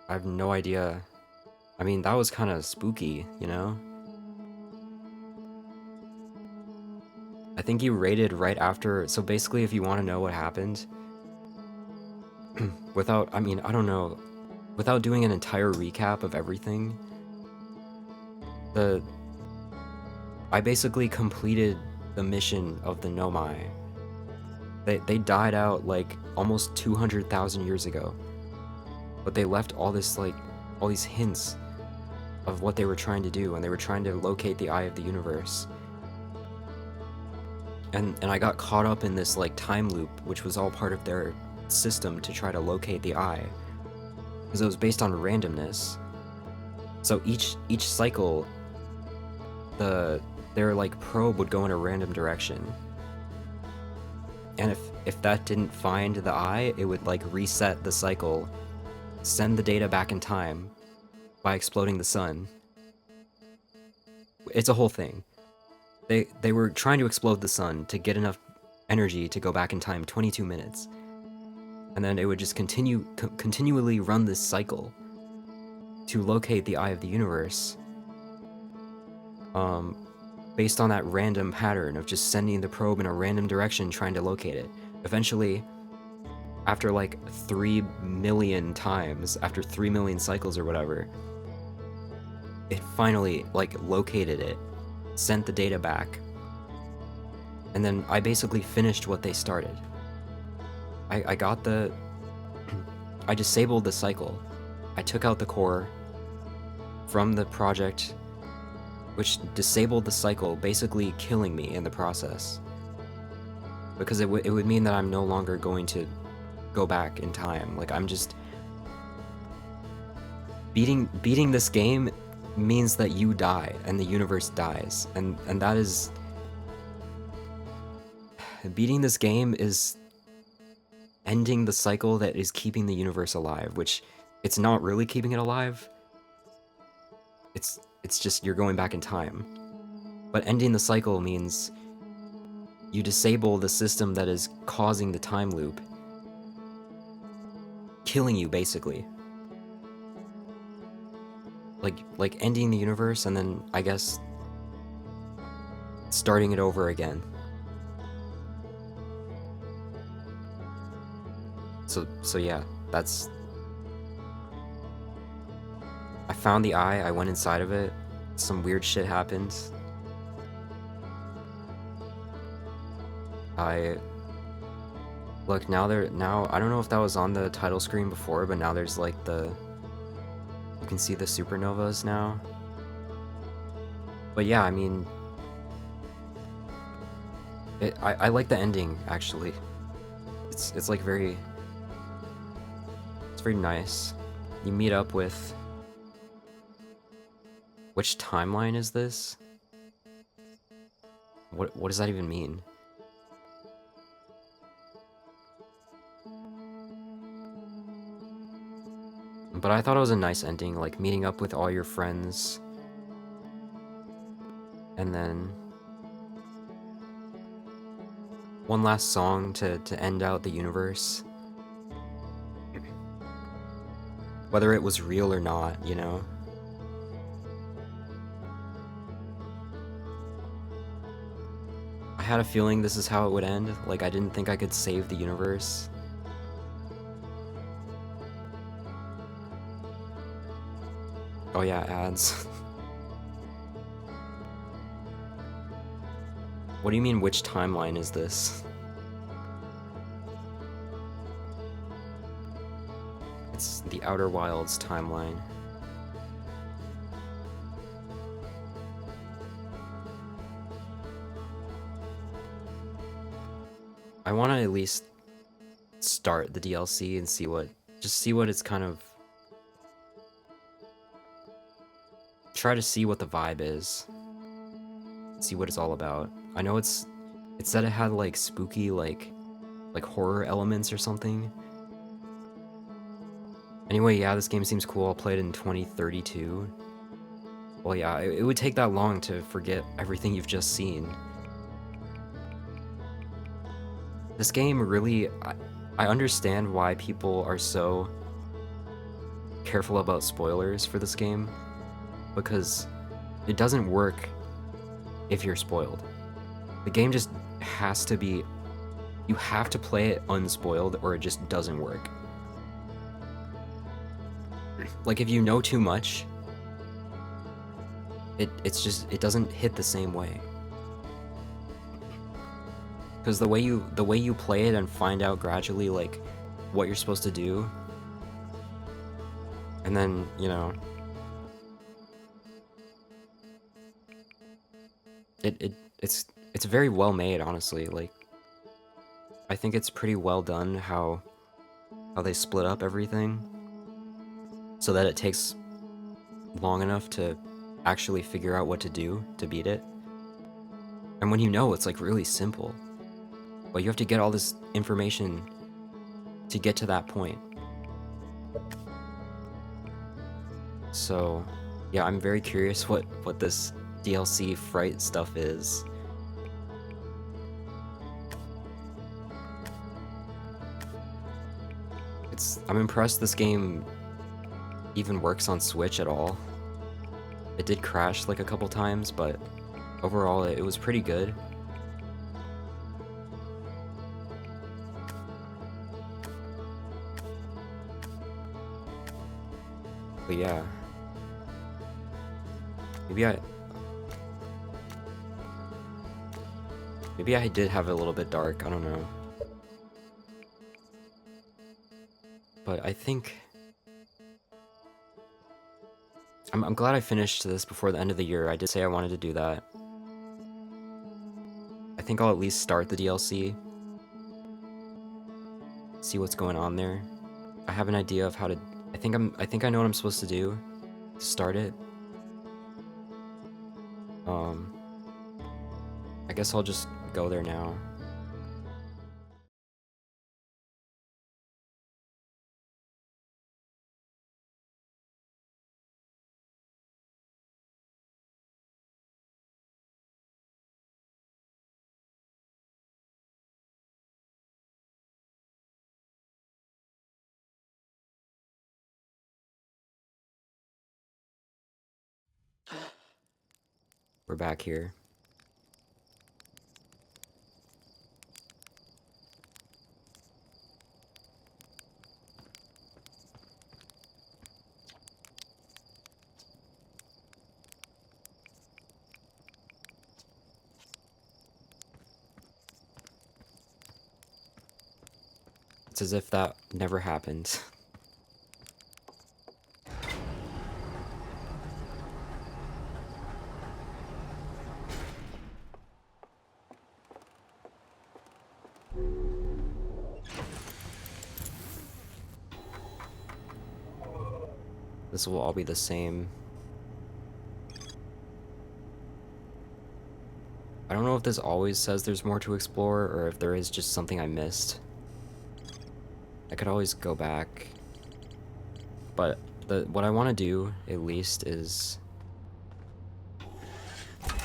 I have no idea. I mean, that was kind of spooky, you know? I think you raided right after... So basically, if you want to know what happened... without... I mean, I don't know... Without doing an entire recap of everything... I basically completed the mission of the Nomai. They died out, like, almost 200,000 years ago. But they left all this, like... all these hints of what they were trying to do, and they were trying to locate the Eye of the Universe. And I got caught up in this, like, time loop, which was all part of their system to try to locate the Eye. Because it was based on randomness. So each cycle, their, like, probe would go in a random direction. And if that didn't find the Eye, it would, like, reset the cycle, send the data back in time by exploding the sun. It's a whole thing. They were trying to explode the sun to get enough energy to go back in time 22 minutes. And then it would just continually run this cycle to locate the Eye of the Universe. Based on that random pattern of just sending the probe in a random direction trying to locate it. Eventually, after like 3 million times, after 3 million cycles or whatever, it finally, like, located it. sent the data back, and then I basically finished what they started. I got the... I disabled the cycle. I took out the core from the project, which disabled the cycle, basically killing me in the process. Because it would mean that I'm no longer going to go back in time. Like, I'm just... Beating this game means that you die, and the universe dies. And that is... Beating this game is ending the cycle that is keeping the universe alive, which it's not really keeping it alive. It's just you're going back in time. But ending the cycle means you disable the system that is causing the time loop, killing you basically. Like ending the universe and then, I guess, starting it over again. So yeah, that's... I found the eye, I went inside of it, some weird shit happened. Look, now I don't know if that was on the title screen before, but now there's like you can see the supernovas now. But yeah, I mean, I like the ending, actually. It's like very... It's very nice. You meet up with... Which timeline is this? What does that even mean? But I thought it was a nice ending, like meeting up with all your friends. And then... one last song to end out the universe. Whether it was real or not, you know? I had a feeling this is how it would end. Like, I didn't think I could save the universe. Oh yeah, ads. What do you mean, which timeline is this? It's the Outer Wilds timeline. I want to at least start the DLC and see what it's kind of... Try to see what the vibe is. See what it's all about. I know it said it had like spooky, like horror elements or something. Anyway, yeah, this game seems cool. I'll play it in 2032. Well, yeah, it would take that long to forget everything you've just seen. This game really... I understand why people are so careful about spoilers for this game, because it doesn't work if you're spoiled. The game just has to be... You have to play it unspoiled or it just doesn't work. Like, if you know too much, it doesn't hit the same way. Because the way you play it and find out gradually, like, what you're supposed to do, and then, you know, it's very well made, honestly. Like, I think it's pretty well done how they split up everything so that it takes long enough to actually figure out what to do to beat it. And when you know, it's like really simple. But you have to get all this information to get to that point. So, yeah, I'm very curious what this DLC Fright stuff is. I'm impressed this game even works on Switch at all. It did crash like a couple times, but overall it was pretty good. But yeah. Maybe I did have it a little bit dark, I don't know. But I think... I'm glad I finished this before the end of the year. I did say I wanted to do that. I think I'll at least start the DLC. See what's going on there. I have an idea of how to... I think I know what I'm supposed to do to start it. I guess I'll just go there now. We're back here. It's as if that never happened. This will all be the same. I don't know if this always says there's more to explore, or if there is just something I missed. I could always go back. But what I want to do, at least, is...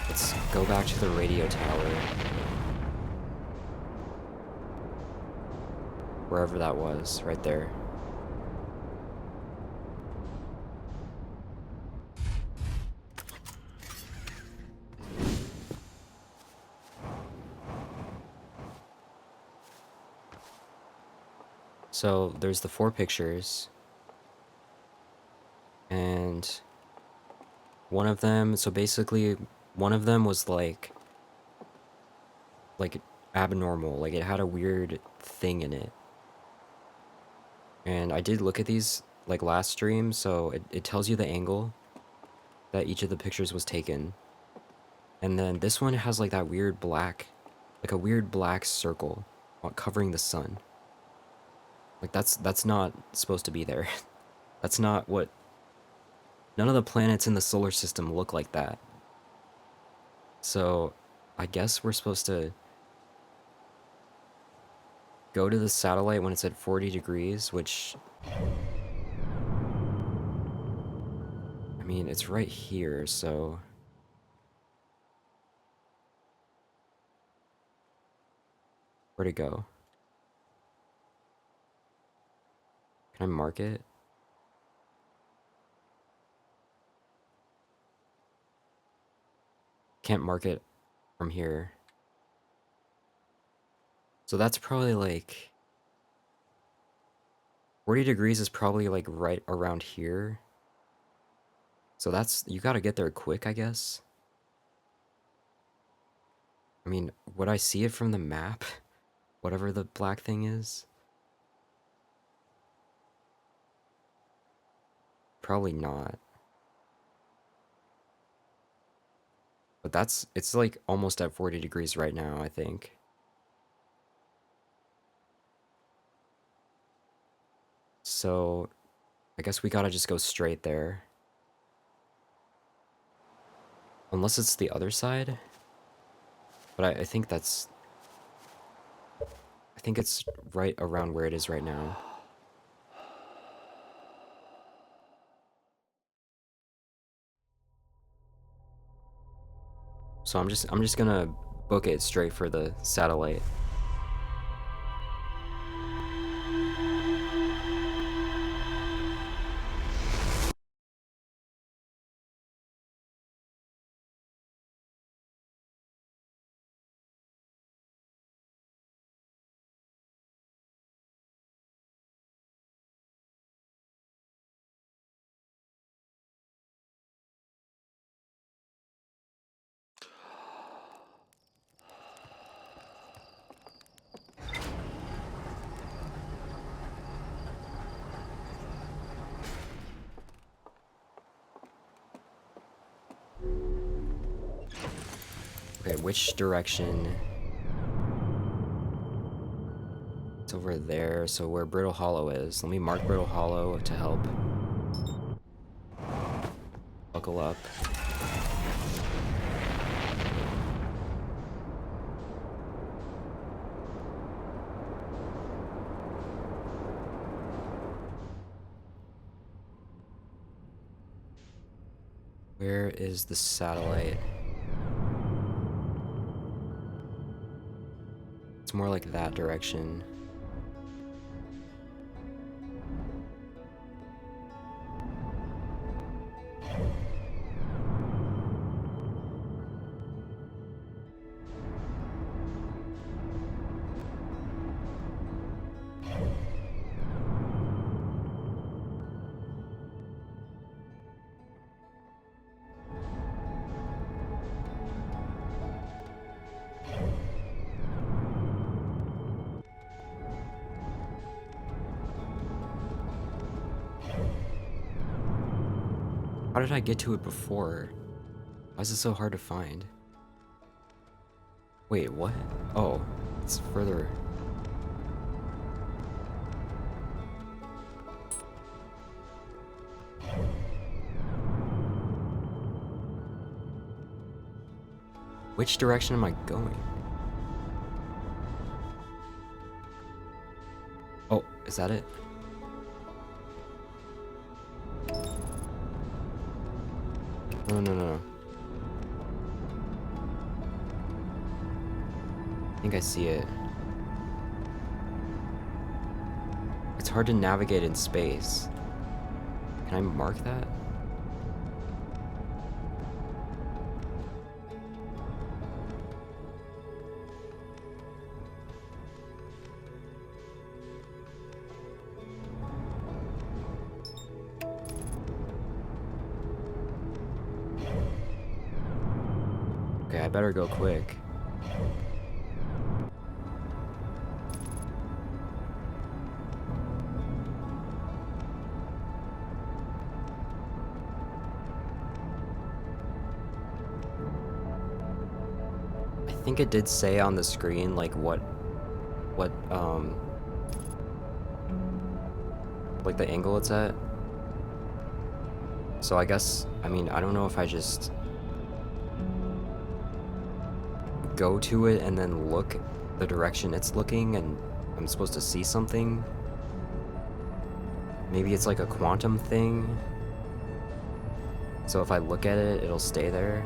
Let's go back to the radio tower. Wherever that was, right there. So, there's the 4 pictures. And... one of them, so basically, one of them was like abnormal, like it had a weird thing in it. And I did look at these like last stream, so it tells you the angle that each of the pictures was taken. And then this one has like that weird black, like a weird black circle covering the sun. Like that's not supposed to be there. That's not what... None of the planets in the solar system look like that. So I guess we're supposed to go to the satellite when it's at 40 degrees, which... I mean, it's right here, so... Where'd it go? Can I mark it? Can't mark it from here. So that's probably like... 40 degrees is probably like right around here. So that's... You gotta get there quick, I guess. I mean, would I see it from the map? Whatever the black thing is? Probably not. But that's... It's like almost at 40 degrees right now, I think. So... I guess we gotta just go straight there. Unless it's the other side? But I think that's... I think it's right around where it is right now. So I'm just gonna book it straight for the satellite. Okay, which direction? It's over there, so where Brittle Hollow is. Let me mark Brittle Hollow to help. Buckle up. Where is the satellite? It's more like that direction. How did I get to it before? Why is it so hard to find? Wait, what? Oh, it's further. Which direction am I going? Oh, is that it? No, no, no, no. I think I see it. It's hard to navigate in space. Can I mark that? Okay, I better go quick. I think it did say on the screen, like, what, like the angle it's at. So I guess, I mean, I don't know if I just go to it and then look the direction it's looking and I'm supposed to see something. Maybe it's like a quantum thing. So if I look at it, it'll stay there.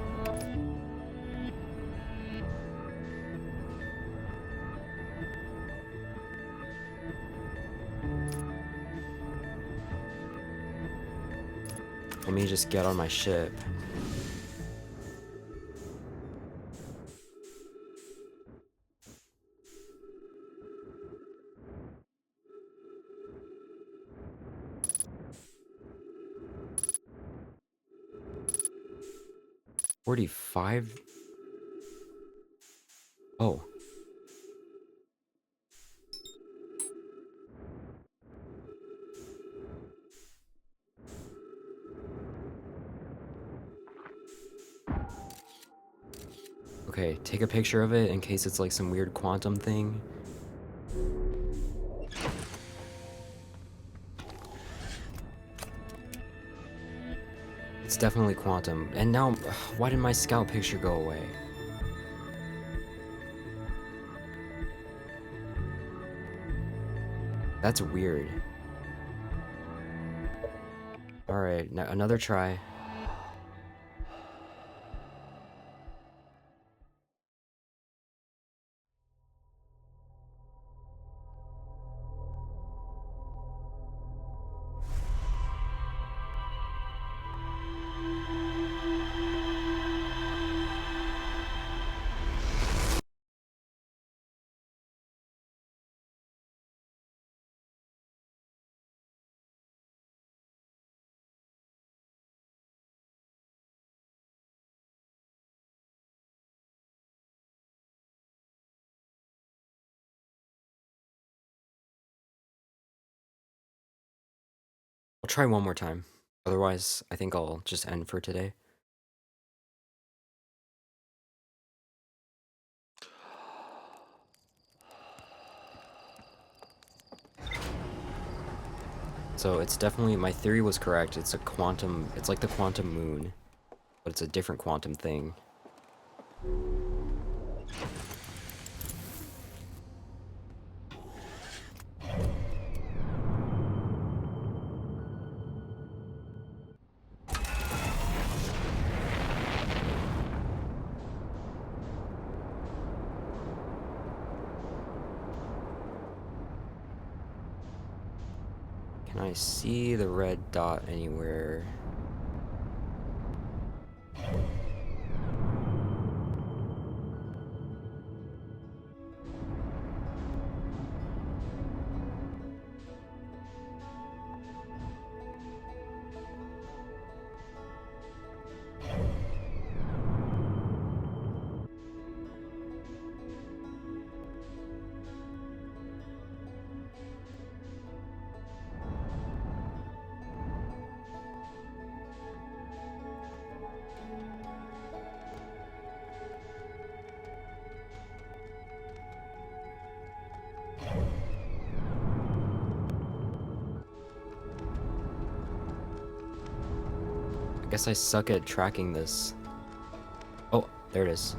Let me just get on my ship. $45? Oh. Okay, take a picture of it in case it's like some weird quantum thing. It's definitely quantum. And now, why did my scout picture go away? That's weird. Alright, another try. I'll try one more time. Otherwise, I think I'll just end for today. So it's definitely, my theory was correct. It's a quantum, it's like the quantum moon, but it's a different quantum thing. Can I see the red dot anywhere? I guess I suck at tracking this. Oh, there it is.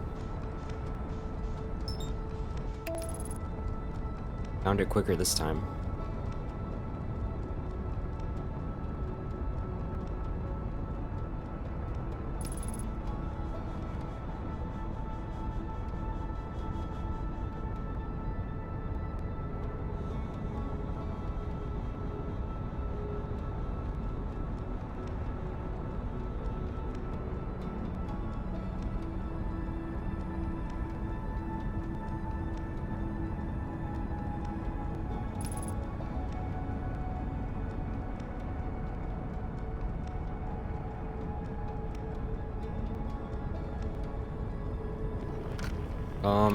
Found it quicker this time.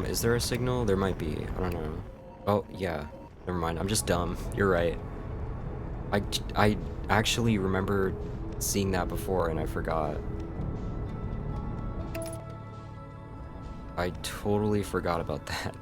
Is there a signal? There might be. I don't know. Oh, yeah. Never mind. I'm just dumb. You're right. I actually remember seeing that before and I forgot. I totally forgot about that.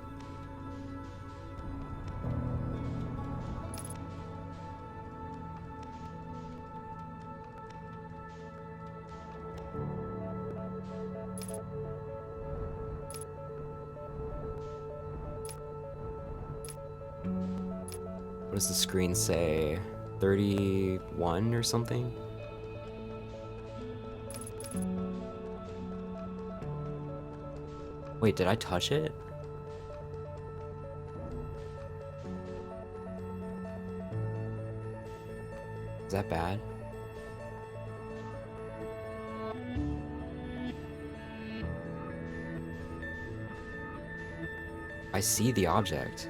What does the screen say? 31 or something? Wait, did I touch it? Is that bad? I see the object.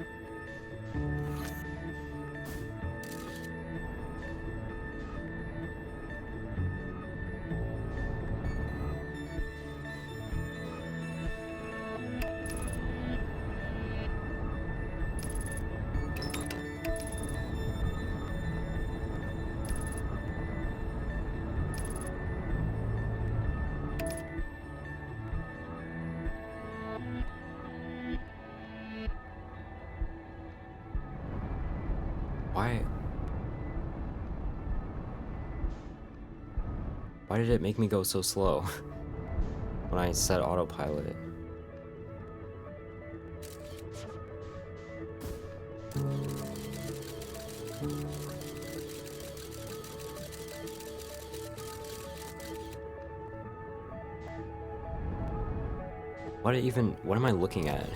Why? Why did it make me go so slow when I set autopilot? What am I looking at?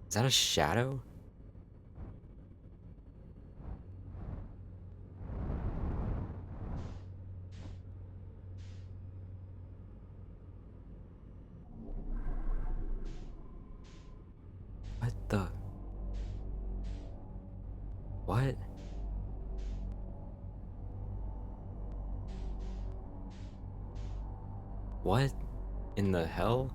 Is that a shadow? What the? What? What in the hell?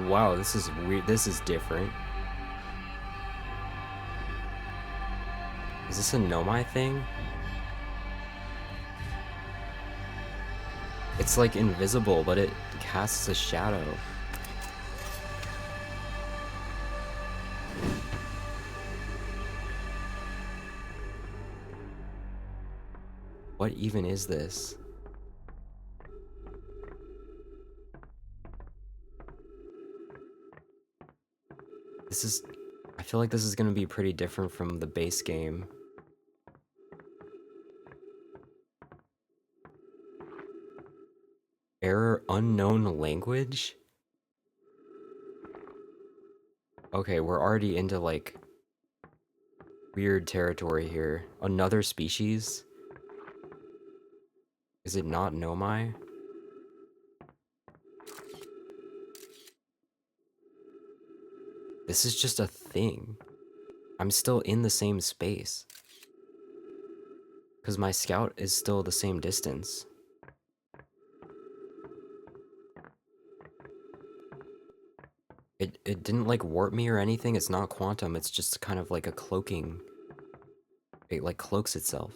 Wow, this is weird. This is different. Is this a Nomai thing? It's like invisible, but it casts a shadow. What even is this? I feel like this is gonna be pretty different from the base game. Error unknown language? Okay, we're already into like weird territory here. Another species? Is it not Nomai? This is just a thing. I'm still in the same space. Because my scout is still the same distance. It didn't like warp me or anything. It's not quantum. It's just kind of like a cloaking. It like cloaks itself.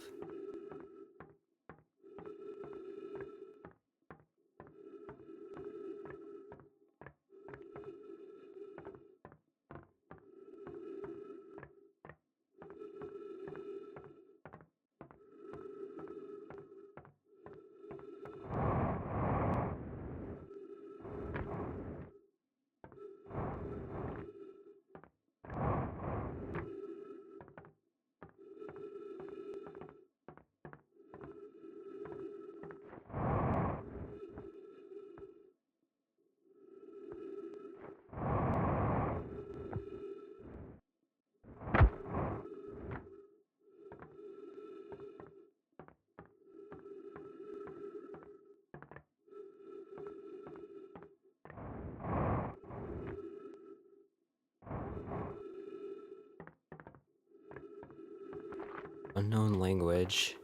Unknown language.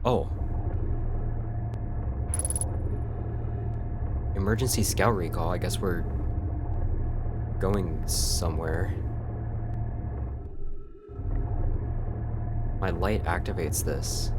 Oh. Emergency scout recall. I guess we're going somewhere. My light activates this.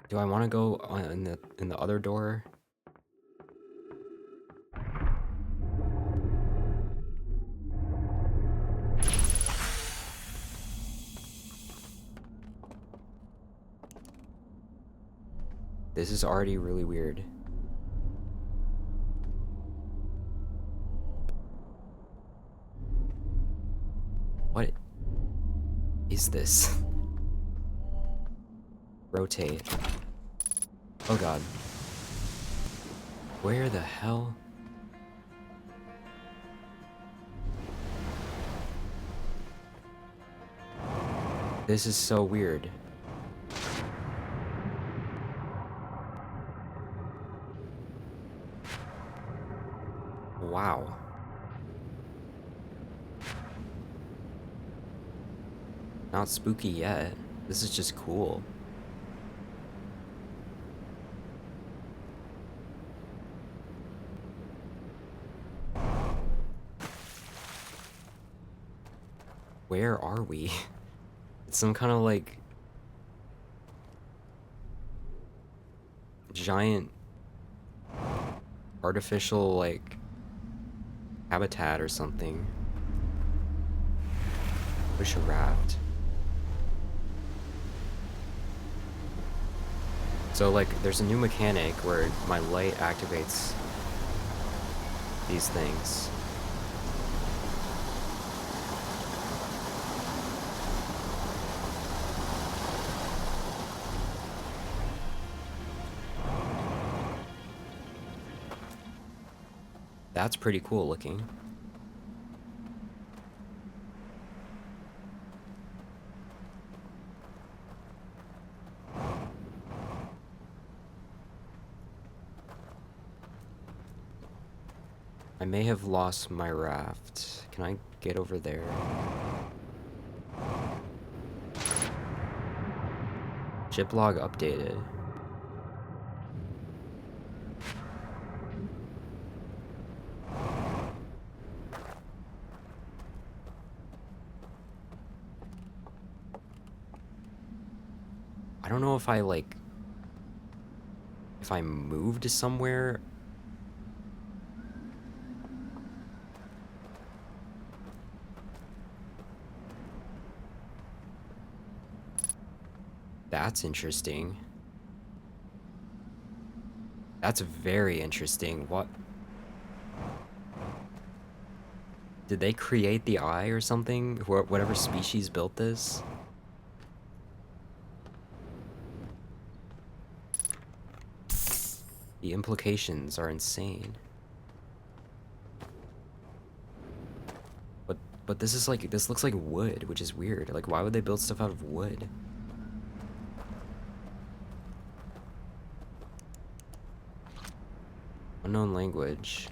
Do I want to go in the other door? This is already really weird. What is this? Rotate. Oh god. Where the hell? This is so weird. Wow. Not spooky yet. This is just cool. Where are we? It's some kind of like giant artificial like habitat or something. Wish a raft. So like there's a new mechanic where my light activates these things. That's pretty cool looking. I may have lost my raft. Can I get over there? Ship log updated. I don't know if I moved somewhere. That's interesting. That's very interesting. What? Did they create the eye or something? Whatever species built this? The implications are insane. But this is like, this looks like wood, which is weird. Like, why would they build stuff out of wood? Unknown language.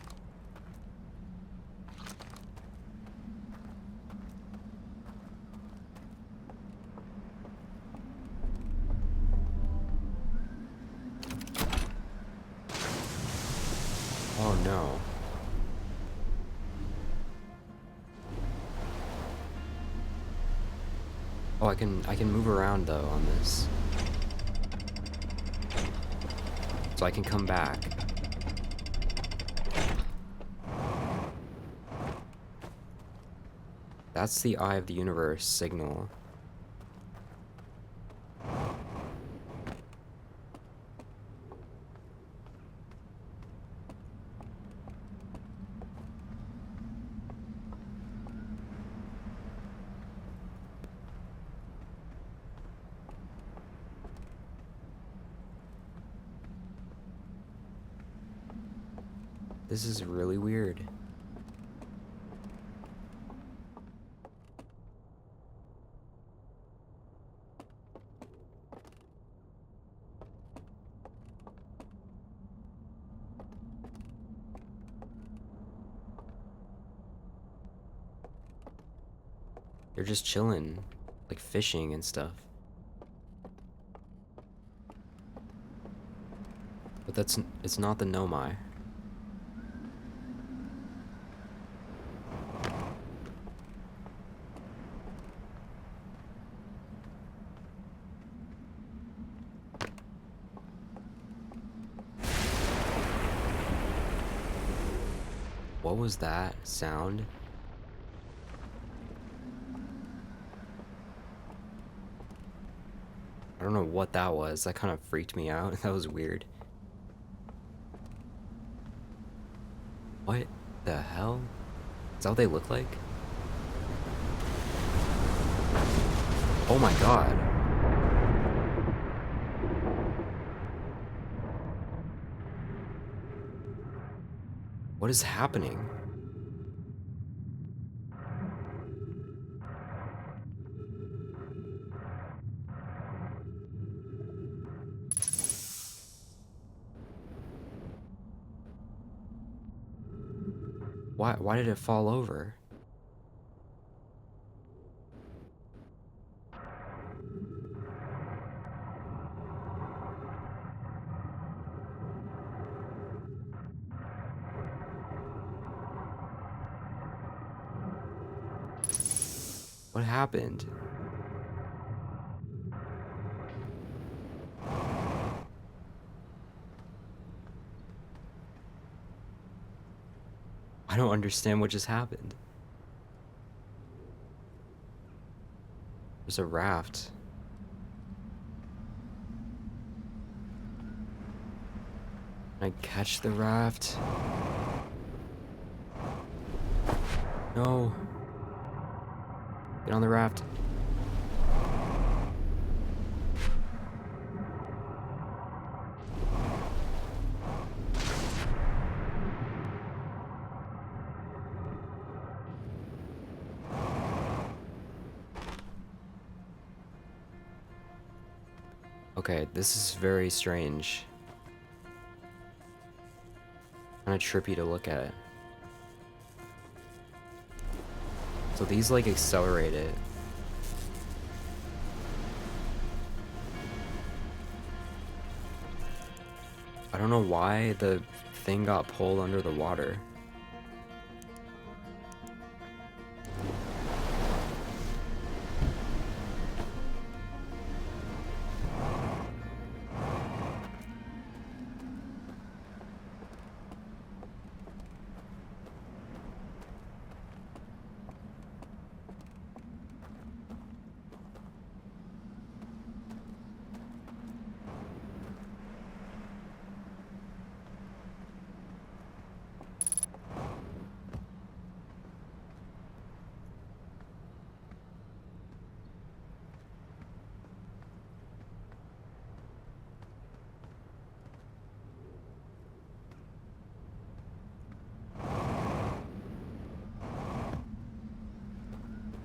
Oh no. Oh, I can move around though on this. So I can come back. That's the Eye of the Universe signal. This is really weird. They're just chilling, like fishing and stuff. But it's not the Nomai. What was that sound? I don't know what that was. That kind of freaked me out. That was weird. What the hell? Is that what they look like? Oh my god. What is happening? Why did it fall over? What happened? I don't understand what just happened. There's a raft. Can I catch the raft? No. Get on the raft. Okay, this is very strange. Kinda trippy to look at. So these like accelerate it. I don't know why the thing got pulled under the water.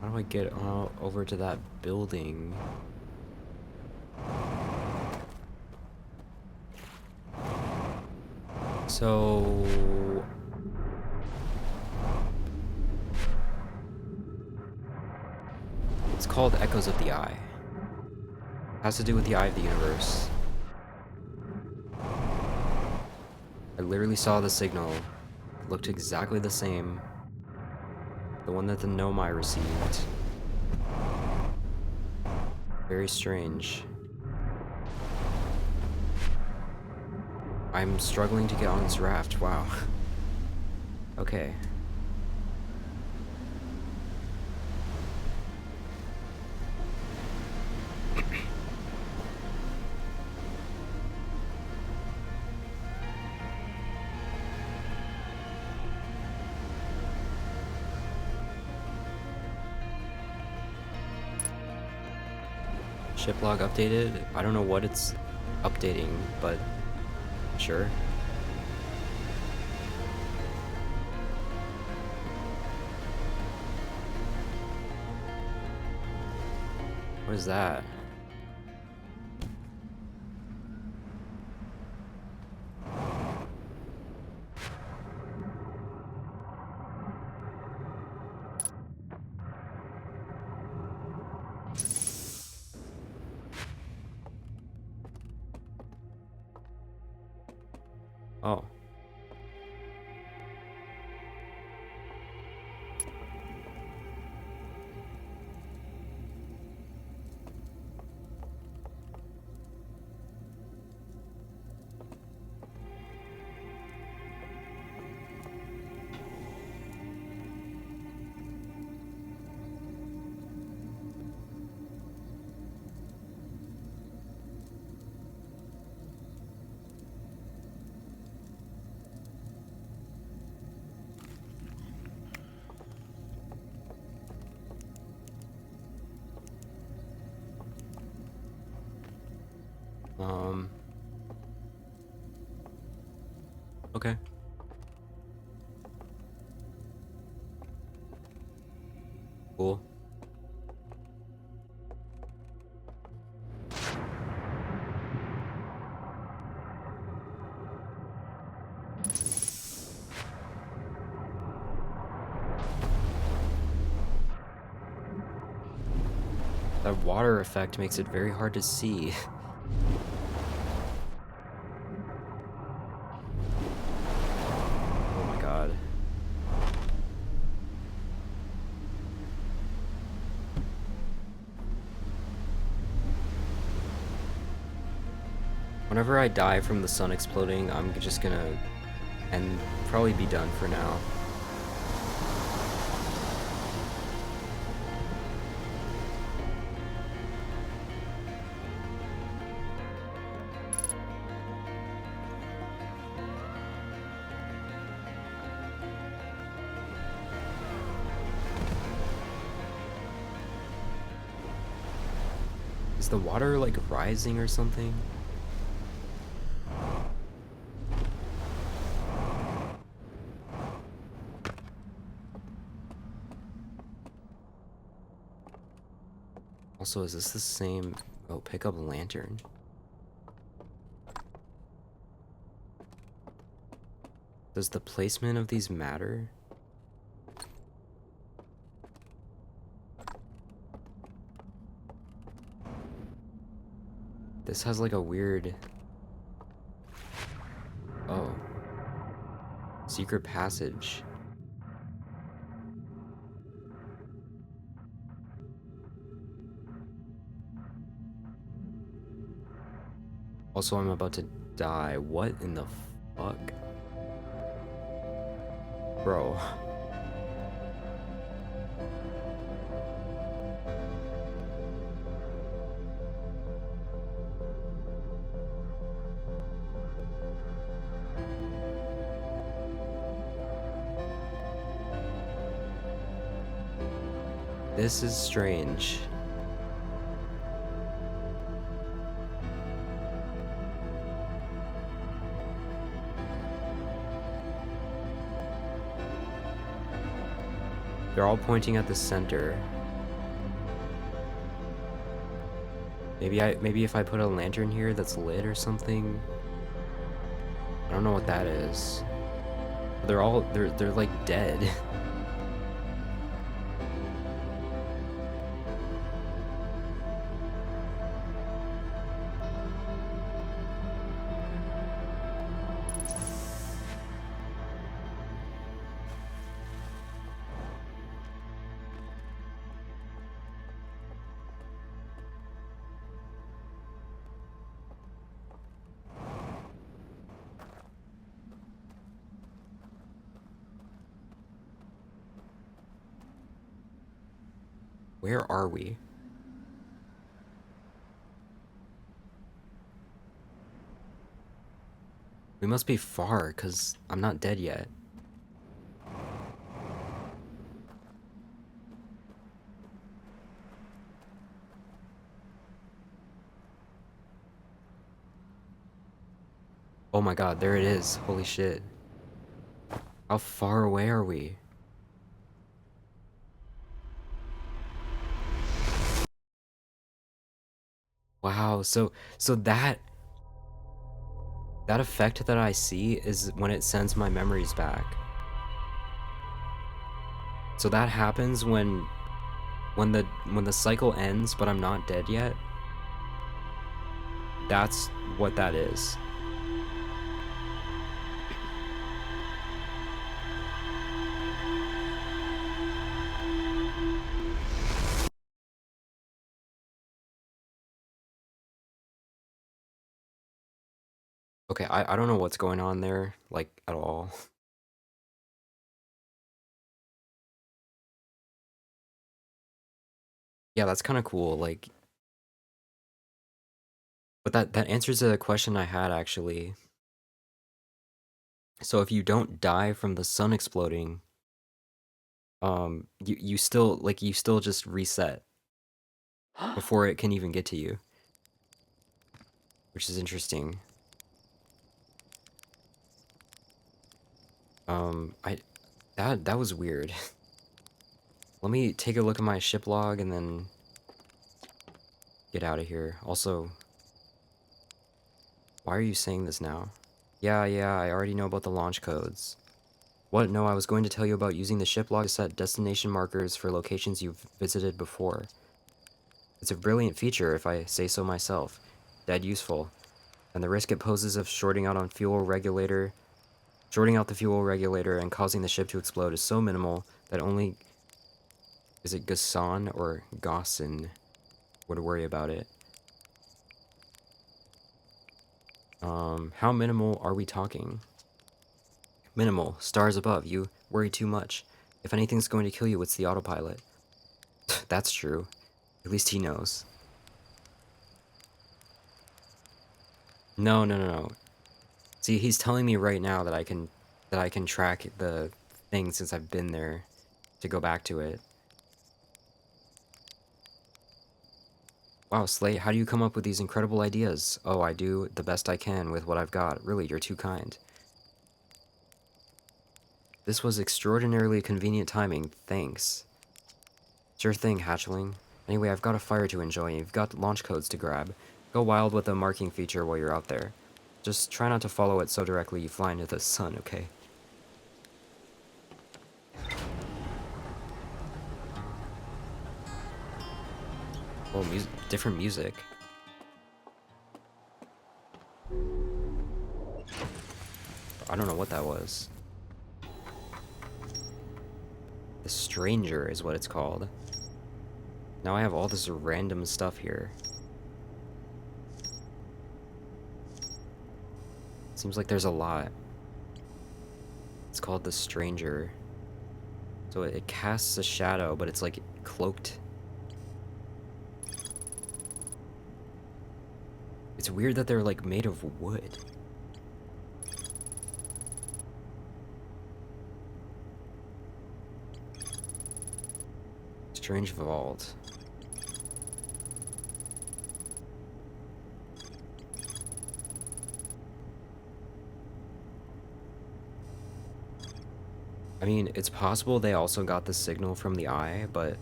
How do I get over to that building? So it's called Echoes of the Eye. Has to do with the Eye of the Universe. I literally saw the signal. It looked exactly the same. The one that the Nomai received. Very strange. I'm struggling to get on this raft. Wow. Okay. Ship log updated? I don't know what it's updating, but sure. What is that? Oh. Okay. Cool. That water effect makes it very hard to see. Oh my god. Whenever I die from the sun exploding, I'm just gonna and probably be done for now. Is the water like rising or something? Also, is this the same? Oh, pick up lantern. Does the placement of these matter? This has like a weird... Oh. Secret passage. Also, I'm about to die. What in the fuck? Bro. This is strange. They're all pointing at the center. Maybe if I put a lantern here that's lit or something. I don't know what that is. They're like dead. Where are we? We must be far, 'cause I'm not dead yet. Oh my god, there it is. Holy shit. How far away are we? Wow, so that effect that I see is when it sends my memories back. So that happens when the cycle ends, but I'm not dead yet. That's what that is. Okay, I don't know what's going on there, like, at all. Yeah, that's kind of cool, like, but that answers a question I had, actually. So if you don't die from the sun exploding, you still, like, you still just reset before it can even get to you, which is interesting. I that was weird. Let me take a look at my ship log and then get out of here. Also, why are you saying this now? Yeah, I already know about the launch codes. What? No, I was going to tell you about using the ship log to set destination markers for locations you've visited before. It's a brilliant feature, if I say so myself. Dead useful. And the risk it poses of shorting out the fuel regulator and causing the ship to explode is so minimal that only... Is it Gasson or Gosson would worry about it? How minimal are we talking? Minimal. Stars above. You worry too much. If anything's going to kill you, it's the autopilot. That's true. At least he knows. No. See, he's telling me right now that I can track the thing since I've been there to go back to it. Wow, Slate, how do you come up with these incredible ideas? Oh, I do the best I can with what I've got. Really, you're too kind. This was extraordinarily convenient timing. Thanks. Sure thing, hatchling. Anyway, I've got a fire to enjoy, and you've got launch codes to grab. Go wild with the marking feature while you're out there. Just try not to follow it so directly you fly into the sun, okay? Oh, different music. I don't know what that was. The Stranger is what it's called. Now I have all this random stuff here. Seems like there's a lot. It's called The Stranger. So it casts a shadow, but it's like cloaked. It's weird that they're like made of wood. Strange Vault. I mean, it's possible they also got the signal from the eye, but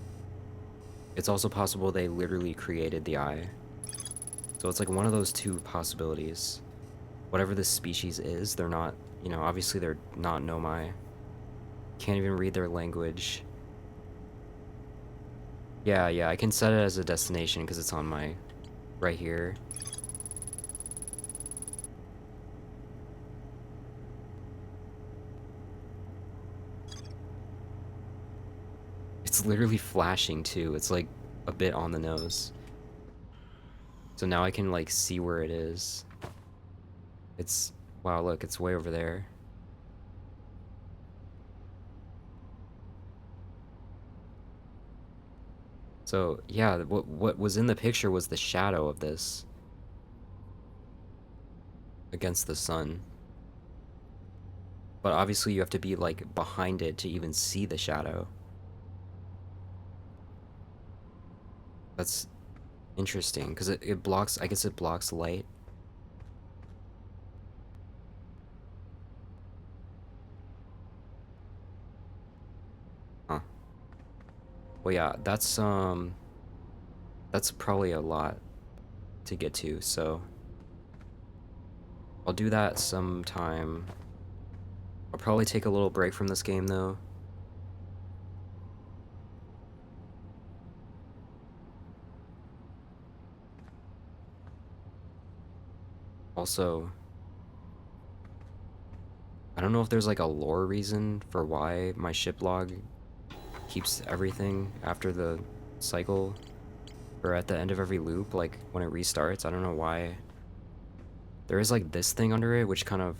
it's also possible they literally created the eye. So it's like one of those two possibilities. Whatever this species is, they're not, you know, obviously they're not Nomai. Can't even read their language. Yeah, I can set it as a destination because it's on my, right here. It's literally flashing too. It's like a bit on the nose. So now I can like see where it is. It's, wow, look, it's way over there. So yeah, what was in the picture was the shadow of this against the sun. But obviously you have to be like behind it to even see the shadow. That's interesting because it blocks, I guess it blocks light. Huh. Well, yeah, that's probably a lot to get to, so I'll do that sometime. I'll probably take a little break from this game though. Also, I don't know if there's like a lore reason for why my ship log keeps everything after the cycle or at the end of every loop, like when it restarts. I don't know why. There is like this thing under it which kind of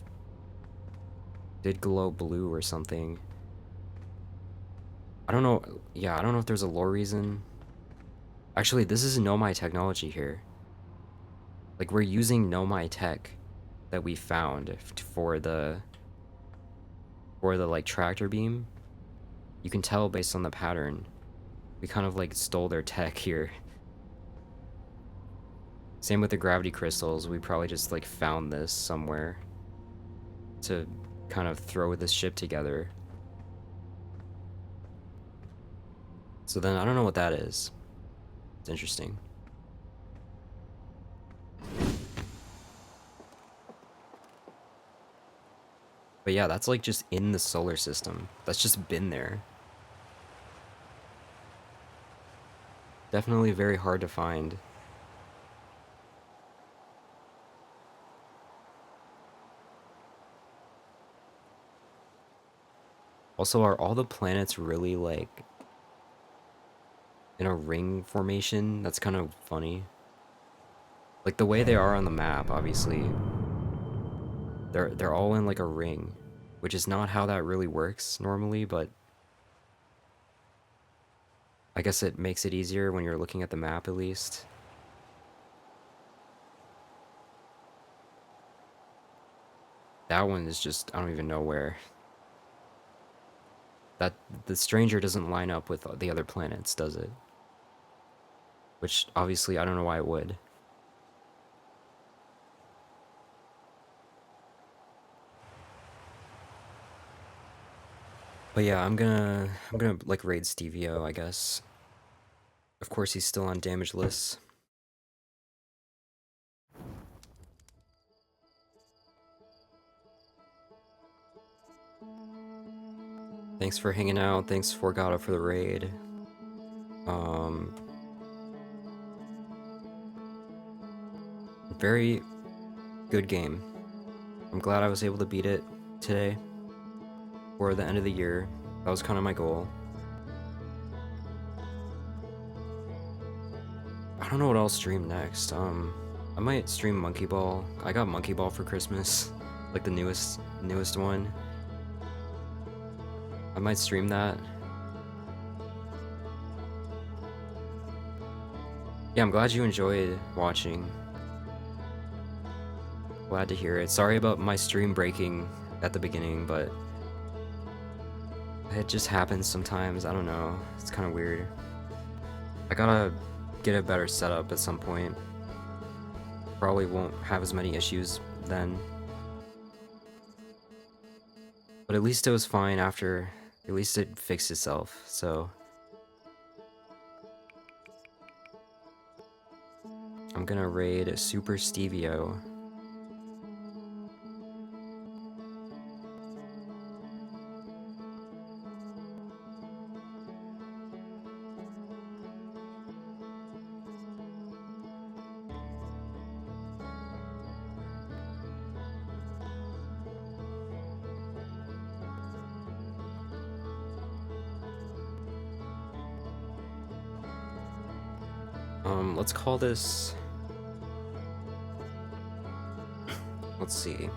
did glow blue or something. I don't know. Yeah, I don't know if there's a lore reason. Actually, this is Nomai technology here. Like we're using Nomai tech that we found for the like tractor beam. You can tell based on the pattern. We kind of like stole their tech here. Same with the gravity crystals. We probably just like found this somewhere to kind of throw this ship together. So then I don't know what that is. It's interesting. But yeah, that's like just in the solar system. That's just been there. Definitely very hard to find. Also, are all the planets really like in a ring formation? That's kind of funny. Like the way they are on the map, obviously. They're all in like a ring, which is not how that really works normally, but I guess it makes it easier when you're looking at the map at least. That one is just, I don't even know where. That, the stranger doesn't line up with the other planets, does it? Which, obviously, I don't know why it would. But yeah, I'm gonna, like, raid Stevio, I guess. Of course, he's still on damage lists. Thanks for hanging out. Thanks, Forgato, for the raid. Um, very good game. I'm glad I was able to beat it today for the end of the year. That was kind of my goal. I don't know what I'll stream next. I might stream Monkey Ball. I got Monkey Ball for Christmas, like the newest one. I might stream that. Yeah, I'm glad you enjoyed watching. Glad to hear it. Sorry about my stream breaking at the beginning, but it just happens sometimes. I don't know. It's kind of weird. I gotta get a better setup at some point. Probably won't have as many issues then. But at least it was fine after. At least it fixed itself, so. I'm gonna raid Super Stevio. Let's call this. Let's see.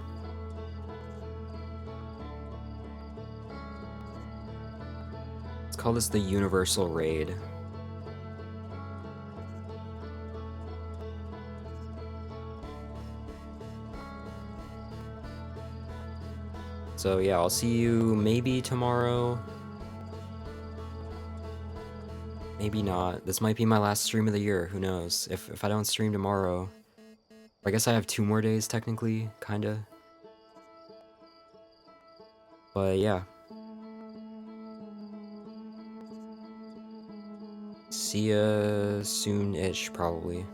Let's call this the Universal Raid. So yeah, I'll see you maybe tomorrow. Maybe not. This might be my last stream of the year. Who knows? If I don't stream tomorrow, I guess I have 2 more days technically, kinda. But yeah. See ya soon-ish, probably.